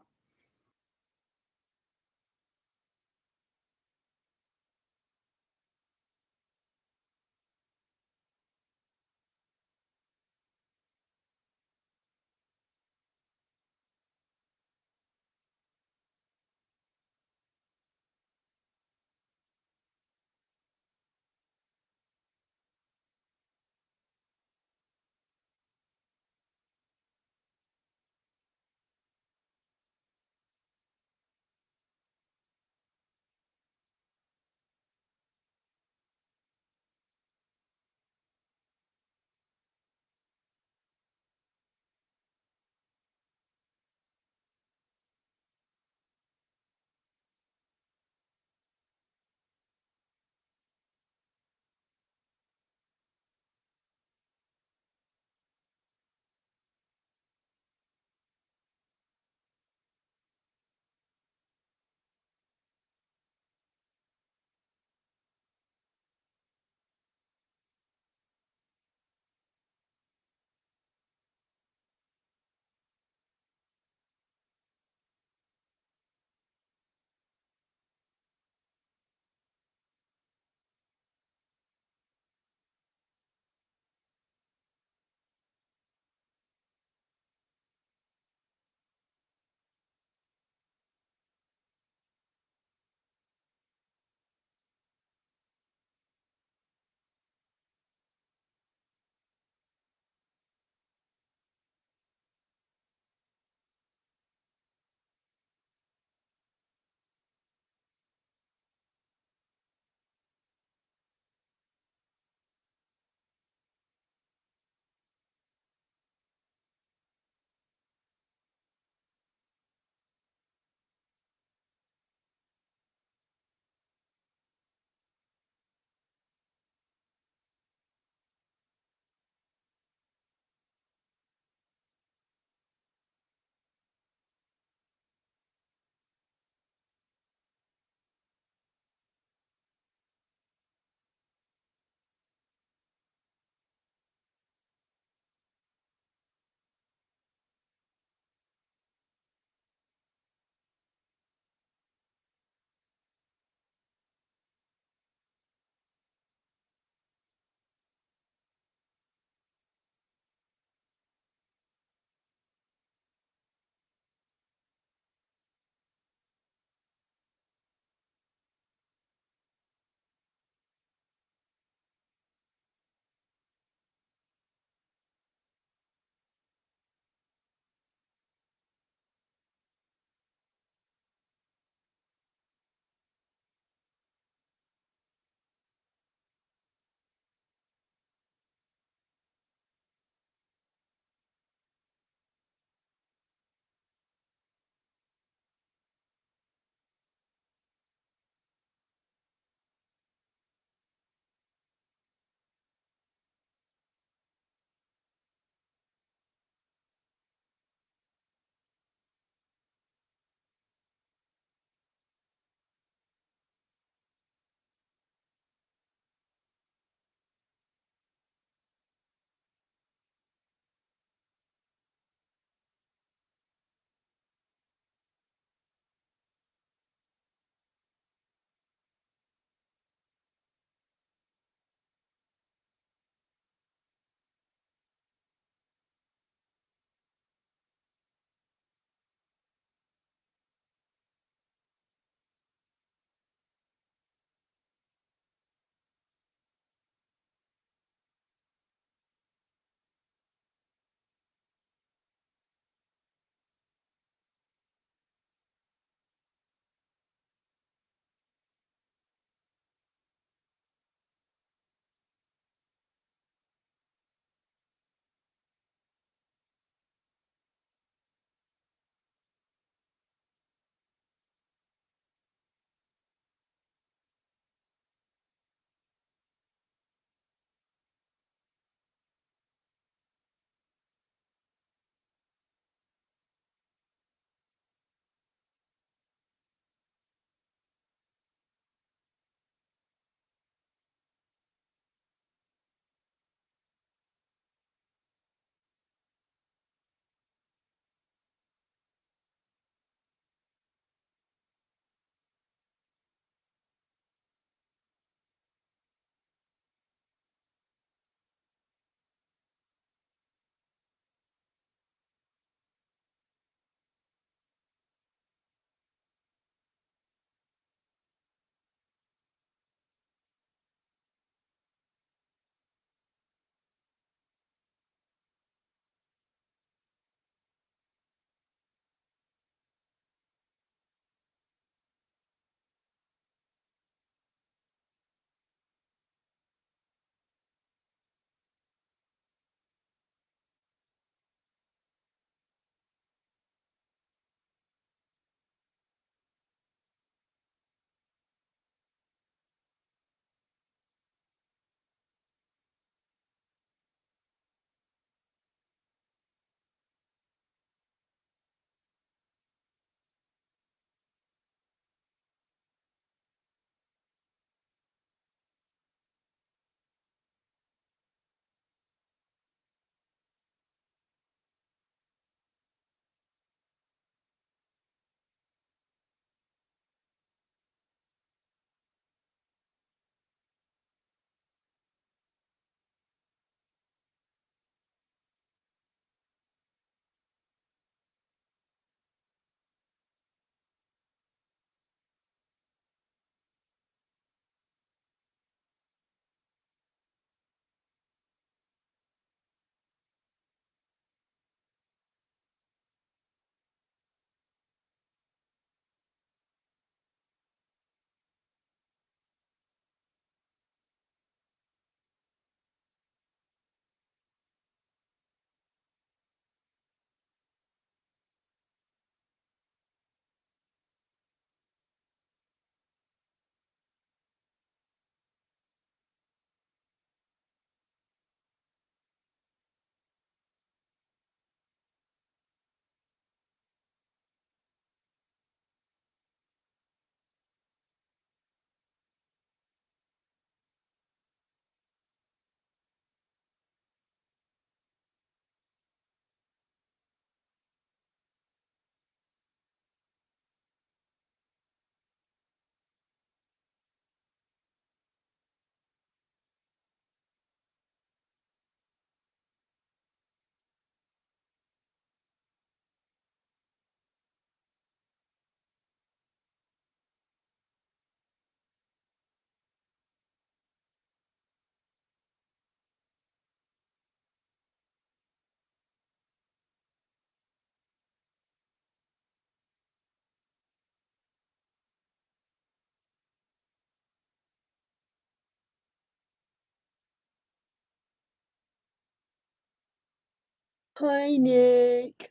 Hi, Nick.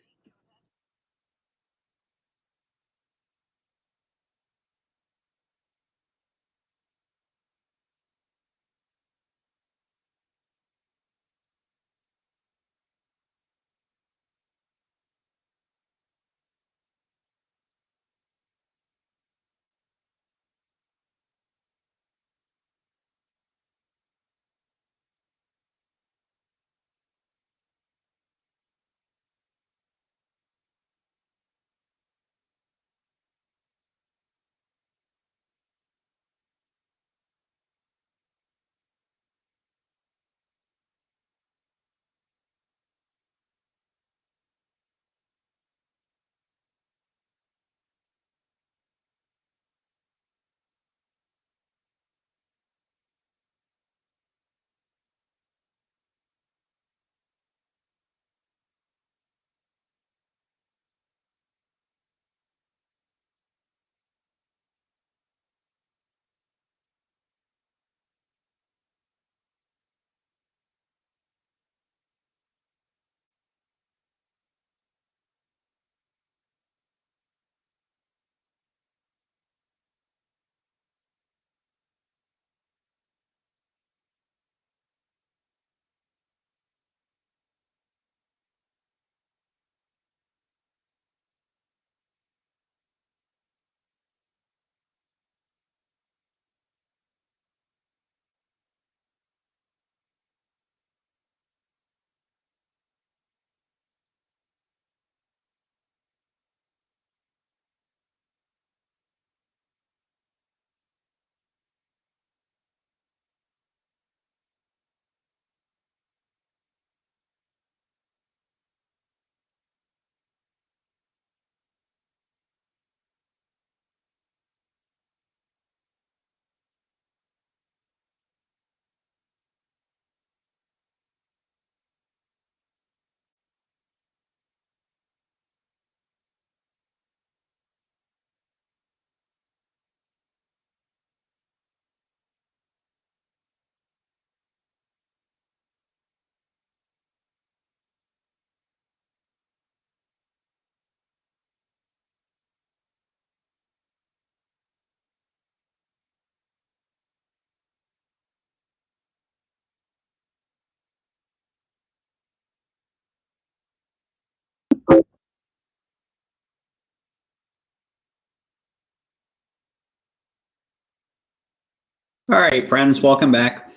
All right, friends, welcome back.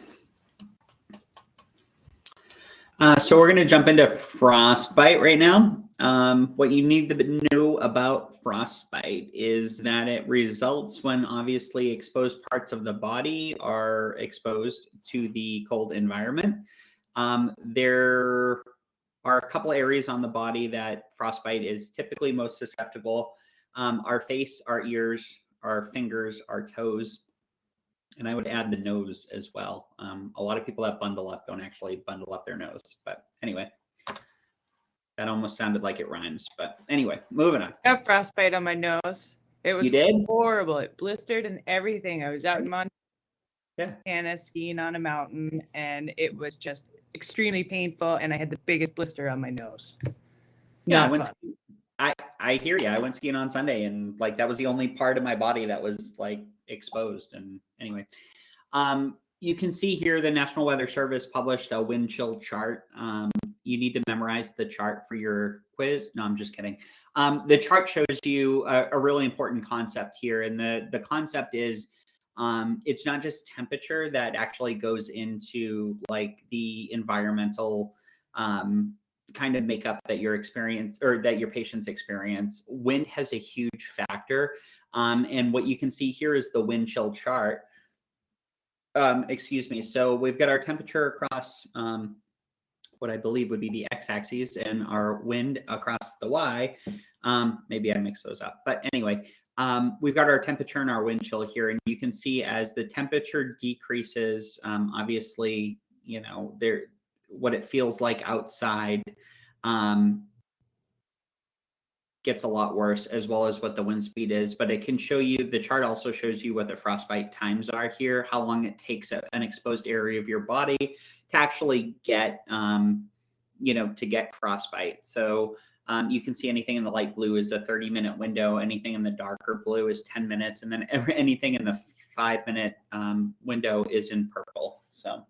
So we're going to jump into frostbite right now. What you need to know about frostbite is that it results when obviously exposed parts of the body are exposed to the cold environment. There are a couple areas on the body that frostbite is typically most susceptible. Our face, our ears, our fingers, our toes, and I would add the nose as well. A lot of people that bundle up don't actually bundle up their nose. But anyway, that almost sounded like it rhymes. But anyway, moving on. I got frostbite on my nose. It was You did? horrible. It blistered and everything. I was out in Yeah. Montana skiing on a mountain, and it was just extremely painful. And I had the biggest blister on my nose. Yeah, Not I went fun. I hear you. I went skiing on Sunday, and like that was the only part of my body that was like exposed. And anyway, you can see here the National Weather Service published a wind chill chart. You need to memorize the chart for your quiz. No, I'm just kidding. The chart shows you a really important concept here, and the concept is it's not just temperature that actually goes into like the environmental kind of makeup that your experience or that your patients experience. Wind has a huge factor. And what you can see here is the wind chill chart. Excuse me. So we've got our temperature across what I believe would be the x-axis and our wind across the y. Maybe I mixed those up. But anyway, we've got our temperature and our wind chill here. And you can see as the temperature decreases, obviously, you know, what it feels like outside gets a lot worse, as well as what the wind speed is. But it can show you, the chart also shows you what the frostbite times are here, how long it takes an exposed area of your body to actually get, to get frostbite. So you can see anything in the light blue is a 30-minute window. Anything in the darker blue is 10 minutes. And then anything in the 5-minute window is in purple. So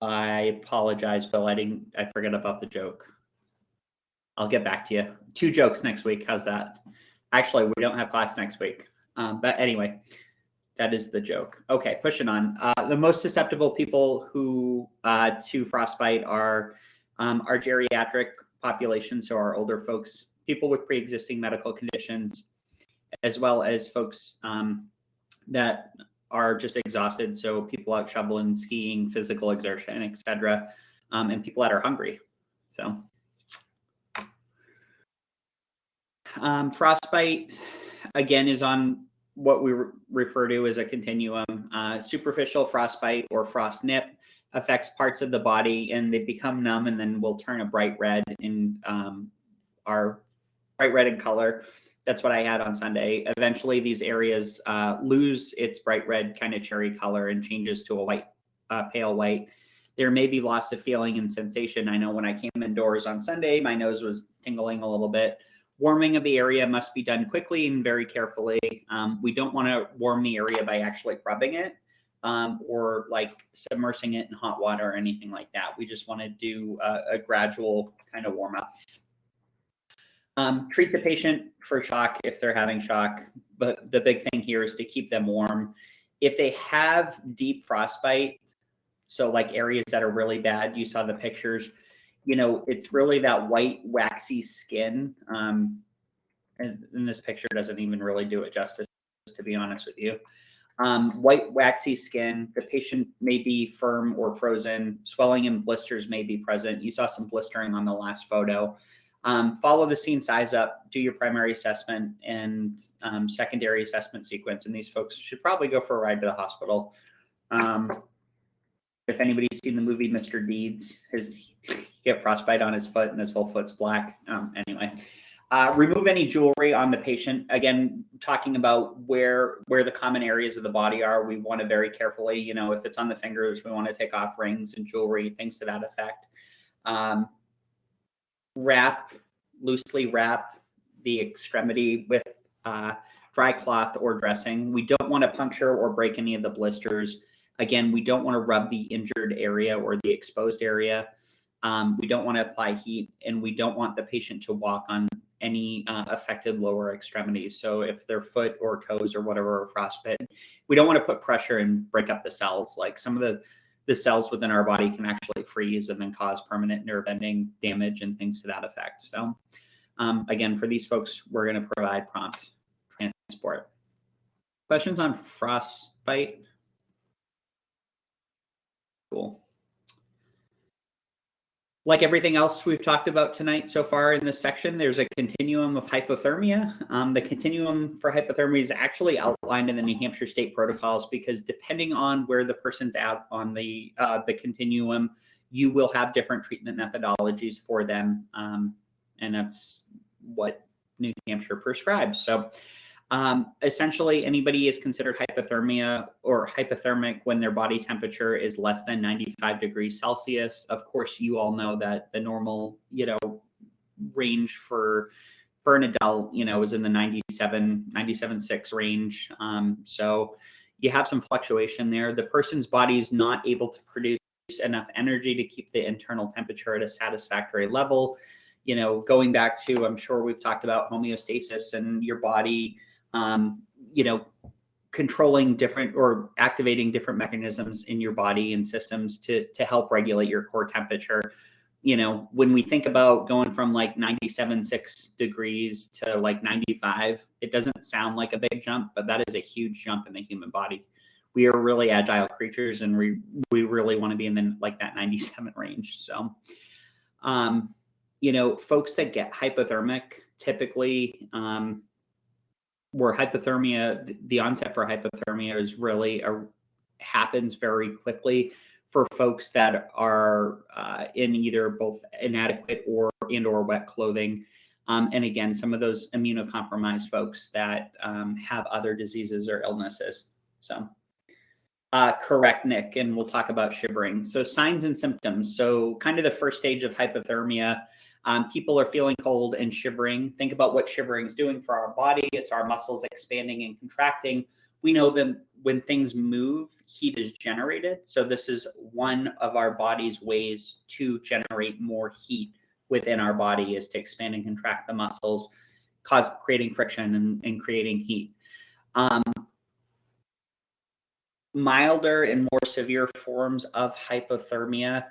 I apologize, Bill. I forgot about the joke. I'll get back to you. 2 jokes next week. How's that? Actually, we don't have class next week. But anyway, that is the joke. Okay, pushing on. The most susceptible people who to frostbite are our geriatric population, so our older folks, people with pre-existing medical conditions, as well as folks that are just exhausted. So people out shoveling, skiing, physical exertion, etc., and people that are hungry. So frostbite, again, is on what we refer to as a continuum. Superficial frostbite or frost nip affects parts of the body and they become numb and then will turn a bright red in our bright red in color. That's what I had on Sunday. Eventually these areas lose its bright red kind of cherry color and changes to a white, pale white. There may be loss of feeling and sensation. I know when I came indoors on Sunday, my nose was tingling a little bit. Warming of the area must be done quickly and very carefully. We don't want to warm the area by actually rubbing it or like submersing it in hot water or anything like that. We just want to do a gradual kind of warm up. Treat the patient for shock if they're having shock, but the big thing here is to keep them warm. If they have deep frostbite, so like areas that are really bad, you saw the pictures, it's really that white waxy skin. And this picture doesn't even really do it justice, to be honest with you. White waxy skin, the patient may be firm or frozen, swelling and blisters may be present. You saw some blistering on the last photo. Follow the scene size up, do your primary assessment and secondary assessment sequence. And these folks should probably go for a ride to the hospital. If anybody's seen the movie Mr. Deeds, he get frostbite on his foot and his whole foot's black. Anyway, remove any jewelry on the patient. Again, talking about where the common areas of the body are, we want to very carefully, if it's on the fingers, we want to take off rings and jewelry, things to that effect. Loosely wrap the extremity with dry cloth or dressing. We don't want to puncture or break any of the blisters. Again, we don't want to rub the injured area or the exposed area. We don't want to apply heat, and we don't want the patient to walk on any affected lower extremities. So if their foot or toes or whatever are frostbitten, we don't want to put pressure and break up the cells. Like some of the cells within our body can actually freeze and then cause permanent nerve ending damage and things to that effect. So again, for these folks, we're going to provide prompt transport. Questions on frostbite? Cool. Like everything else we've talked about tonight so far in this section, there's a continuum of hypothermia. The continuum for hypothermia is actually outlined in the New Hampshire state protocols because depending on where the person's at on the continuum, you will have different treatment methodologies for them. And that's what New Hampshire prescribes. So essentially anybody is considered hypothermia or hypothermic when their body temperature is less than 95 degrees Celsius. Of course, you all know that the normal, range for an adult, is in the 97.6 range. So you have some fluctuation there. The person's body is not able to produce enough energy to keep the internal temperature at a satisfactory level. Going back to, I'm sure we've talked about homeostasis and your body, controlling different or activating different mechanisms in your body and systems to help regulate your core temperature. When we think about going from like 97.6 degrees to like 95, it doesn't sound like a big jump, but that is a huge jump in the human body. We are really agile creatures and we really want to be in that 97 range. So, folks that get hypothermic typically, where hypothermia, the onset for hypothermia is really happens very quickly for folks that are in either both inadequate or wet clothing. And again, some of those immunocompromised folks that have other diseases or illnesses. So Correct, Nick, and we'll talk about shivering. So signs and symptoms. So kind of the first stage of hypothermia. People are feeling cold and shivering. Think about what shivering is doing for our body. It's our muscles expanding and contracting. We know that when things move, heat is generated. So this is one of our body's ways to generate more heat within our body, is to expand and contract the muscles, creating friction and creating heat. Milder and more severe forms of hypothermia,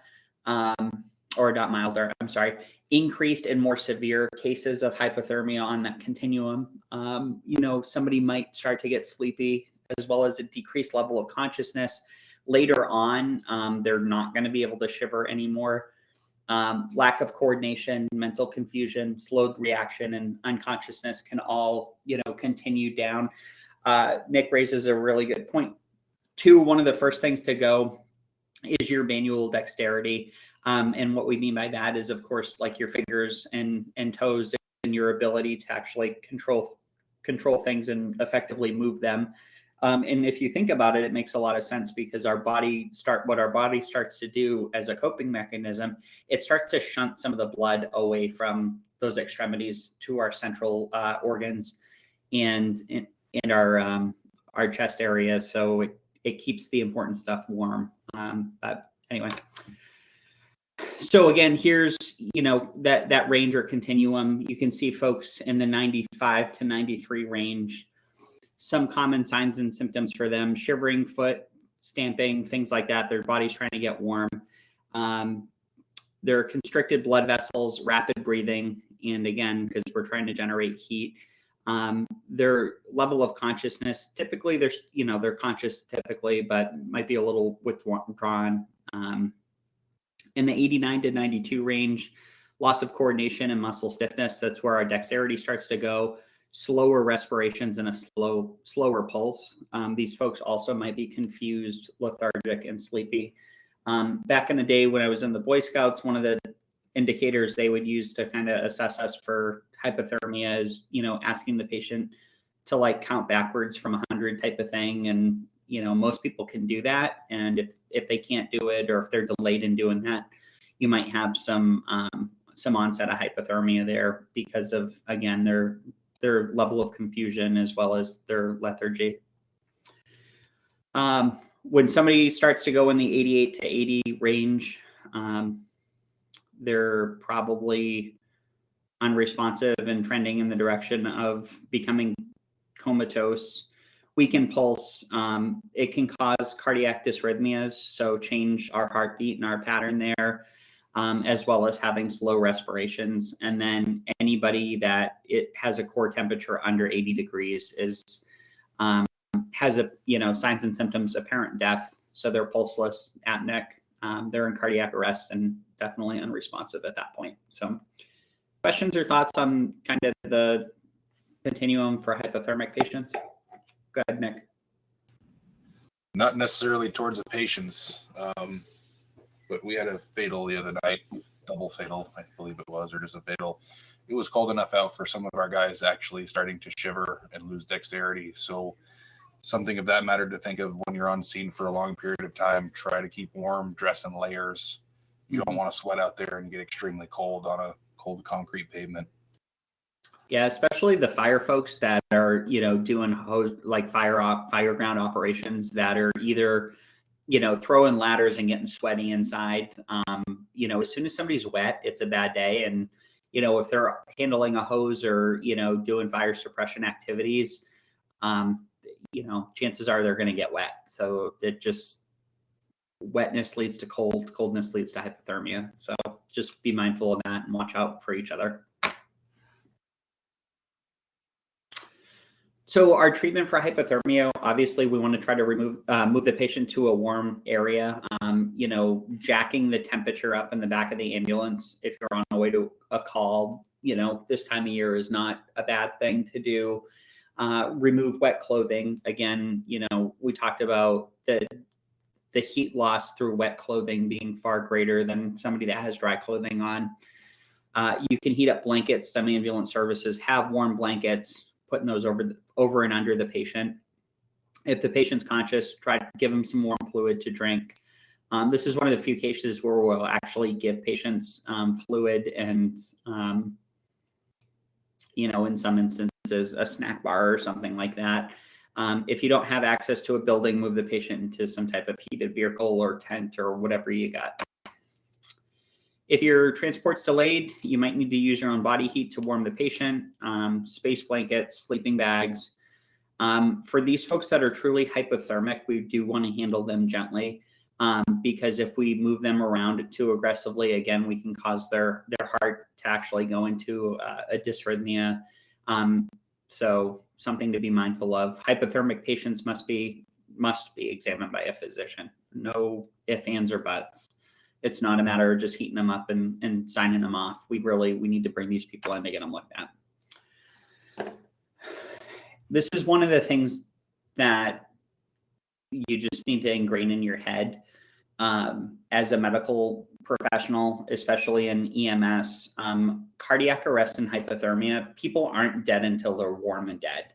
or not milder, I'm sorry, increased and more severe cases of hypothermia on that continuum. Somebody might start to get sleepy, as well as a decreased level of consciousness. Later on, they're not going to be able to shiver anymore. Lack of coordination, mental confusion, slowed reaction, and unconsciousness can all, continue down. Nick raises a really good point. One of the first things to go is your manual dexterity. And what we mean by that is, of course, like your fingers and toes, and your ability to actually control things and effectively move them. And if you think about it, it makes a lot of sense, because what our body starts to do as a coping mechanism, it starts to shunt some of the blood away from those extremities to our central organs and our chest area. So it keeps the important stuff warm. But anyway, so again, here's, that range or continuum. You can see folks in the 95 to 93 range. Some common signs and symptoms for them: shivering, foot stamping, things like that. Their body's trying to get warm. There are constricted blood vessels, rapid breathing, and again, because we're trying to generate heat. Their level of consciousness, typically they're conscious typically, but might be a little withdrawn. In the 89 to 92 range, loss of coordination and muscle stiffness. That's where our dexterity starts to go. Slower respirations and a slower pulse. These folks also might be confused, lethargic, and sleepy. Back in the day when I was in the Boy Scouts, one of the indicators they would use to kind of assess us for hypothermia is, asking the patient to count backwards from 100 type of thing. And, most people can do that. And if they can't do it, or if they're delayed in doing that, you might have some onset of hypothermia there because of, again, their level of confusion as well as their lethargy. When somebody starts to go in the 88 to 80 range, they're probably unresponsive and trending in the direction of becoming comatose. Weakened pulse. It can cause cardiac dysrhythmias, so change our heartbeat and our pattern there, as well as having slow respirations. And then anybody that it has a core temperature under 80 degrees has signs and symptoms: apparent death, so they're pulseless, apneic, they're in cardiac arrest, and definitely unresponsive at that point. So questions or thoughts on kind of the continuum for hypothermic patients? Go ahead, Nick. Not necessarily towards the patients, but we had a fatal the other night, double fatal, I believe it was, or just a fatal. It was cold enough out for some of our guys actually starting to shiver and lose dexterity. So something of that matter to think of when you're on scene for a long period of time. Try to keep warm, dress in layers. You don't want to sweat out there and get extremely cold on a cold concrete pavement. Yeah, especially the fire folks that are, doing fireground operations that are either, throwing ladders and getting sweaty inside. As soon as somebody's wet, it's a bad day. And, if they're handling a hose or, doing fire suppression activities, chances are they're going to get wet. So wetness leads to cold, coldness leads to hypothermia. So just be mindful of that and watch out for each other. So our treatment for hypothermia, obviously we want to try to move the patient to a warm area. Jacking the temperature up in the back of the ambulance if you're on the way to a call, this time of year is not a bad thing to do. Remove wet clothing. Again, we talked about the heat loss through wet clothing being far greater than somebody that has dry clothing on. You can heat up blankets. Some ambulance services have warm blankets, putting those over and under the patient. If the patient's conscious, try to give them some warm fluid to drink. This is one of the few cases where we'll actually give patients fluid and, you know, in some instances, a snack bar or something like that. If you don't have access to a building, move the patient into some type of heated vehicle or tent or whatever you got. If your transport's delayed, you might need to use your own body heat to warm the patient, space blankets, sleeping bags. For these folks that are truly hypothermic, we do want to handle them gently, because if we move them around too aggressively, again, we can cause their heart to actually go into a dysrhythmia. So something to be mindful of. Hypothermic patients must be examined by a physician. No ifs, ands, or buts. It's not a matter of just heating them up and signing them off. We need to bring these people in to get them looked at. This is one of the things that you just need to ingrain in your head as a medical professional, especially in EMS. Cardiac arrest and hypothermia, people aren't dead until they're warm and dead.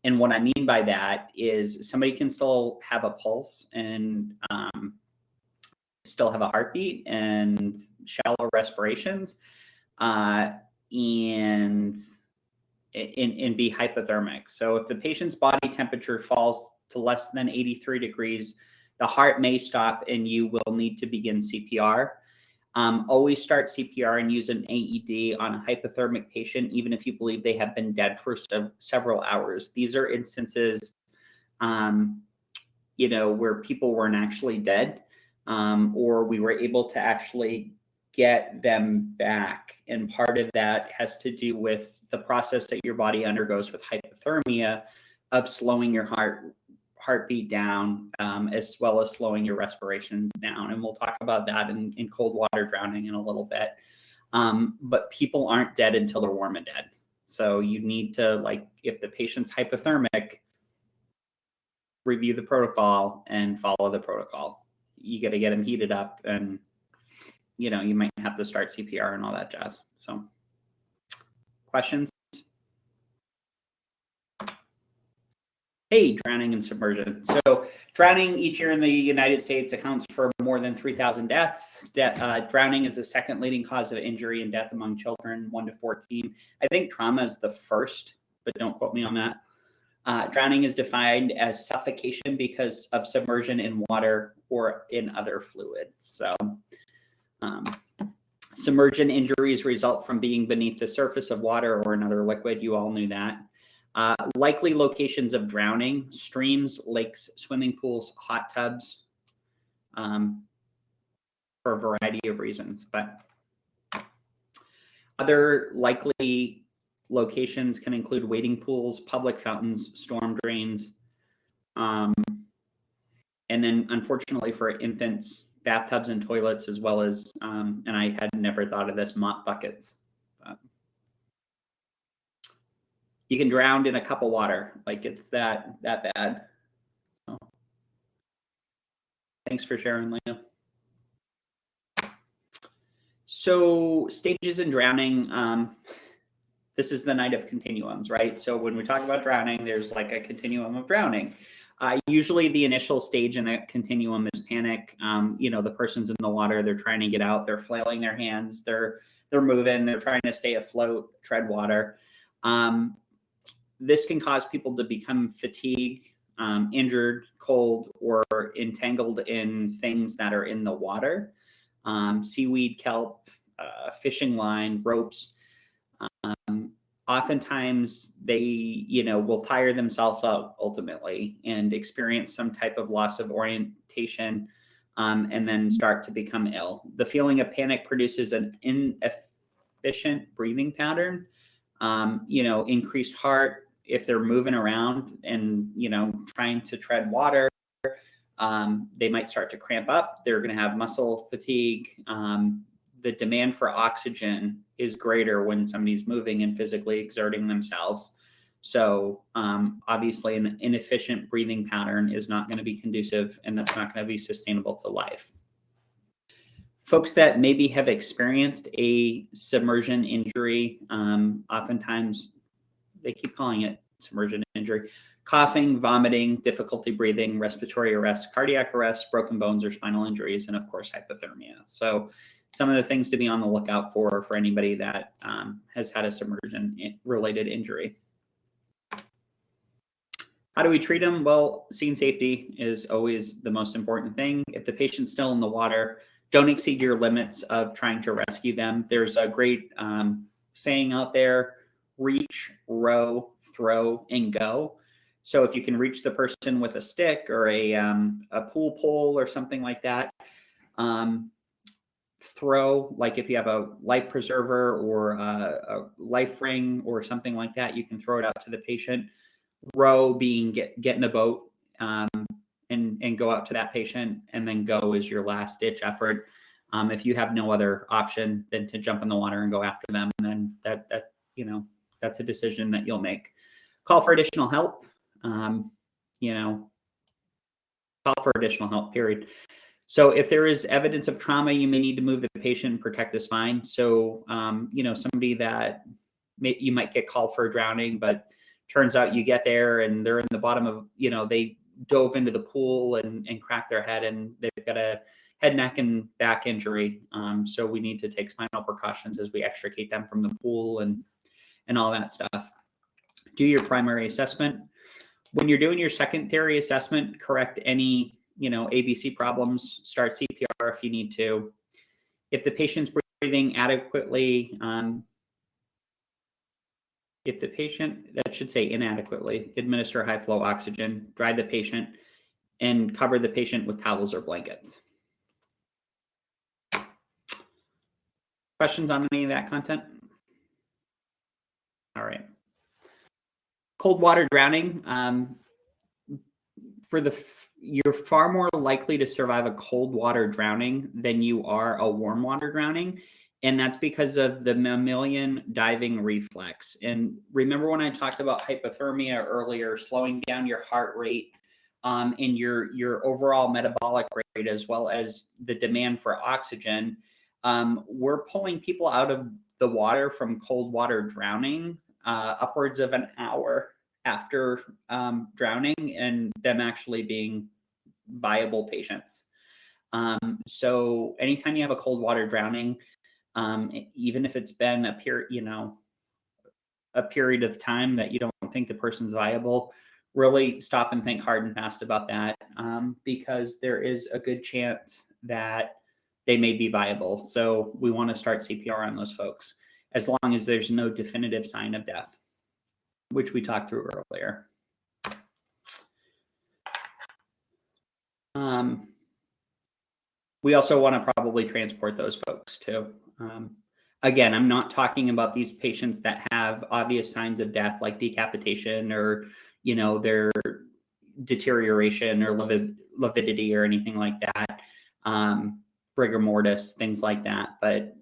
And what I mean by that is somebody can still have a pulse and still have a heartbeat and shallow respirations and be hypothermic. So if the patient's body temperature falls to less than 83 degrees, the heart may stop and you will need to begin CPR. Always start CPR and use an AED on a hypothermic patient, even if you believe they have been dead for several hours. These are instances, you know, where people weren't actually dead, or we were able to actually get them back. And part of that has to do with the process that your body undergoes with hypothermia of slowing your heartbeat down, as well as slowing your respirations down. And we'll talk about that in cold water drowning in a little bit. But people aren't dead until they're warm and dead. So you need to, like, if the patient's hypothermic, review the protocol and follow the protocol. You got to get them heated up, and, you know, you might have to start CPR and all that jazz. So questions? Hey, drowning and submersion. So drowning each year in the United States accounts for more than 3,000 deaths. Drowning is the second leading cause of injury and death among children 1 to 14. I think trauma is the first, but don't quote me on that. Drowning is defined as suffocation because of submersion in water or in other fluids. So submersion injuries result from being beneath the surface of water or another liquid. You all knew that. Likely locations of drowning: streams, lakes, swimming pools, hot tubs, for a variety of reasons. But other likely locations can include wading pools, public fountains, storm drains, and then unfortunately for infants, bathtubs and toilets, as well as, and I had never thought of this, mop buckets. You can drown in a cup of water, like it's that bad. So, thanks for sharing, Leah. So stages in drowning, this is the night of continuums, right? So when we talk about drowning, there's like a continuum of drowning. Usually the initial stage in that continuum is panic. You know, the person's in the water, they're trying to get out, they're flailing their hands, they're moving, they're trying to stay afloat, tread water. This can cause people to become fatigued, injured, cold, or entangled in things that are in the water. Seaweed, kelp, fishing line, ropes. Oftentimes they, you know, will tire themselves out ultimately and experience some type of loss of orientation, and then start to become ill. The feeling of panic produces an inefficient breathing pattern, you know, increased heart. If they're moving around and, you know, trying to tread water, they might start to cramp up. They're going to have muscle fatigue. The demand for oxygen is greater when somebody's moving and physically exerting themselves. So obviously an inefficient breathing pattern is not going to be conducive, and that's not going to be sustainable to life. Folks that maybe have experienced a submersion injury, oftentimes they keep calling it submersion injury. Coughing, vomiting, difficulty breathing, respiratory arrest, cardiac arrest, broken bones or spinal injuries, and of course, hypothermia. So some of the things to be on the lookout for anybody that has had a submersion-related injury. How do we treat them? Well, scene safety is always the most important thing. If the patient's still in the water, don't exceed your limits of trying to rescue them. There's a great saying out there, reach, row, throw, and go. So if you can reach the person with a stick or a pool pole or something like that, throw, like if you have a life preserver or a life ring or something like that, you can throw it out to the patient. Row being get in a boat and go out to that patient, and then go is your last ditch effort. If you have no other option than to jump in the water and go after them, then that's a decision that you'll make. Call for additional help. Call for additional help, period. So if there is evidence of trauma, you may need to move the patient and protect the spine. So, somebody that you might get called for drowning, but turns out you get there and they're in the bottom of, they dove into the pool and cracked their head and they've got a head, neck, and back injury. So we need to take spinal precautions as we extricate them from the pool and all that stuff. Do your primary assessment. When you're doing your secondary assessment, correct any, ABC problems, start CPR if you need to. If the patient's breathing adequately, if the patient, that should say inadequately, administer high flow oxygen, dry the patient, and cover the patient with towels or blankets. Questions on any of that content? All right. Cold water drowning. You're far more likely to survive a cold water drowning than you are a warm water drowning. And that's because of the mammalian diving reflex. And remember when I talked about hypothermia earlier, slowing down your heart rate and your overall metabolic rate, as well as the demand for oxygen, we're pulling people out of the water from cold water drowning upwards of an hour after drowning and them actually being viable patients. So anytime you have a cold water drowning, even if it's been a period of time that you don't think the person's viable, really stop and think hard and fast about that, because there is a good chance that they may be viable. So we want to start CPR on those folks as long as there's no definitive sign of death, which we talked through earlier. We also want to probably transport those folks too. Again, I'm not talking about these patients that have obvious signs of death like decapitation or, their deterioration or lividity or anything like that, rigor mortis, things like that. But,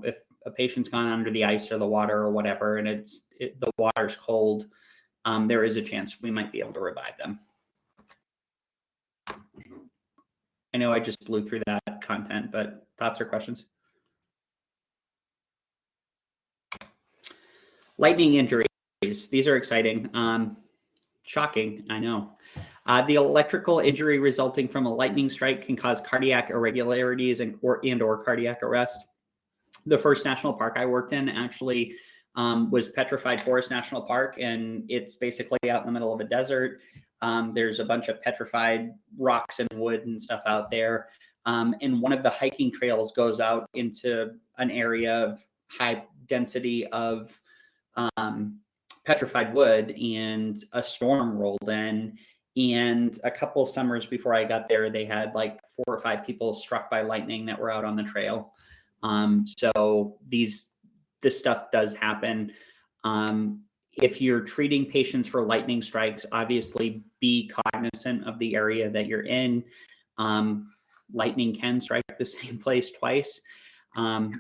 if a patient's gone under the ice or the water or whatever, and the water's cold, there is a chance we might be able to revive them. I know I just blew through that content, but thoughts or questions? Lightning injuries. These are exciting. Shocking, I know. The electrical injury resulting from a lightning strike can cause cardiac irregularities and/or cardiac arrest. The first national park I worked in actually was Petrified Forest National Park, and it's basically out in the middle of a desert. There's a bunch of petrified rocks and wood and stuff out there. And one of the hiking trails goes out into an area of high density of petrified wood, and a storm rolled in. And a couple of summers before I got there, they had like 4 or 5 people struck by lightning that were out on the trail. So this stuff does happen. If you're treating patients for lightning strikes, obviously be cognizant of the area that you're in. Lightning can strike the same place twice.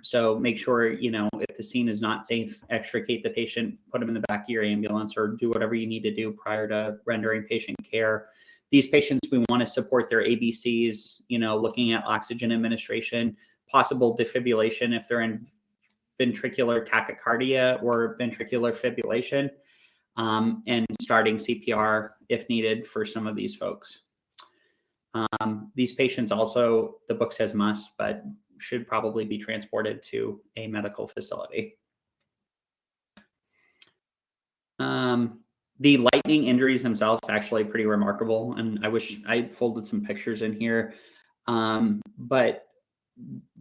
So make sure, if the scene is not safe, extricate the patient, put them in the back of your ambulance, or do whatever you need to do prior to rendering patient care. These patients, we want to support their ABCs, looking at oxygen administration, possible defibrillation if they're in ventricular tachycardia or ventricular fibrillation. and starting CPR if needed for some of these folks. These patients also, the book says must, but should probably be transported to a medical facility. The lightning injuries themselves actually pretty remarkable, and I wish I folded some pictures in here, but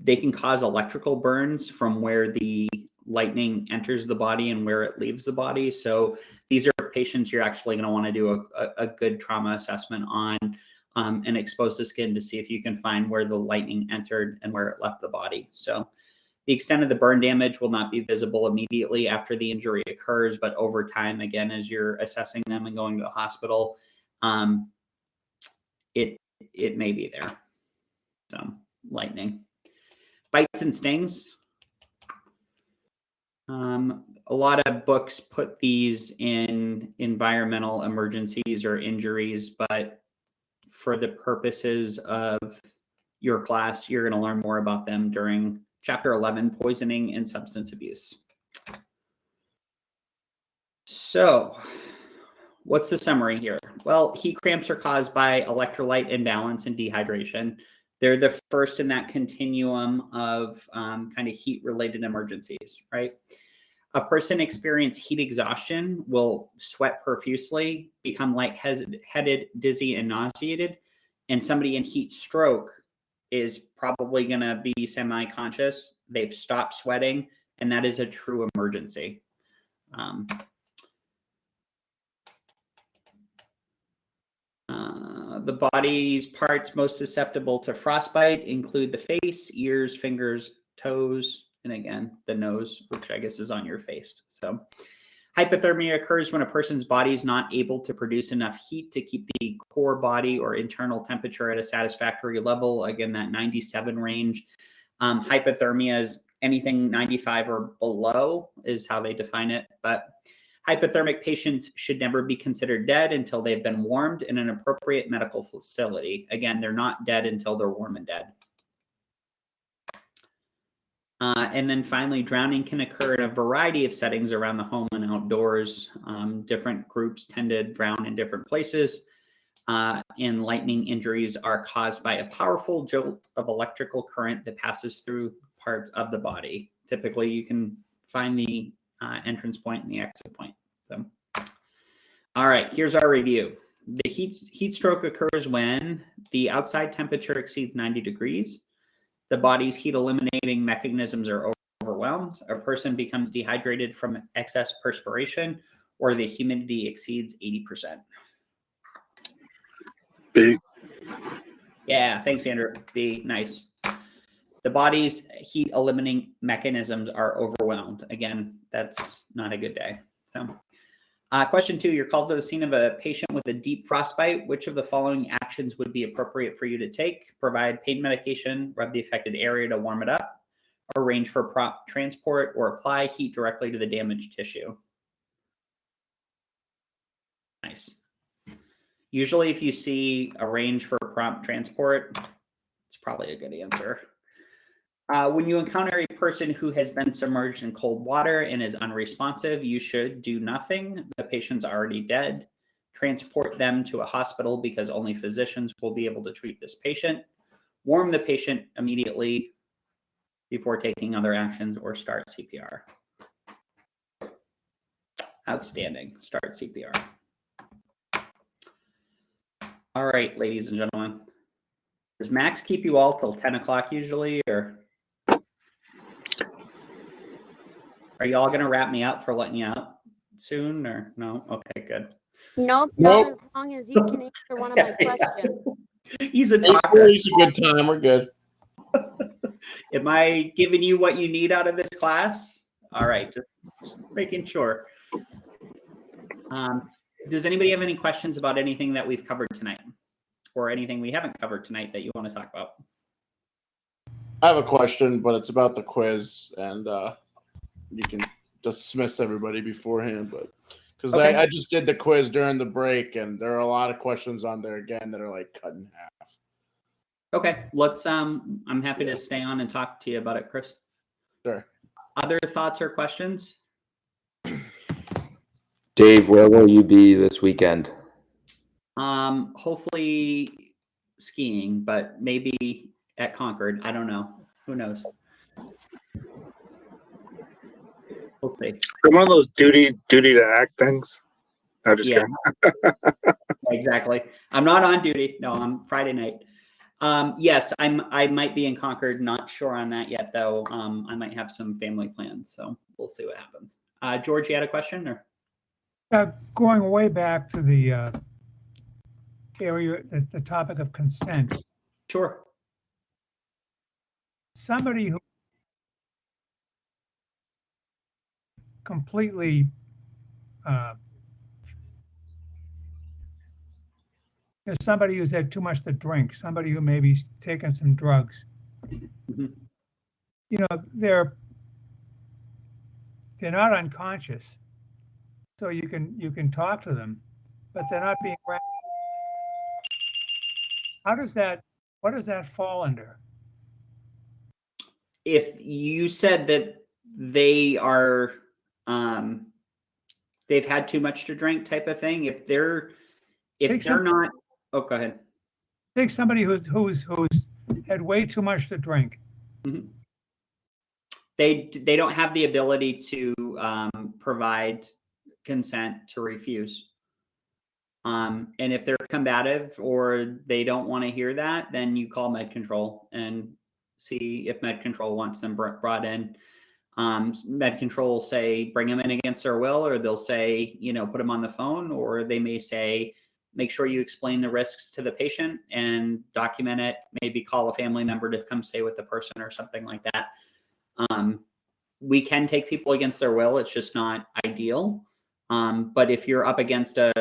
they can cause electrical burns from where the lightning enters the body and where it leaves the body. So these are patients you're actually going to want to do a good trauma assessment on, and expose the skin to see if you can find where the lightning entered and where it left the body. So the extent of the burn damage will not be visible immediately after the injury occurs, but over time, again, as you're assessing them and going to the hospital, it may be there. So lightning. Bites and stings. A lot of books put these in environmental emergencies or injuries, but for the purposes of your class, you're going to learn more about them during Chapter 11, Poisoning and Substance Abuse. So what's the summary here? Well, heat cramps are caused by electrolyte imbalance and dehydration. They're the first in that continuum of kind of heat-related emergencies, right? A person experiencing heat exhaustion will sweat profusely, become lightheaded, dizzy, and nauseated. And somebody in heat stroke is probably going to be semi-conscious. They've stopped sweating, and that is a true emergency. The body's parts most susceptible to frostbite include the face, ears, fingers, toes, and again, the nose, which I guess is on your face. So hypothermia occurs when a person's body is not able to produce enough heat to keep the core body or internal temperature at a satisfactory level. Again, that 97 range. Hypothermia is anything 95 or below is how they define it. But hypothermic patients should never be considered dead until they've been warmed in an appropriate medical facility. Again, they're not dead until they're warm and dead. And then finally, drowning can occur in a variety of settings around the home and outdoors. Different groups tend to drown in different places. And lightning injuries are caused by a powerful jolt of electrical current that passes through parts of the body. Typically, you can find the entrance point and the exit point. So, all right, here's our review. The heat stroke occurs when the outside temperature exceeds 90 degrees. The body's heat eliminating mechanisms are overwhelmed. A person becomes dehydrated from excess perspiration, or the humidity exceeds 80%. B. Yeah, thanks, Andrew. B, nice. The body's heat eliminating mechanisms are overwhelmed. Again, that's not a good day. So, question 2, you're called to the scene of a patient with a deep frostbite. Which of the following actions would be appropriate for you to take? Provide pain medication, rub the affected area to warm it up, arrange for prompt transport, or apply heat directly to the damaged tissue. Nice. Usually if you see arrange for prompt transport, it's probably a good answer. When you encounter a person who has been submerged in cold water and is unresponsive, you should do nothing. The patient's already dead. Transport them to a hospital because only physicians will be able to treat this patient. Warm the patient immediately before taking other actions, or start CPR. Outstanding. Start CPR. All right, ladies and gentlemen. Does Max keep you all till 10 o'clock usually, or are you all going to wrap me up for letting you out soon, or no? Okay, good. Nope, not as long as you can answer one of my questions. He's a talker. It's a good time. We're good. Am I giving you what you need out of this class? All right, just making sure. Does anybody have any questions about anything that we've covered tonight, or anything we haven't covered tonight that you want to talk about? I have a question, but it's about the quiz, and you can dismiss everybody beforehand. But because Okay. I just did the quiz during the break, and there are a lot of questions on there again that are like cut in half. Okay, let's. I'm happy to stay on and talk to you about it, Chris. Sure. Other thoughts or questions? Dave, where will you be this weekend? Hopefully skiing, but maybe at Concord. I don't know. Who knows? We'll see. So one of those duty to act things. I'm just Yeah. kidding. Exactly. I'm not on duty. No, I'm Friday night. Yes, I might be in Concord. Not sure on that yet, though. I might have some family plans, so we'll see what happens. George, you had a question, or? Going way back to the area, the topic of consent. Sure. Somebody who completely there's somebody who's had too much to drink, somebody who maybe's taken some drugs. Mm-hmm. You know, they're not unconscious, so you can talk to them, but they're not being. How does that? What does that fall under? If you said that they are, they've had too much to drink, type of thing. If they're not, oh, go ahead. Take somebody who's had way too much to drink. Mm-hmm. They don't have the ability to provide consent to refuse. And if they're combative or they don't want to hear that, then you call med control and see if med control wants them brought in. Med control will say bring them in against their will, or they'll say, put them on the phone, or they may say, make sure you explain the risks to the patient and document it. Maybe call a family member to come stay with the person or something like that. We can take people against their will. It's just not ideal. But if you're up against a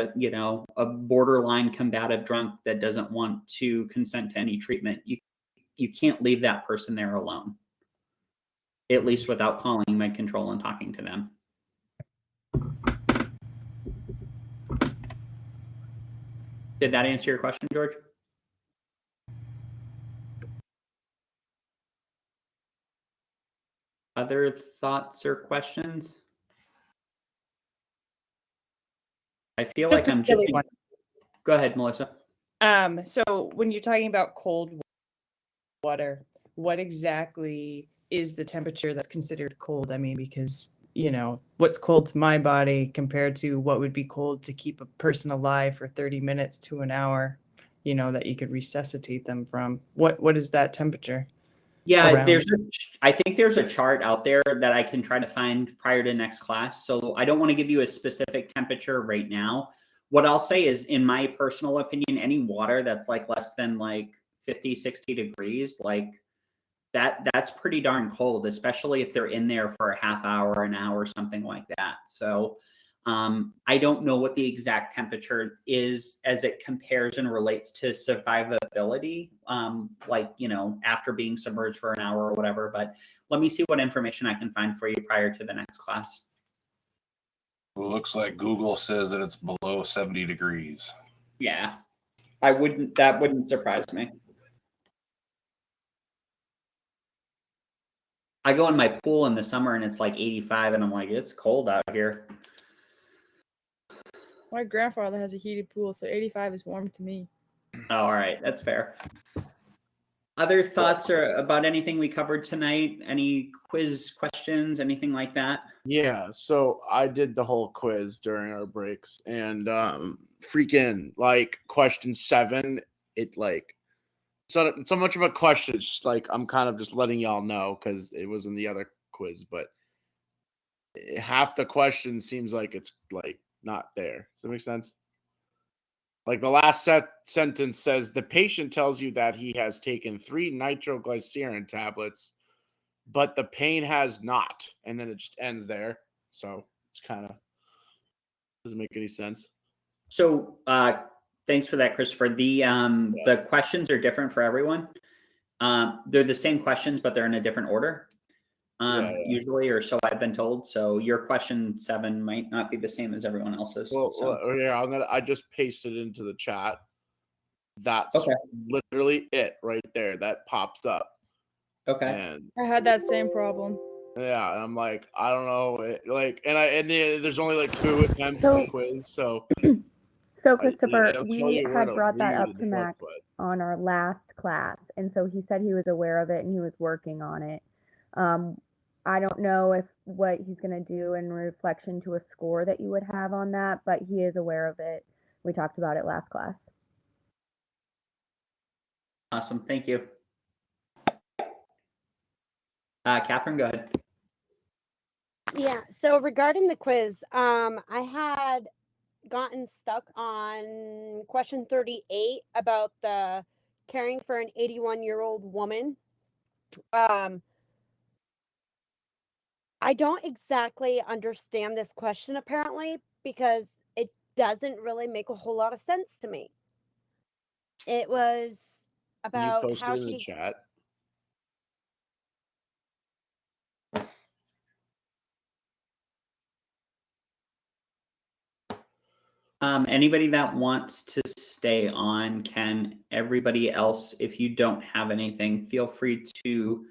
borderline combative drunk that doesn't want to consent to any treatment, you can't leave that person there alone, at least without calling med control and talking to them. Did that answer your question, George? Other thoughts or questions? I feel Just like a I'm silly just. one. Go ahead, Melissa. So when you're talking about cold water, what exactly is the temperature that's considered cold? I mean, because what's cold to my body compared to what would be cold to keep a person alive for 30 minutes to an hour, that you could resuscitate them from. What is that temperature? Yeah, around? I think there's a chart out there that I can try to find prior to next class. So I don't want to give you a specific temperature right now. What I'll say is, in my personal opinion, any water that's like less than like 50, 60 degrees, like that's pretty darn cold, especially if they're in there for a half hour, an hour, something like that. So I don't know what the exact temperature is as it compares and relates to survivability, after being submerged for an hour or whatever. But let me see what information I can find for you prior to the next class. Well, it looks like Google says that it's below 70 degrees. Yeah, that wouldn't surprise me. I go in my pool in the summer and it's like 85 and I'm like, it's cold out here. My grandfather has a heated pool, so 85 is warm to me. Oh, all right, that's fair. Other thoughts or about anything we covered tonight? Any quiz questions, anything like that? Yeah, so I did the whole quiz during our breaks, and freaking like question 7, it's not so much of a question. It's just like I'm kind of just letting y'all know because it was in the other quiz, but half the question seems like it's like not there. Does that make sense? Like the last sentence says the patient tells you that he has taken 3 nitroglycerin tablets, but the pain has not, and then it just ends there. So it's kind of doesn't make any sense. So thanks for that, Christopher. The questions are different for everyone. They're the same questions, but they're in a different order. Usually, or so I've been told. So your question 7 might not be the same as everyone else's. I just pasted into the chat. That's literally it right there. That pops up. Okay. And I had that same problem. Yeah, and I'm like, I don't know, there's only like 2 attempts So- to quiz, so So, I- Christopher, it'll tell we you where had to brought that read up in to the book, Max but- on our last class, and so he said he was aware of it and he was working on it. I don't know if what he's going to do in reflection to a score that you would have on that, but he is aware of it. We talked about it last class. Awesome. Thank you. Catherine, go ahead. Yeah. So regarding the quiz, I had gotten stuck on question 38 about the caring for an 81-year-old woman. I don't exactly understand this question apparently because it doesn't really make a whole lot of sense to me. It was Can you about post how it in the she chat? Anybody that wants to stay on can. Everybody else, if you don't have anything, feel free to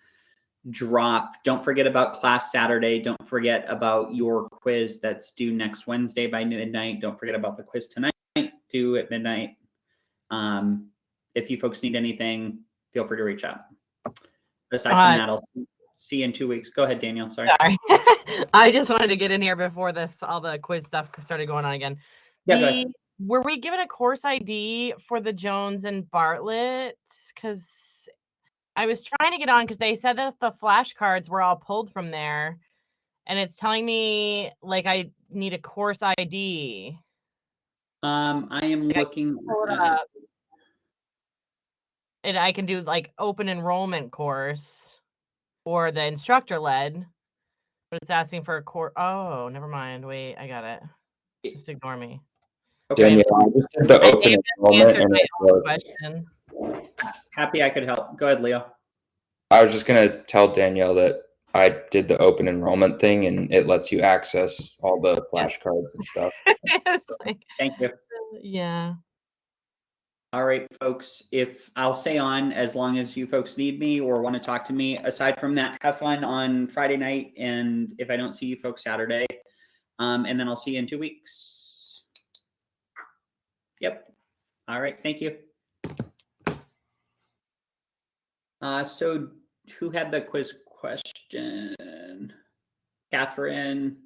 drop. Don't forget about class Saturday. Don't forget about your quiz that's due next Wednesday by midnight. Don't forget about the quiz tonight, due at midnight. If you folks need anything, feel free to reach out. Aside from that, I'll see you in 2 weeks. Go ahead, Daniel. Sorry. I just wanted to get in here before all the quiz stuff started going on again. Yeah, go ahead. Were we given a course ID for the Jones and Bartlett? Because I was trying to get on because they said that the flashcards were all pulled from there, and it's telling me like I need a course ID. I am looking. Pull it up. And I can do like open enrollment course or the instructor led, but it's asking for a course. Oh, never mind. Wait, I got it. Just ignore me. Danielle, I just did the open enrollment Answered and my it own worked. question. Happy I could help. Go ahead, Leo. I was just gonna tell Danielle that I did the open enrollment thing and it lets you access all the flashcards and stuff. Thank you. Yeah. All right, folks. If I'll stay on as long as you folks need me or want to talk to me. Aside from that, have fun on Friday night. And if I don't see you folks Saturday, and then I'll see you in 2 weeks. Yep. All right. Thank you. So who had the quiz question? Catherine.